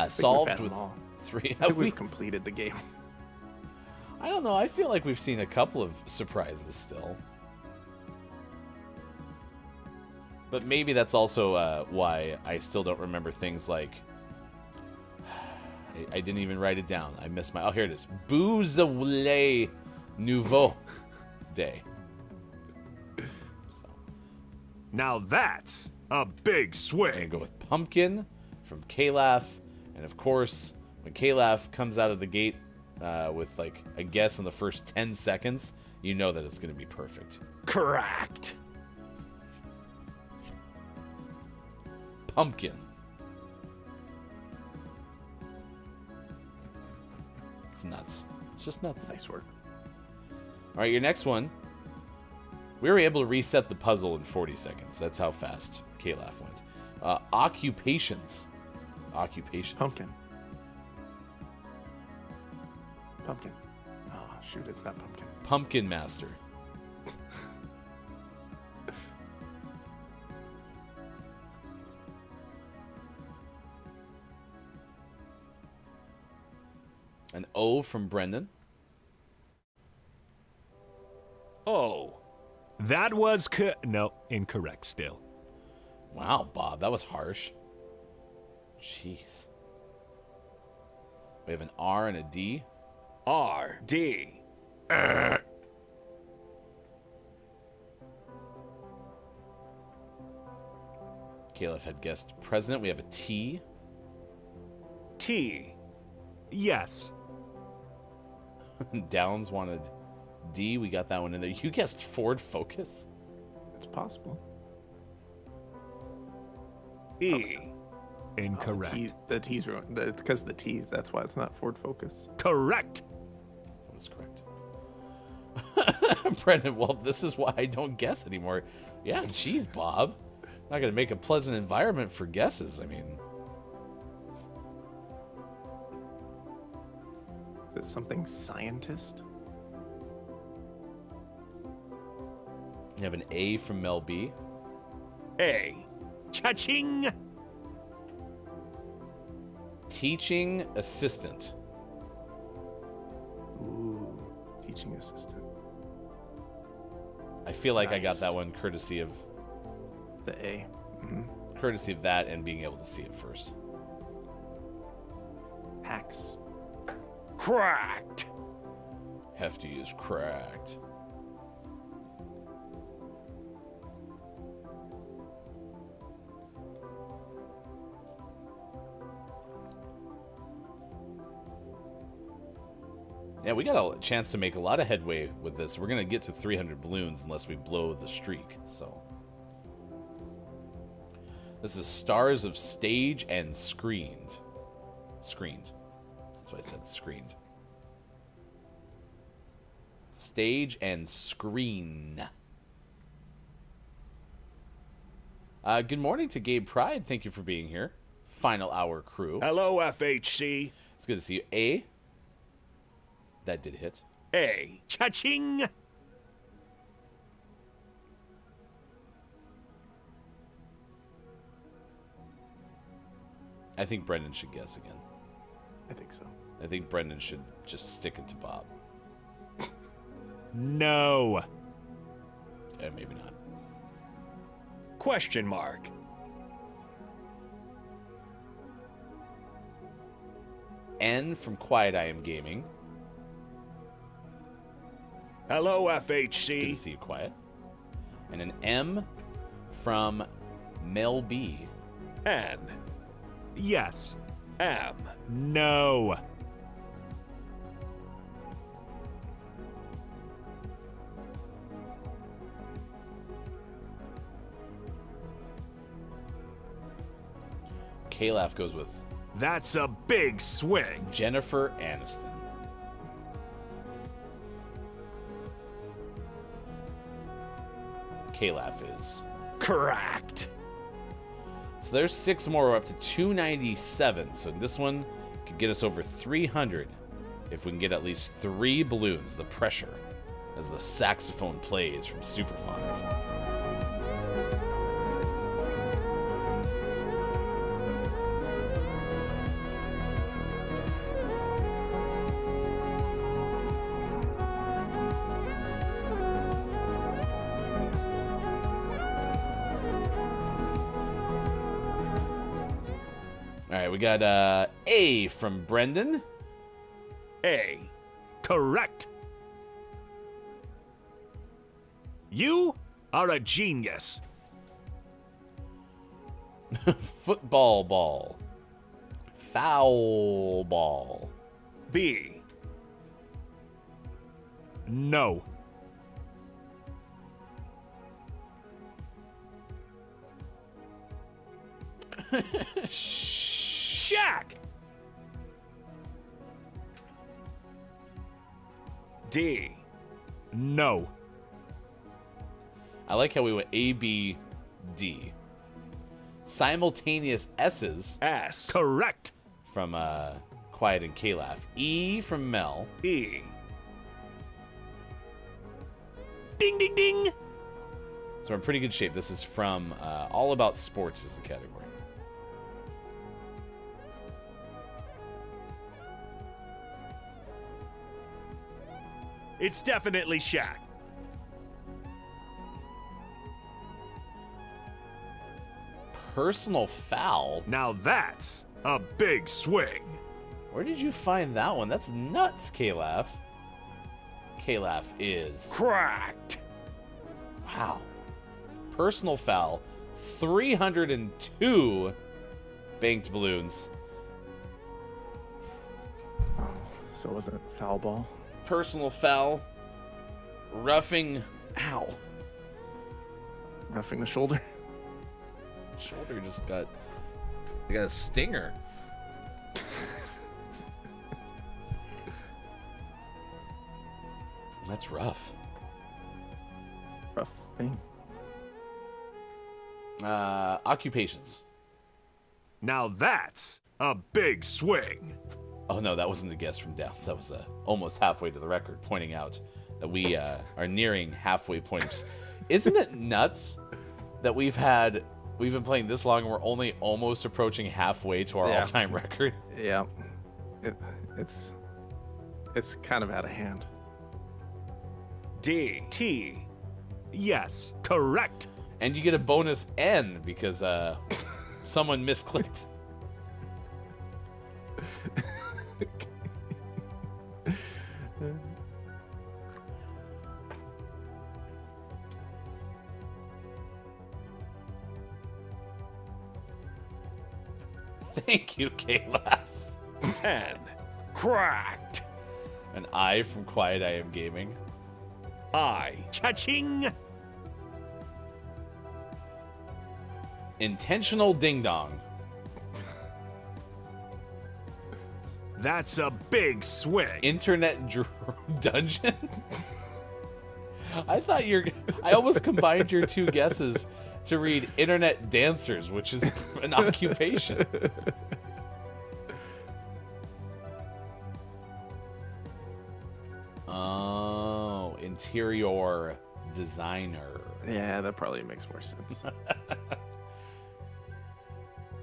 Solved had with them all. 3. I Have think we? we've completed the game. I don't know. I feel like we've seen a couple of surprises still. But maybe that's also why I still don't remember things like... I didn't even write it down. I missed my... Oh, here it is. Beaujolais Nouveau Day. So, Now that's a big I'm going swing. to go with Pumpkin from Kalaf. And of course, when Kalaf comes out of the gate with like a guess in the first 10 seconds, you know that it's going to be perfect. Correct. Pumpkin. It's nuts. It's just nuts. Nice work. All right, your next one. We were able to reset the puzzle in 40 seconds. That's how fast Kalaf went. Occupations. Occupations. Pumpkin. Pumpkin. Oh, shoot, it's not pumpkin. Pumpkin Master. An O from Brendan. Oh. That was no, incorrect still. Wow, Bob, that was harsh. Jeez. We have an R and a D. R. D. Caleb had guessed president. We have a T. T. Yes. Downs wanted D. We got that one in there. You guessed Ford Focus? It's possible. E. Incorrect. The T's wrong. It's because the T's. That's why it's not Ford Focus. Correct. That was correct. Brendan, well, this is why I don't guess anymore. Yeah, geez, Bob. Not going to make a pleasant environment for guesses. I mean, Is it something scientist? you have an A from Mel B. A. Cha-ching. Teaching assistant. Ooh, teaching assistant. I feel like I got Nice. that one courtesy of The A. Mhm. courtesy of that and being able to see it first. Hacks. Cracked. Hefty is cracked. Yeah, we got a chance to make a lot of headway with this. We're going to get to 300 balloons unless we blow the streak, so. This is Stars of Stage and Screened. Screened. That's why I said screened. Stage and Screen. Good morning to Gabe Pride. Thank you for being here. Final Hour crew. Hello, FHC. It's good to see you. A. That did hit. A. Cha-ching. I think Brendan should guess again. I think so. I think Brendan should just stick it to Bob. No. Maybe not. Question mark. N from Quiet I Am Gaming. Hello, Good to FHC. see you, Quiet. And an M from Mel B. N. Yes. M. No. Kalaf goes with That's a big swing. Jennifer Aniston. Kalaf is. Correct. So there's 6 more. We're up to 297. So this one could get us over 300 if we can get at least 3 balloons. The pressure as the saxophone plays from Superfunk. All right, we got A from Brendan. A. Correct. You are a genius. Football ball. Foul ball. B. No. Shaq. D. No. I like how we went A, B, D. Simultaneous S's S. Correct. from Quiet and Kalaf. E from Mel. E. Ding, ding, ding. So we're in pretty good shape. This is from All About Sports is the category. It's definitely Shaq. Personal foul? Now that's a big swing. Where did you find that one? That's nuts, Kalaf. Kalaf is... Cracked. Wow. Personal foul. 302 banked balloons. So it wasn't foul ball. Personal foul. Roughing... Ow. Roughing the shoulder. Shoulder just got... I got a stinger. That's rough. Roughing. Occupations. Now that's a big swing. Oh no, that wasn't a guess from Downs. That was almost halfway to the record, pointing out that we are nearing halfway point. Isn't it nuts that we've been playing this long and we're only almost approaching halfway to our all-time record? Yeah. It's kind of out of hand. D. T. Yes, correct. And you get a bonus N because someone misclicked. Thank you, Kalaf. And cracked. An I from Quiet I Am Gaming. I. Cha-ching. Intentional ding dong. That's a big swing. Internet dungeon. I almost combined your two guesses to read internet dancers, which is an occupation. Oh, interior designer. Yeah, that probably makes more sense.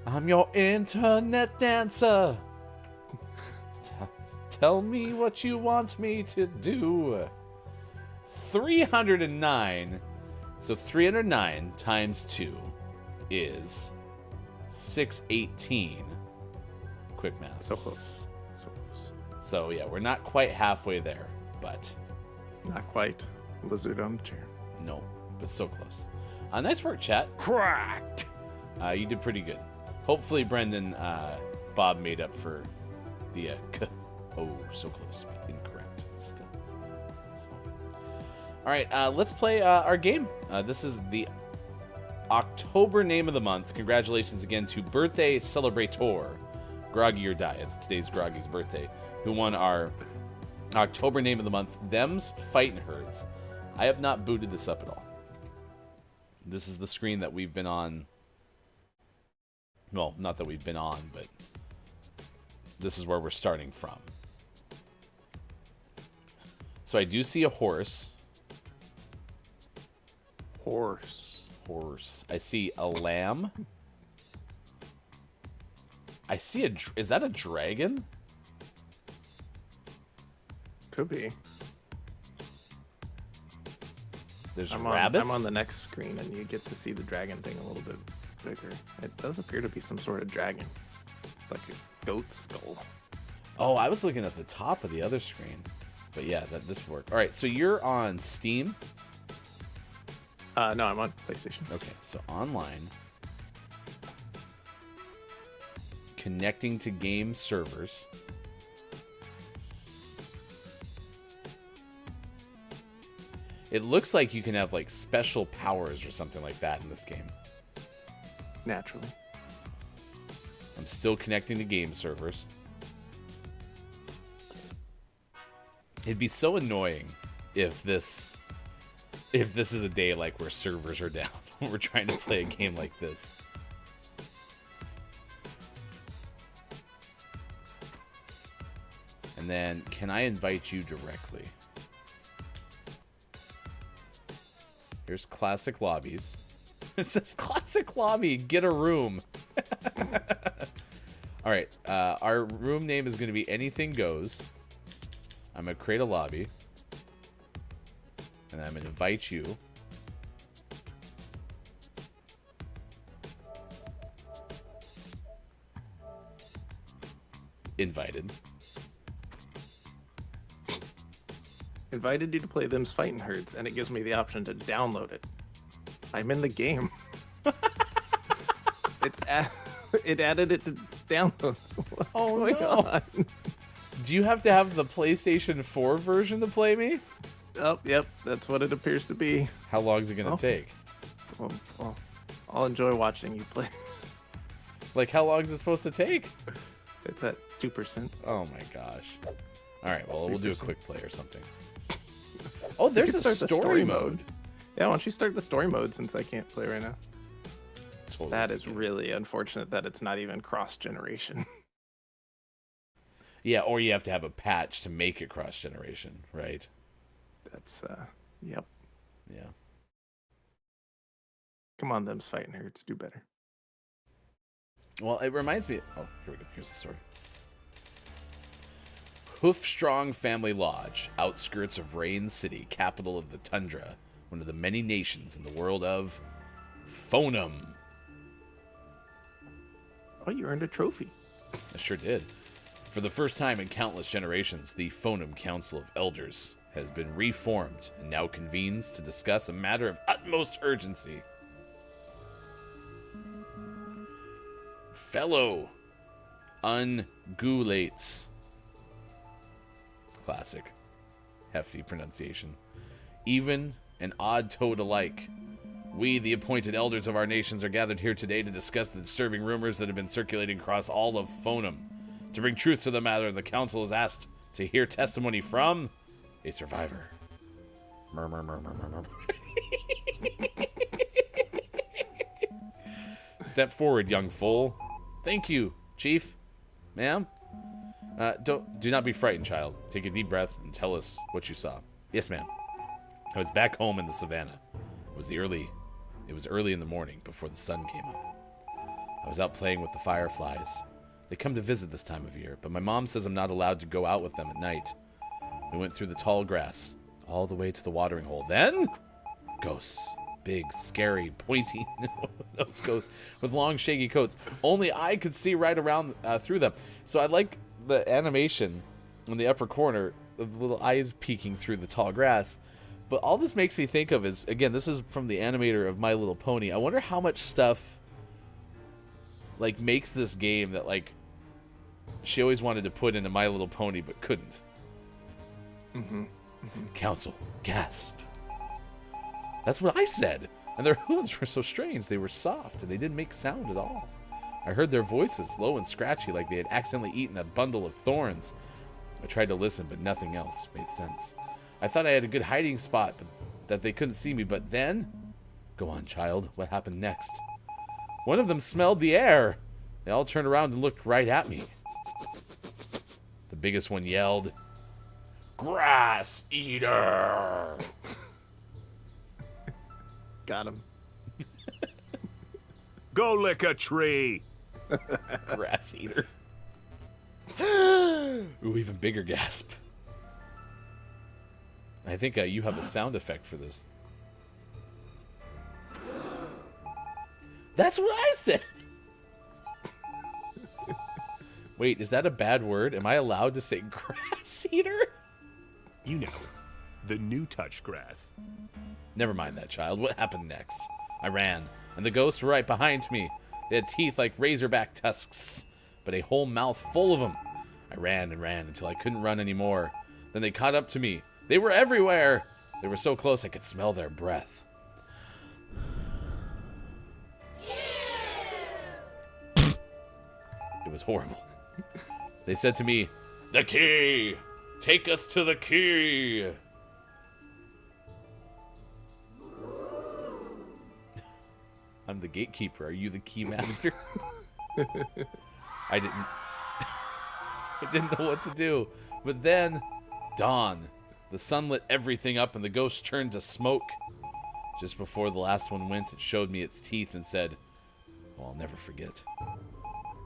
I'm your internet dancer. Tell me what you want me to do. 309. So 309 times 2 is 618. Quick math. So close. So So yeah, we're not quite halfway there, but Not quite. Lizard on the chair. no, but so close. Nice work, chat. Cracked! You did pretty good. Hopefully, Brendan, Bob made up for the k. Oh, so close, but incorrect still. So. All right, let's play our game. This is the October name of the month. Congratulations again to Birthday Celebrator, Groggy or Die. It's today's Groggy's birthday, who won our October name of the month, Them's Fightin' Herds. I have not booted this up at all. This is the screen that we've been on. Well, not that we've been on, but this is where we're starting from. So I do see a horse. Horse. I see a lamb. I see a... Is that a dragon? Could be. There's I'm rabbits? I'm on the next screen, and you get to see the dragon thing a little bit bigger. It does appear to be some sort of dragon. Like a goat skull. Oh, I was looking at the top of the other screen. But yeah, this worked. All right, so you're on Steam? No, I'm on PlayStation. Okay, so online. Connecting to game servers. It looks like you can have like special powers or something like that in this game. Naturally. I'm still connecting to game servers. It'd be so annoying if this is a day like where servers are down when we're trying to play a game like this. And then, can I invite you directly? Here's classic lobbies. It says classic lobby, get a room. All right, our room name is going to be Anything Goes. I'm going to create a lobby. And I'm going to invite you. Invited. Invited you to play Them's Fightin' Herds, and it gives me the option to download it. I'm in the game. It added it to downloads. What's going on? Do you have to have the PlayStation 4 version to play me? Oh, yep, that's what it appears to be. How long is it going to take? Well, I'll enjoy watching you play. Like, how long is it supposed to take? It's at 2%. Oh my gosh. All right, well, we'll do a quick play or something. Oh, there's a start the story mode. Yeah, why don't you start the story mode since I can't play right now? Totally. That is really unfortunate that it's not even cross-generation. Yeah, or you have to have a patch to make it cross-generation, right? That's, yep. Yeah. Come on, Them's Fightin' Herds, do better. Well, it reminds me... Oh, here we go. Here's the story. Hoofstrong Family Lodge, outskirts of Rain City, capital of the tundra, one of the many nations in the world of Phonum. Oh, you earned a trophy. I sure did. For the first time in countless generations, the Phonum Council of Elders has been reformed and now convenes to discuss a matter of utmost urgency. Fellow ungulates. Classic. Hefty pronunciation. Even and odd-toed alike. We, the appointed elders of our nations, are gathered here today to discuss the disturbing rumors that have been circulating across all of Phonum. To bring truth to the matter, the council is asked to hear testimony from a survivor. Murmur. Step forward, young foal. Thank you, chief. Ma'am? Do not be frightened, child. Take a deep breath and tell us what you saw. Yes, ma'am. I was back home in the savannah. It was early in the morning before the sun came up. I was out playing with the fireflies. They come to visit this time of year, but my mom says I'm not allowed to go out with them at night. We went through the tall grass, all the way to the watering hole. Then, ghosts. Big, scary, pointy nose ghosts with long, shaggy coats. Only I could see right around through them. So I like the animation in the upper corner, the little eyes peeking through the tall grass. But all this makes me think of is, again, this is from the animator of My Little Pony. I wonder how much stuff, like, makes this game that, like, she always wanted to put into My Little Pony but couldn't. Council, gasp. That's what I said. And their hooves were so strange. They were soft, and they didn't make sound at all. I heard their voices, low and scratchy, like they had accidentally eaten a bundle of thorns. I tried to listen, but nothing else made sense. I thought I had a good hiding spot, but that they couldn't see me. But then... Go on, child. What happened next? One of them smelled the air. They all turned around and looked right at me. The biggest one yelled, "Grass eater!" Got him. Go lick a tree. Grass eater. Ooh, even bigger gasp. I think you have a sound effect for this. That's what I said. Wait, is that a bad word? Am I allowed to say grass eater? You know, the new touch grass. Never mind that, child. What happened next? I ran, and the ghosts were right behind me. They had teeth like razorback tusks, but a whole mouth full of them. I ran and ran until I couldn't run anymore. Then they caught up to me. They were everywhere. They were so close I could smell their breath. It was horrible. They said to me, "The key! Take us to the key!" I'm the gatekeeper. Are you the key master? I didn't know what to do. But then, dawn. The sun lit everything up and the ghost turned to smoke. Just before the last one went, it showed me its teeth and said, "Oh, I'll never forget.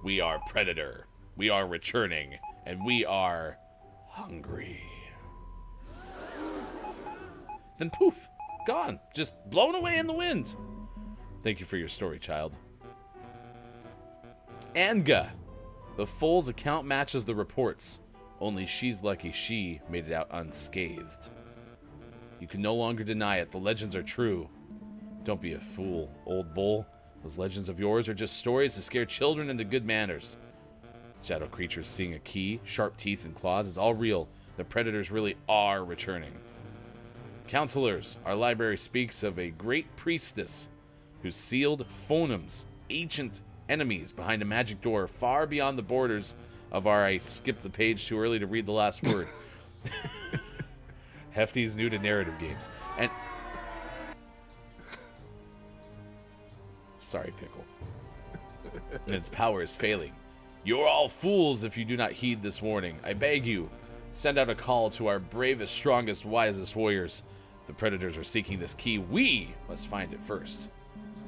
We are Predator. We are returning. And we are hungry." Then poof, gone. Just blown away in the wind. Thank you for your story, child. Anga. The foal's account matches the reports. Only she's lucky she made it out unscathed. You can no longer deny it. The legends are true. Don't be a fool, old bull. Those legends of yours are just stories to scare children into good manners. Shadow creatures seeing a key, sharp teeth and claws. It's all real. The predators really are returning. Counselors, our library speaks of a great priestess who sealed phonems, ancient enemies behind a magic door far beyond the borders of our... I skipped the page too early to read the last word. Hefty's new to narrative games. And... Sorry, Pickle. And its power is failing. You're all fools if you do not heed this warning. I beg you, send out a call to our bravest, strongest, wisest warriors. If the predators are seeking this key, we must find it first.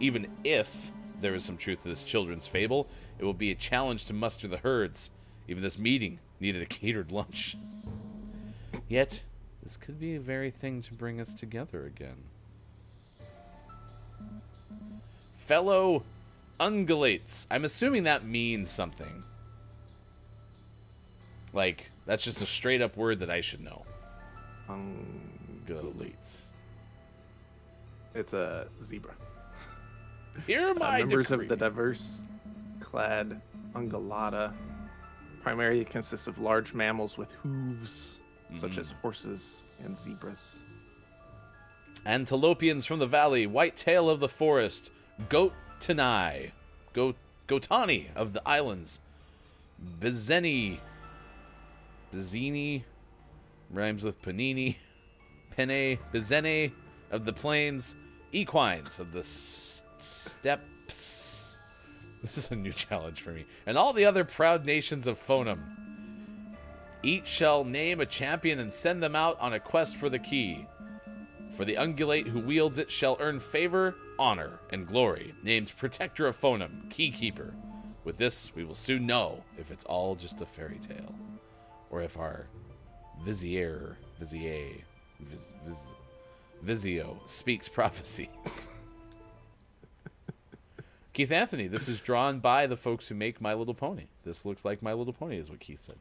Even if there is some truth to this children's fable, it will be a challenge to muster the herds. Even this meeting needed a catered lunch. Yet, this could be the very thing to bring us together again. Fellow ungulates. I'm assuming that means something. Like, that's just a straight up word that I should know. Ungulates. It's a zebra. Here my members decree. of the diverse clad ungulata primarily consists of large mammals with hooves, such as horses and zebras. Antilopians from the valley, whitetail of the forest, goatani, goatani of the islands, Bizeni rhymes with panini, penne, Bizene of the plains, equines of the steppes. This is a new challenge for me. And all the other proud nations of Phonum. Each shall name a champion and send them out on a quest for the key. For the ungulate who wields it shall earn favor, honor, and glory, named Protector of Phonum, Keykeeper. With this, we will soon know if it's all just a fairy tale, or if our Vizio speaks prophecy. Keith Anthony, this is drawn by the folks who make My Little Pony. This looks like My Little Pony, is what Keith said.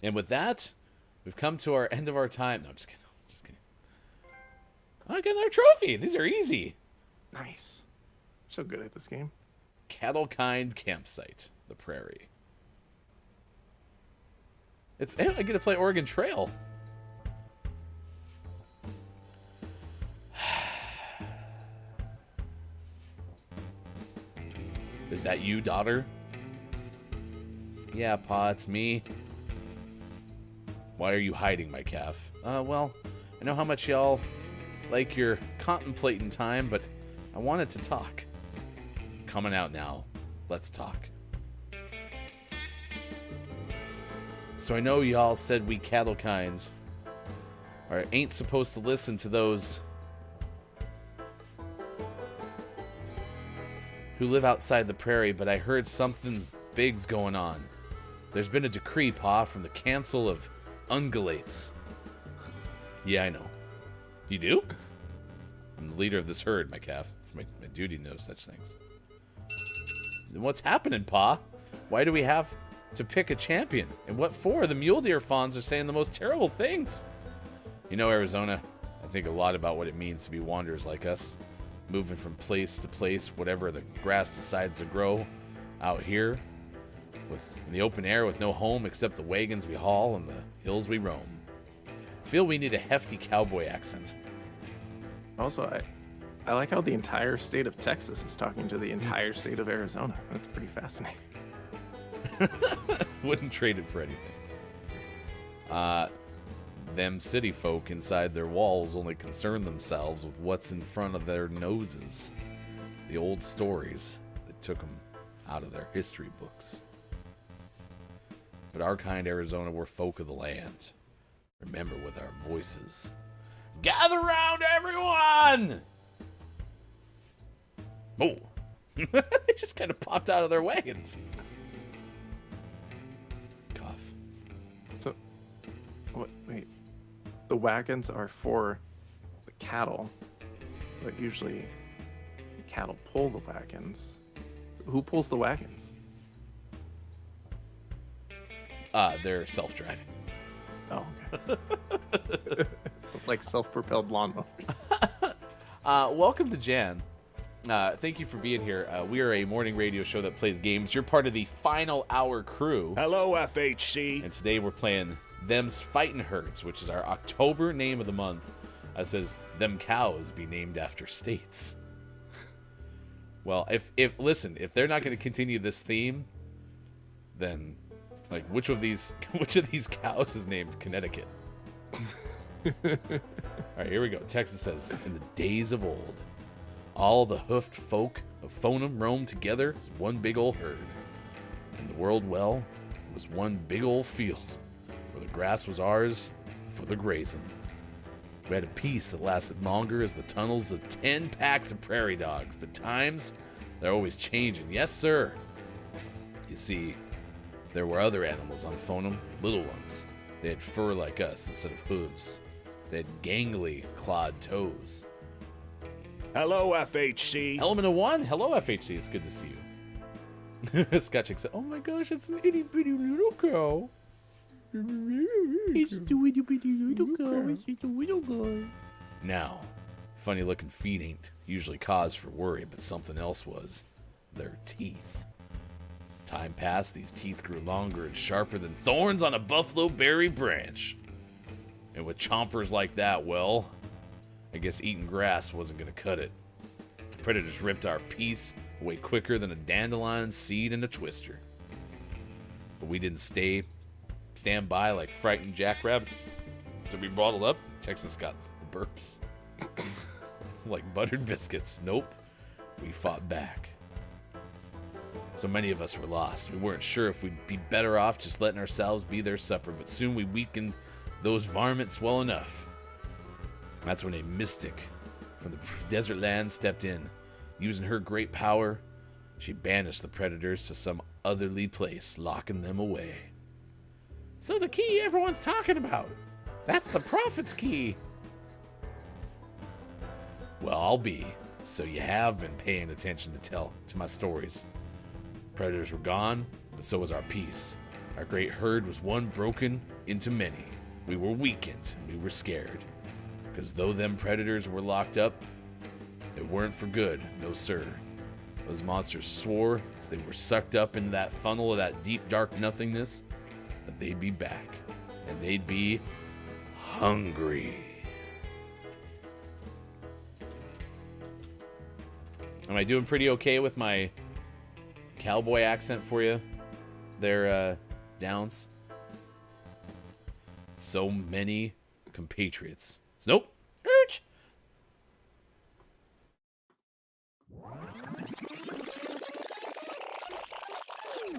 And with that, we've come to our end of our time. No, just kidding. Just kidding. I got another trophy. These are easy. Nice. So good at this game. Cattlekind Campsite, the Prairie. I get to play Oregon Trail. Is that you, daughter? Yeah, Pa, it's me. Why are you hiding, my calf? Well, I know how much y'all like your contemplating time, but I wanted to talk. Coming out now. Let's talk. So I know y'all said we cattlekinds ain't supposed to listen to those who live outside the prairie, but I heard something big's going on. There's been a decree, Pa, from the Council of Ungulates. Yeah, I know. You do? I'm the leader of this herd, my calf. It's my duty to know such things. Then what's happening, Pa? Why do we have to pick a champion? And what for? The mule deer fawns are saying the most terrible things. You know, Arizona, I think a lot about what it means to be wanderers like us. Moving from place to place, whatever the grass decides to grow out here. In the open air with no home except the wagons we haul and the hills we roam. Feel we need a hefty cowboy accent. Also, I like how the entire state of Texas is talking to the entire state of Arizona. That's pretty fascinating. Wouldn't trade it for anything. Them city folk inside their walls only concern themselves with what's in front of their noses. The old stories that took them out of their history books. But our kind Arizona, we're folk of the land. Remember with our voices. Gather round, everyone! Oh. They just kind of popped out of their wagons. Cough. So, wait. The wagons are for the cattle, but usually the cattle pull the wagons. Who pulls the wagons? They're self-driving. Oh, okay. Like self-propelled lawnmower. Welcome to Jan. Thank you for being here. We are a morning radio show that plays games. You're part of the Final Hour crew. Hello, FHC. And today we're playing Them's Fightin' Herds, which is our October name of the month. It says, Them Cows Be Named After States. Well, if they're not going to continue this theme, then, like, which of these cows is named Connecticut? All right, here we go. Texas says, in the days of old, all the hoofed folk of Fonum roamed together as one big old herd. And the world, well, was one big old field where the grass was ours for the grazing. We had a peace that lasted longer as the tunnels of 10 packs of prairie dogs, but times, they're always changing. Yes, sir. You see, there were other animals on Fonum, little ones. They had fur like us instead of hooves. They had gangly, clawed toes. Hello, FHC. Element of one. Hello, FHC. It's good to see you. Scotchick said, oh my gosh, it's an itty bitty little cow. It's the itty bitty little cow. It's just a little guy. Now, funny looking feet ain't usually cause for worry, but something else was. Their teeth. As time passed, these teeth grew longer and sharper than thorns on a buffalo berry branch. And with chompers like that, well, I guess eating grass wasn't going to cut it. Predators ripped our peace away quicker than a dandelion seed in a twister. But we didn't stand by like frightened jackrabbits to be bottled up. Texas got the burps. Like buttered biscuits. Nope. We fought back. So many of us were lost. We weren't sure if we'd be better off just letting ourselves be their supper, but soon we weakened those varmints well enough. That's when a mystic from the desert land stepped in. Using her great power, she banished the predators to some otherly place, locking them away. So the key everyone's talking about, that's the prophet's key. Well, I'll be. So you have been paying attention to my stories. Predators were gone, but so was our peace. Our great herd was one broken into many. We were weakened, and we were scared. Because though them predators were locked up, they weren't for good, no sir. Those monsters swore as they were sucked up into that funnel of that deep, dark nothingness that they'd be back. And they'd be hungry. Am I doing pretty okay with my cowboy accent for you there, Downs? So many compatriots. Nope. Urge.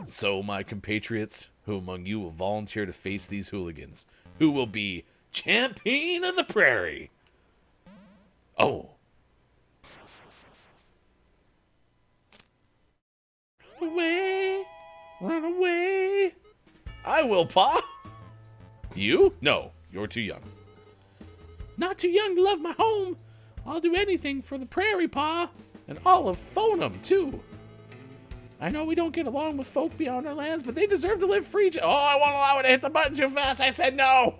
So, my compatriots, who among you will volunteer to face these hooligans? Who will be champion of the prairie? Oh. Run away. Run away. I will, Pa. You? No, you're too young. Not too young to love my home. I'll do anything for the prairie, Pa. And all of Phonum, too. I know we don't get along with folk beyond our lands, but they deserve to live free. Oh, I won't allow it to hit the button too fast. I said no.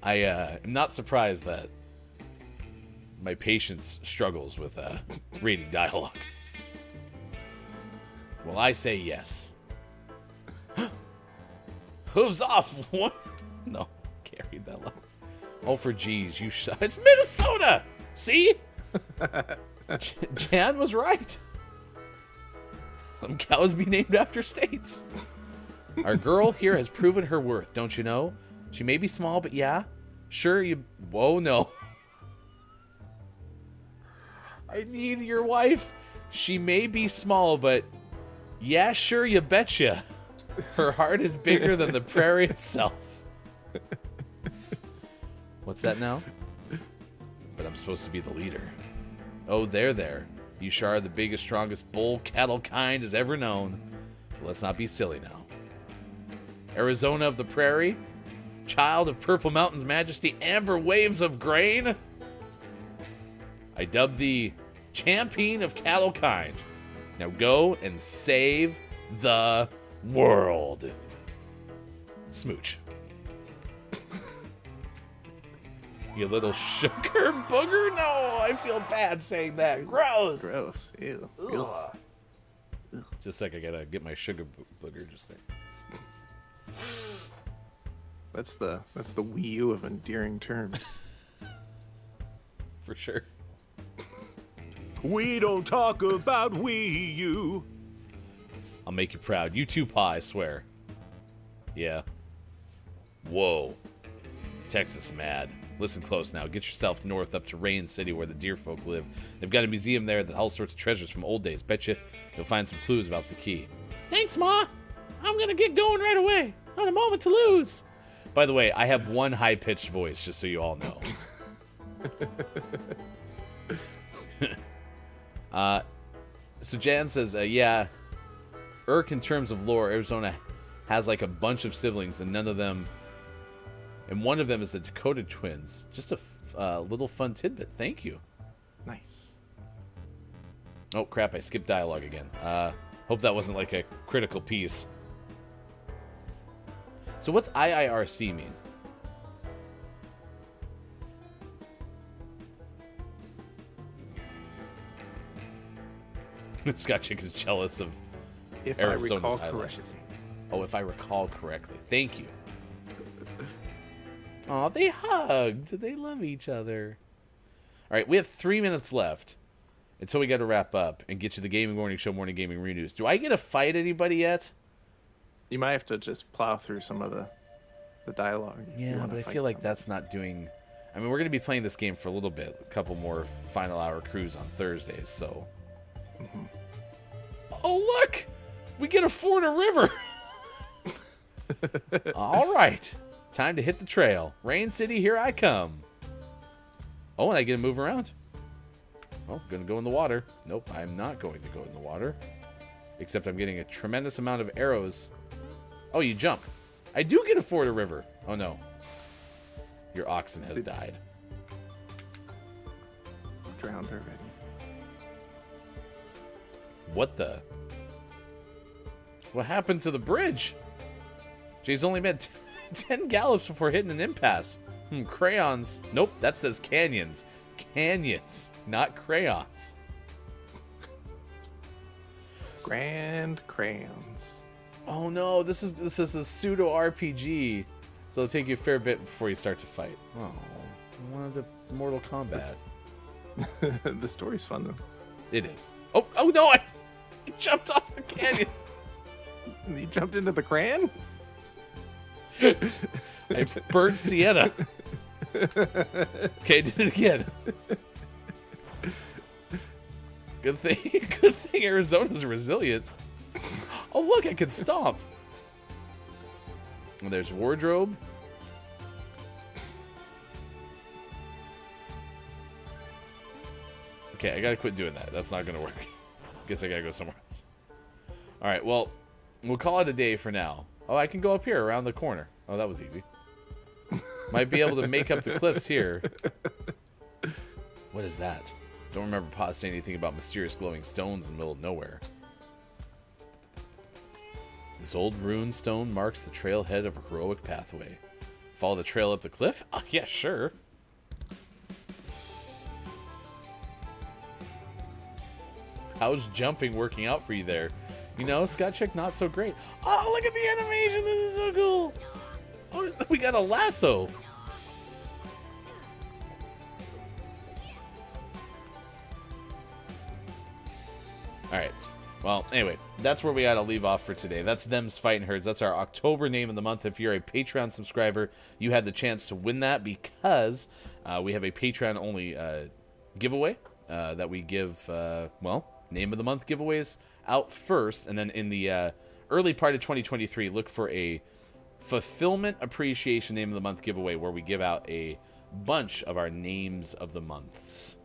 I am not surprised that my patience struggles with reading dialogue. Well, I say yes. Hooves off. What? No, can't read that loud. Oh, for geez, you it's Minnesota. See? Jan was right. Them cows be named after states. Our girl here has proven her worth, don't you know? She may be small, but yeah. Sure, you... Whoa, no. I need your wife. She may be small, but... Yeah, sure, you betcha. Her heart is bigger than the prairie itself. What's that now? But I'm supposed to be the leader. Oh, there. You sure are the biggest, strongest bull cattle kind has ever known. But let's not be silly now. Arizona of the prairie, child of Purple Mountain's majesty, amber waves of grain. I dub thee champion of cattle kind. Now go and save the world. Smooch. You little sugar booger? No, I feel bad saying that. Gross. Gross. Ew. Ugh. Just like I gotta get my sugar booger. Just there. That's the Wii U of endearing terms. For sure. We don't talk about Wii U. I'll make you proud. You too, Pa, I swear. Yeah. Whoa. Texas mad. Listen close now. Get yourself north up to Rain City where the deer folk live. They've got a museum there that all sorts of treasures from old days. Betcha you'll find some clues about the key. Thanks, Ma. I'm gonna get going right away. Not a moment to lose. By the way, I have one high-pitched voice, just so you all know. So Jan says, yeah, Urk, in terms of lore, Arizona has like a bunch of siblings, and none of them... And one of them is the Dakota twins. Just a little fun tidbit. Thank you. Nice. Oh, crap. I skipped dialogue again. Hope that wasn't like a critical piece. So what's IIRC mean? Scott Chick is jealous of If Arizona's I recall eyelashes. correctly. Oh, if I recall correctly. Thank you. Aw, they hugged. They love each other. All right, we have 3 minutes left until we got to wrap up and get you the Gaming Morning Show Morning Gaming News. Do I get to fight anybody yet? You might have to just plow through some of the dialogue. if you Yeah, wanna but I fight feel like someone. that's not doing... I mean, we're going to be playing this game for a little bit. A couple more final hour crews on Thursdays, so... Mm-hmm. Oh, look! We get a ford a river! All right. Time to hit the trail. Rain City, here I come. Oh, and I get to move around. Oh, gonna go in the water. Nope, I'm not going to go in the water. Except I'm getting a tremendous amount of arrows. Oh, you jump. I do get to ford a river. Oh, no. Your oxen has died. Drowned already. What the? What happened to the bridge? Jay's only made 10 gallops before hitting an impasse. Crayons. Nope, that says canyons. Canyons, not crayons. Grand crayons. Oh no, this is a pseudo RPG. So it'll take you a fair bit before you start to fight. Oh, I wanted the Mortal Kombat. The story's fun though. It is. Oh no, I jumped off the canyon. You jumped into the crayon? I burnt Sienna. Okay, did it again. Good thing Arizona's resilient. Oh look, I can stomp. And there's wardrobe. Okay, I gotta quit doing that. That's not gonna work. Guess I gotta go somewhere else. Alright, well, we'll call it a day for now. Oh, I can go up here around the corner. Oh, that was easy. Might be able to make up the cliffs here. What is that? Don't remember Pa saying anything about mysterious glowing stones in the middle of nowhere. This old rune stone marks the trailhead of a heroic pathway. Follow the trail up the cliff? Oh, yeah, sure. How's jumping working out for you there? You know, Scott Chick, not so great. Oh, look at the animation. This is so cool. Oh, we got a lasso. All right. Well, anyway, that's where we got to leave off for today. That's Them's Fighting Herds. That's our October name of the month. If you're a Patreon subscriber, you had the chance to win that because we have a Patreon-only giveaway that we give, well, name of the month giveaways out first. And then in the early part of 2023, look for a Fulfillment Appreciation Name of the Month giveaway where we give out a bunch of our names of the months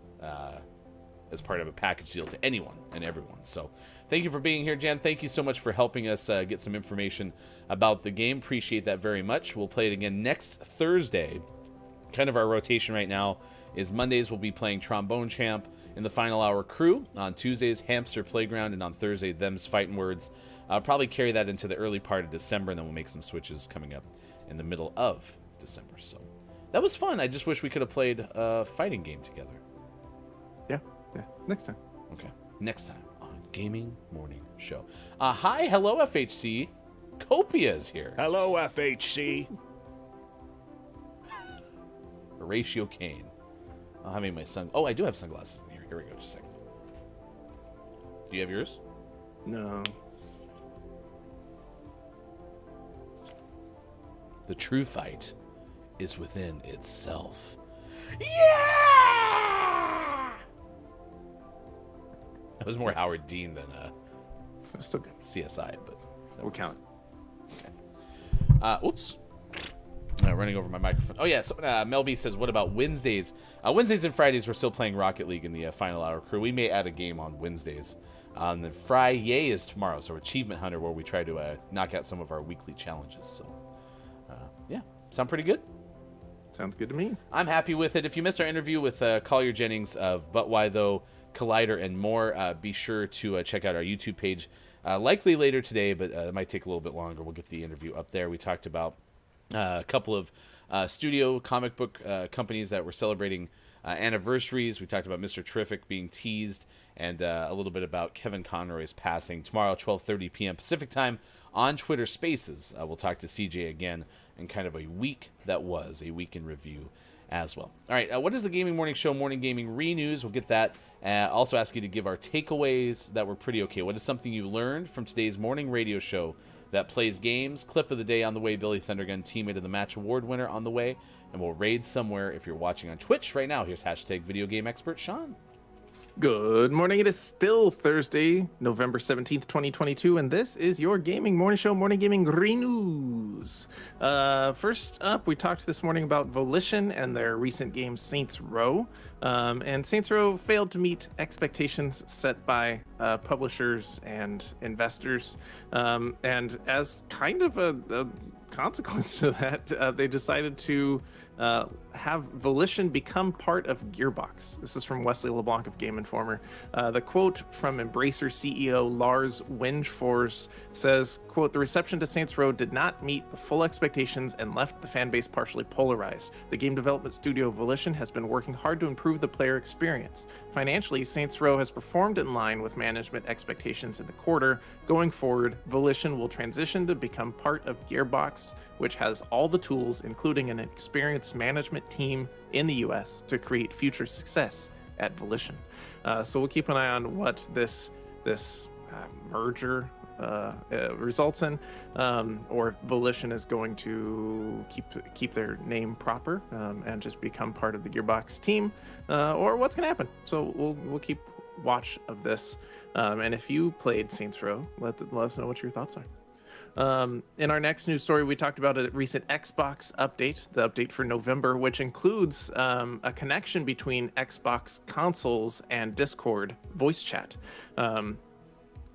as part of a package deal to anyone and everyone. So thank you for being here, Jan. Thank you so much for helping us get some information about the game. Appreciate that very much. We'll play it again next Thursday. Kind of our rotation right now is Mondays we'll be playing Trombone Champ in the Final Hour Crew. On Tuesdays, Hamster Playground. And on Thursday, Them's Fighting Words. I'll probably carry that into the early part of December, and then we'll make some switches coming up in the middle of December. So that was fun. I just wish we could have played a fighting game together. Yeah. Next time. Okay. Next time on Gaming Morning Show. Hi, hello, FHC. Copia is here. Hello, FHC. Horatio Kane. I'm having my Oh, I do have sunglasses in here. Here we go. Just a second. Do you have yours? No. The true fight is within itself. Yeah! That was more Howard Dean than It was still good. CSI, but We'll count. Okay. Oops. Running over my microphone. Oh yeah. So Mel B says, "What about Wednesdays? Wednesdays and Fridays we're still playing Rocket League in the Final Hour Crew. We may add a game on Wednesdays. Then Friday is tomorrow, so Achievement Hunter, where we try to knock out some of our weekly challenges. So." Yeah, sound pretty good? Sounds good to me. I'm happy with it. If you missed our interview with Collier Jennings of But Why Though, Collider, and more, be sure to check out our YouTube page. Likely later today, but it might take a little bit longer. We'll get the interview up there. We talked about a couple of studio comic book companies that were celebrating anniversaries. We talked about Mr. Terrific being teased and a little bit about Kevin Conroy's passing. Tomorrow, 12:30 p.m. Pacific time on Twitter Spaces. We'll talk to CJ again and kind of a week that was, a week in review as well. All right, what is the Gaming Morning Show Morning Gaming Re-News? We'll get that. Also ask you to give our takeaways that were pretty okay. What is something you learned from today's morning radio show that plays games? Clip of the day on the way, Billy Thundergun, Teammate of the Match Award winner on the way, and we'll raid somewhere if you're watching on Twitch right now. Here's hashtag Video Game Expert Sean. Good morning. It is still Thursday, November 17th, 2022, and this is your Gaming Morning Show, Morning Gaming News. First up, we talked this morning about Volition and their recent game Saints Row. And Saints Row failed to meet expectations set by publishers and investors. And as kind of a consequence of that, they decided to have Volition become part of Gearbox. This is from Wesley LeBlanc of Game Informer. The quote from Embracer CEO Lars Wingefors says, quote, "The reception to Saints Row did not meet the full expectations and left the fan base partially polarized. The game development studio Volition has been working hard to improve the player experience. Financially, Saints Row has performed in line with management expectations in the quarter. Going forward, Volition will transition to become part of Gearbox, which has all the tools, including an experienced management team in the US, to create future success at Volition." So we'll keep an eye on what this merger results in, or if Volition is going to keep their name proper and just become part of the Gearbox team, or what's going to happen. So we'll keep watch of this. And if you played Saints Row, let us know what your thoughts are. In our next news story, we talked about a recent Xbox update, the update for November, which includes a connection between Xbox consoles and Discord voice chat.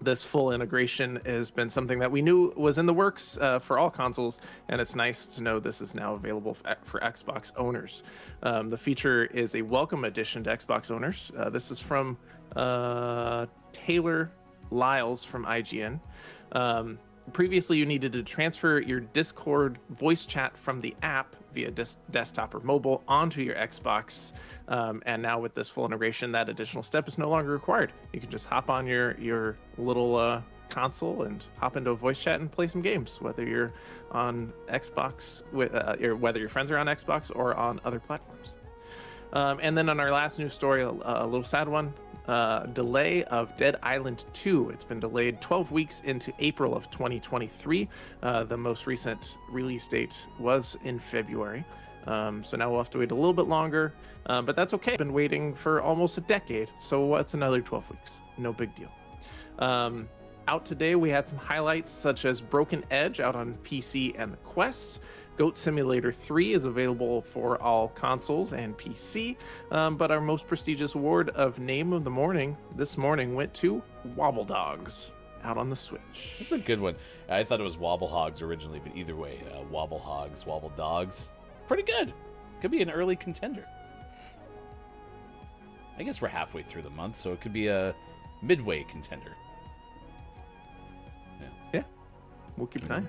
This full integration has been something that we knew was in the works for all consoles, and it's nice to know this is now available for Xbox owners. The feature is a welcome addition to Xbox owners. This is from Taylor Lyles from IGN. Previously, you needed to transfer your Discord voice chat from the app via desktop or mobile onto your Xbox. And now with this full integration, that additional step is no longer required. You can just hop on your little console and hop into a voice chat and play some games, whether you're on Xbox, or whether your friends are on Xbox or on other platforms. And then on our last news story, a little sad one. Delay of Dead Island 2. It's been delayed 12 weeks into April of 2023. The most recent release date was in February. So now we'll have to wait a little bit longer, but that's okay. Been waiting for almost a decade, so what's another 12 weeks? No big deal. Out today, we had some highlights such as Broken Edge out on PC and the Quest. Goat Simulator 3 is available for all consoles and PC, but our most prestigious award of Name of the Morning this morning went to Wobble Dogs out on the Switch. That's a good one. I thought it was Wobble Hogs originally, but either way, Wobble Hogs, Wobble Dogs, pretty good. Could be an early contender. I guess we're halfway through the month, so it could be a midway contender. Yeah, we'll keep an eye.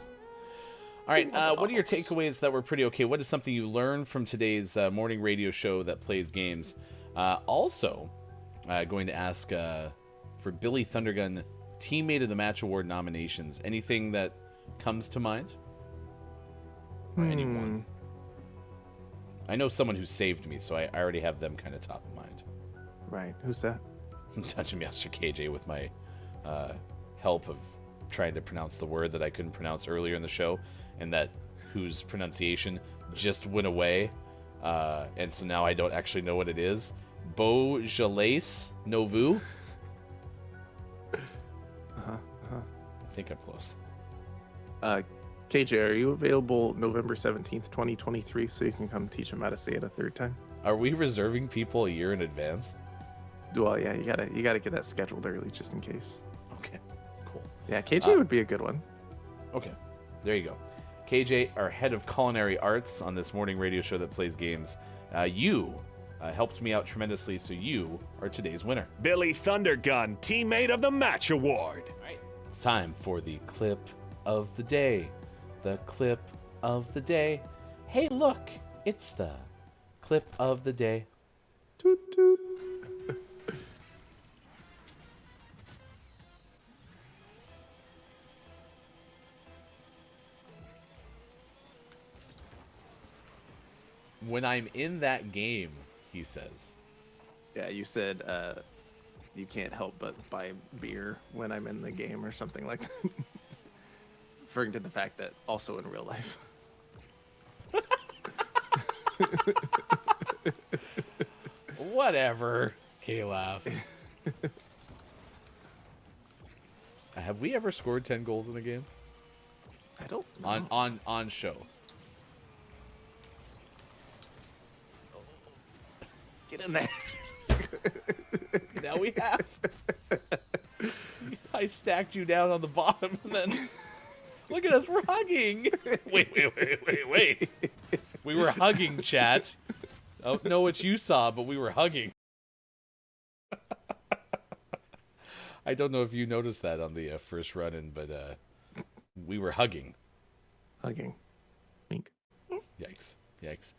All right, what are your takeaways that were pretty okay? What is something you learned from today's morning radio show that plays games? Also, going to ask for Billy Thundergun Teammate of the Match Award nominations. Anything that comes to mind? Or anyone? I know someone who saved me, so I already have them kind of top of mind. Right, who's that? Dungeon Master KJ with my help of trying to pronounce the word that I couldn't pronounce earlier in the show, and that whose pronunciation just went away, and so now I don't actually know what it is. Beaujolais, Nouveau. I think I'm close. KJ, are you available November 17th, 2023, so you can come teach him how to say it a third time? Are we reserving people a year in advance? Well, yeah, you gotta get that scheduled early just in case. Okay, cool. Yeah, KJ would be a good one. Okay, there you go. KJ, our head of culinary arts on this morning radio show that plays games, you helped me out tremendously, so you are today's winner. Billy Thundergun Teammate of the Match Award. All right, it's time for the clip of the day. The clip of the day. Hey, look, it's the clip of the day. Toot toot. When I'm in that game, he says. Yeah, you said you can't help but buy beer when I'm in the game or something like that. Referring to the fact that also in real life. Whatever, K-Laugh. Have we ever scored 10 goals in a game? I don't know. On show. Get in there. Now we have. I stacked you down on the bottom and then look at us, we're hugging. Wait. We were hugging, chat. I don't know what you saw, but we were hugging. I don't know if you noticed that on the first run-in, but we were hugging. Hugging. Wink. Yikes. Yikes.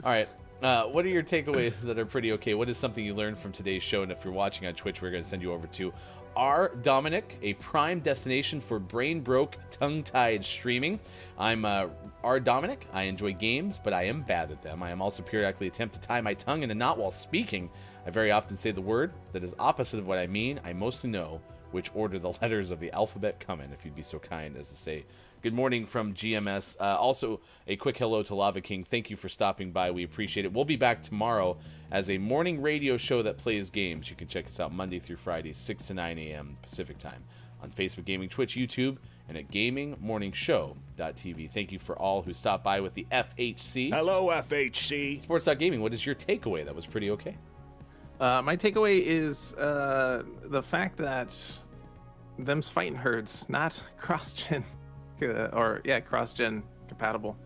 All right. What are your takeaways that are pretty okay? What is something you learned from today's show? And if you're watching on Twitch, we're going to send you over to R. Dominic, a prime destination for brain-broke, tongue-tied streaming. I'm R. Dominic. I enjoy games, but I am bad at them. I am also periodically attempt to tie my tongue in a knot while speaking. I very often say the word that is opposite of what I mean. I mostly know which order the letters of the alphabet come in, if you'd be so kind as to say good morning from GMS. Also, a quick hello to Lava King. Thank you for stopping by. We appreciate it. We'll be back tomorrow as a morning radio show that plays games. You can check us out Monday through Friday, 6 to 9 a.m. Pacific time on Facebook Gaming, Twitch, YouTube, and at GamingMorningShow.tv. Thank you for all who stopped by with the FHC. Hello, FHC. Sports.gaming, what is your takeaway? That was pretty okay. My takeaway is the fact that them's fighting herds, not cross-gen, cross-gen compatible.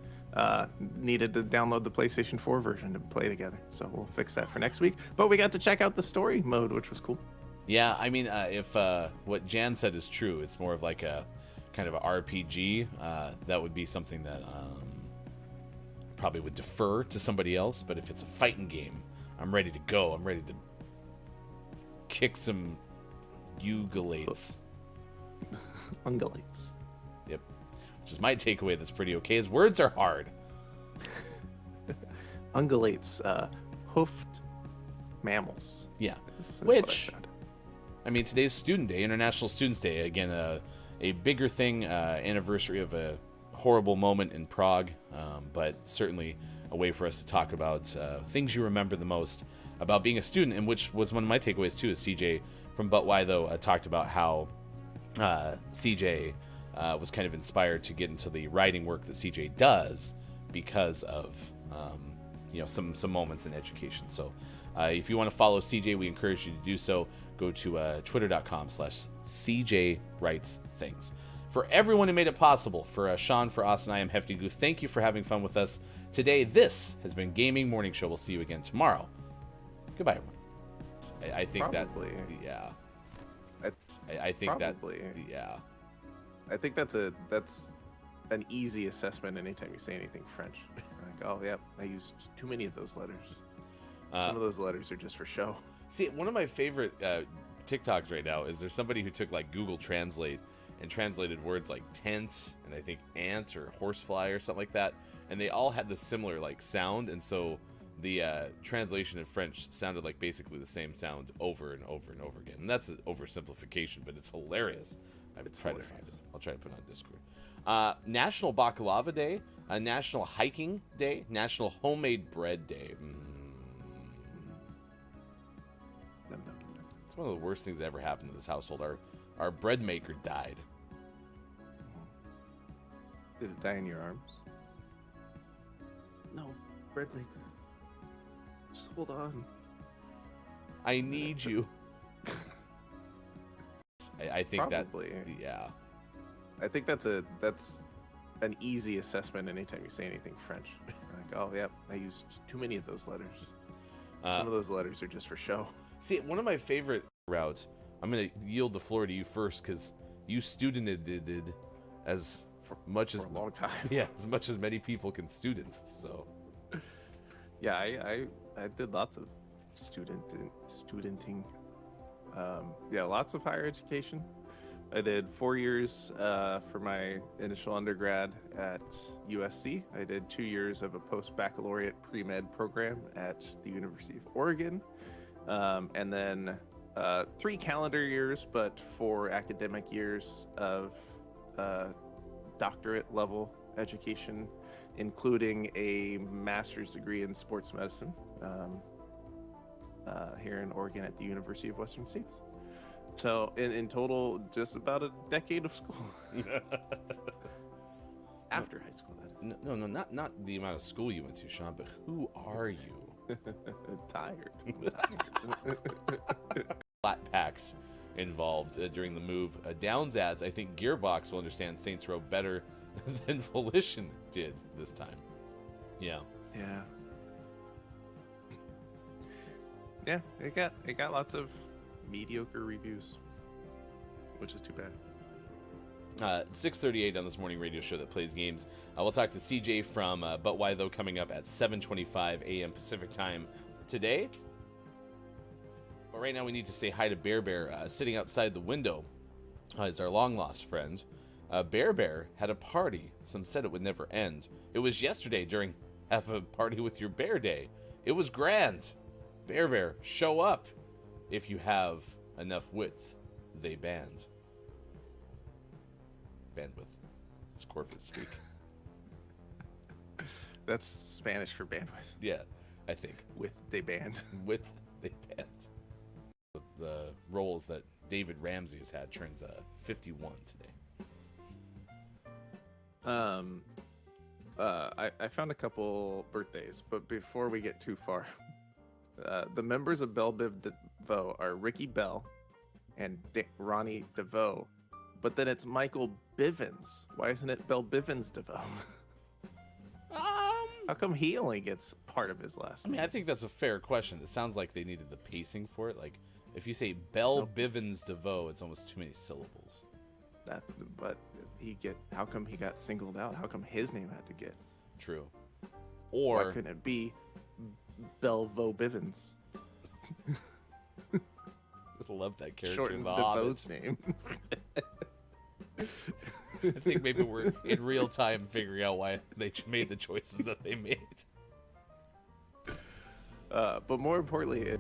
Needed to download the PlayStation 4 version to play together. So we'll fix that for next week. But we got to check out the story mode, which was cool. Yeah, I mean, if what Jan said is true, it's more of like a kind of a RPG. That would be something that probably would defer to somebody else. But if it's a fighting game, I'm ready to go. I'm ready to kick some ungulates. Ungulates. Yep. Which is my takeaway that's pretty okay, is words are hard. Ungulates, hoofed mammals. Yeah. Is Which, what I mean, today's Student Day, International Students Day. Again, a bigger thing, anniversary of a horrible moment in Prague, but certainly a way for us to talk about things you remember the most about being a student, and which was one of my takeaways too, is CJ from But Why Though talked about how CJ was kind of inspired to get into the writing work that CJ does because of some moments in education. So if you want to follow CJ, we encourage you to do so. Go to twitter.com/CJWritesThings. For everyone who made it possible, for Sean, for Austin, I am Hefty Goo. Thank you for having fun with us today. This has been Gaming Morning Show. We'll see you again tomorrow. Goodbye, everyone. I think Probably. that, yeah. I think Probably. that, yeah. I think that's an easy assessment anytime you say anything French. Like, oh, yeah, I used too many of those letters. Some of those letters are just for show. See, one of my favorite TikToks right now is there's somebody who took like Google Translate and translated words like tent and I think ant or horsefly or something like that, and they all had this similar like sound, and so the translation in French sounded like basically the same sound over and over and over again. And that's an oversimplification, but it's hilarious. I would try to find it. I'll try to put it on Discord. National Baklava Day, National Hiking Day, National Homemade Bread Day. It's one of the worst things that ever happened to this household. Our bread maker died. Did it die in your arms? No, bread maker. Just hold on. I need you. I think Probably. that, yeah. I think that's an easy assessment anytime you say anything French. Like, oh, yeah, I used too many of those letters. Some of those letters are just for show. See, one of my favorite routes, I'm going to yield the floor to you first because you studented as much as For a long time. Yeah, as much as many people can student. So, Yeah, I did lots of studenting. Lots of higher education. I did 4 years for my initial undergrad at USC. I did 2 years of a post-baccalaureate pre-med program at the University of Oregon. And then 3 calendar years, but 4 academic years of doctorate level education, including a master's degree in sports medicine here in Oregon at the University of Western States. So in total, just about a decade of school. After high school, that is. no, not the amount of school you went to, Sean, but who are you? Tired. Flat packs involved during the move. Downs adds, I think Gearbox will understand Saints Row better than Volition did this time. Yeah. Yeah. Yeah, it got lots of mediocre reviews, which is too bad. 6:38 on this morning radio show that plays games. We'll talk to CJ from But Why Though coming up at 7:25 a.m. Pacific time today. But right now we need to say hi to Bear Bear, sitting outside the window. Is our long lost friend. Bear Bear had a party. Some said it would never end. It was yesterday during Have a Party with Your Bear Day. It was grand. Bear Bear, show up if you have enough width. They banned. Bandwidth. It's corporate speak. That's Spanish for bandwidth. Yeah, I think. With they banned. With they banned. The roles that David Ramsey has had turns 51 today. I found a couple birthdays, but before we get too far, the members of Belle Biv DeVoe are Ricky Bell and Ronnie DeVoe, but then it's Michael Bivens. Why isn't it Belle Bivens DeVoe? How come he only gets part of his last I mean, name? I think that's a fair question. It sounds like they needed the pacing for it. Like, if you say Belle Bivens DeVoe, it's almost too many syllables. But how come he got singled out? How come his name had to get? True. Why Or couldn't it be Belvo Bivens? I love that character. Shorten The DeVoe's Hobbits. name. I think maybe we're in real time figuring out why they made the choices that they made. But more importantly,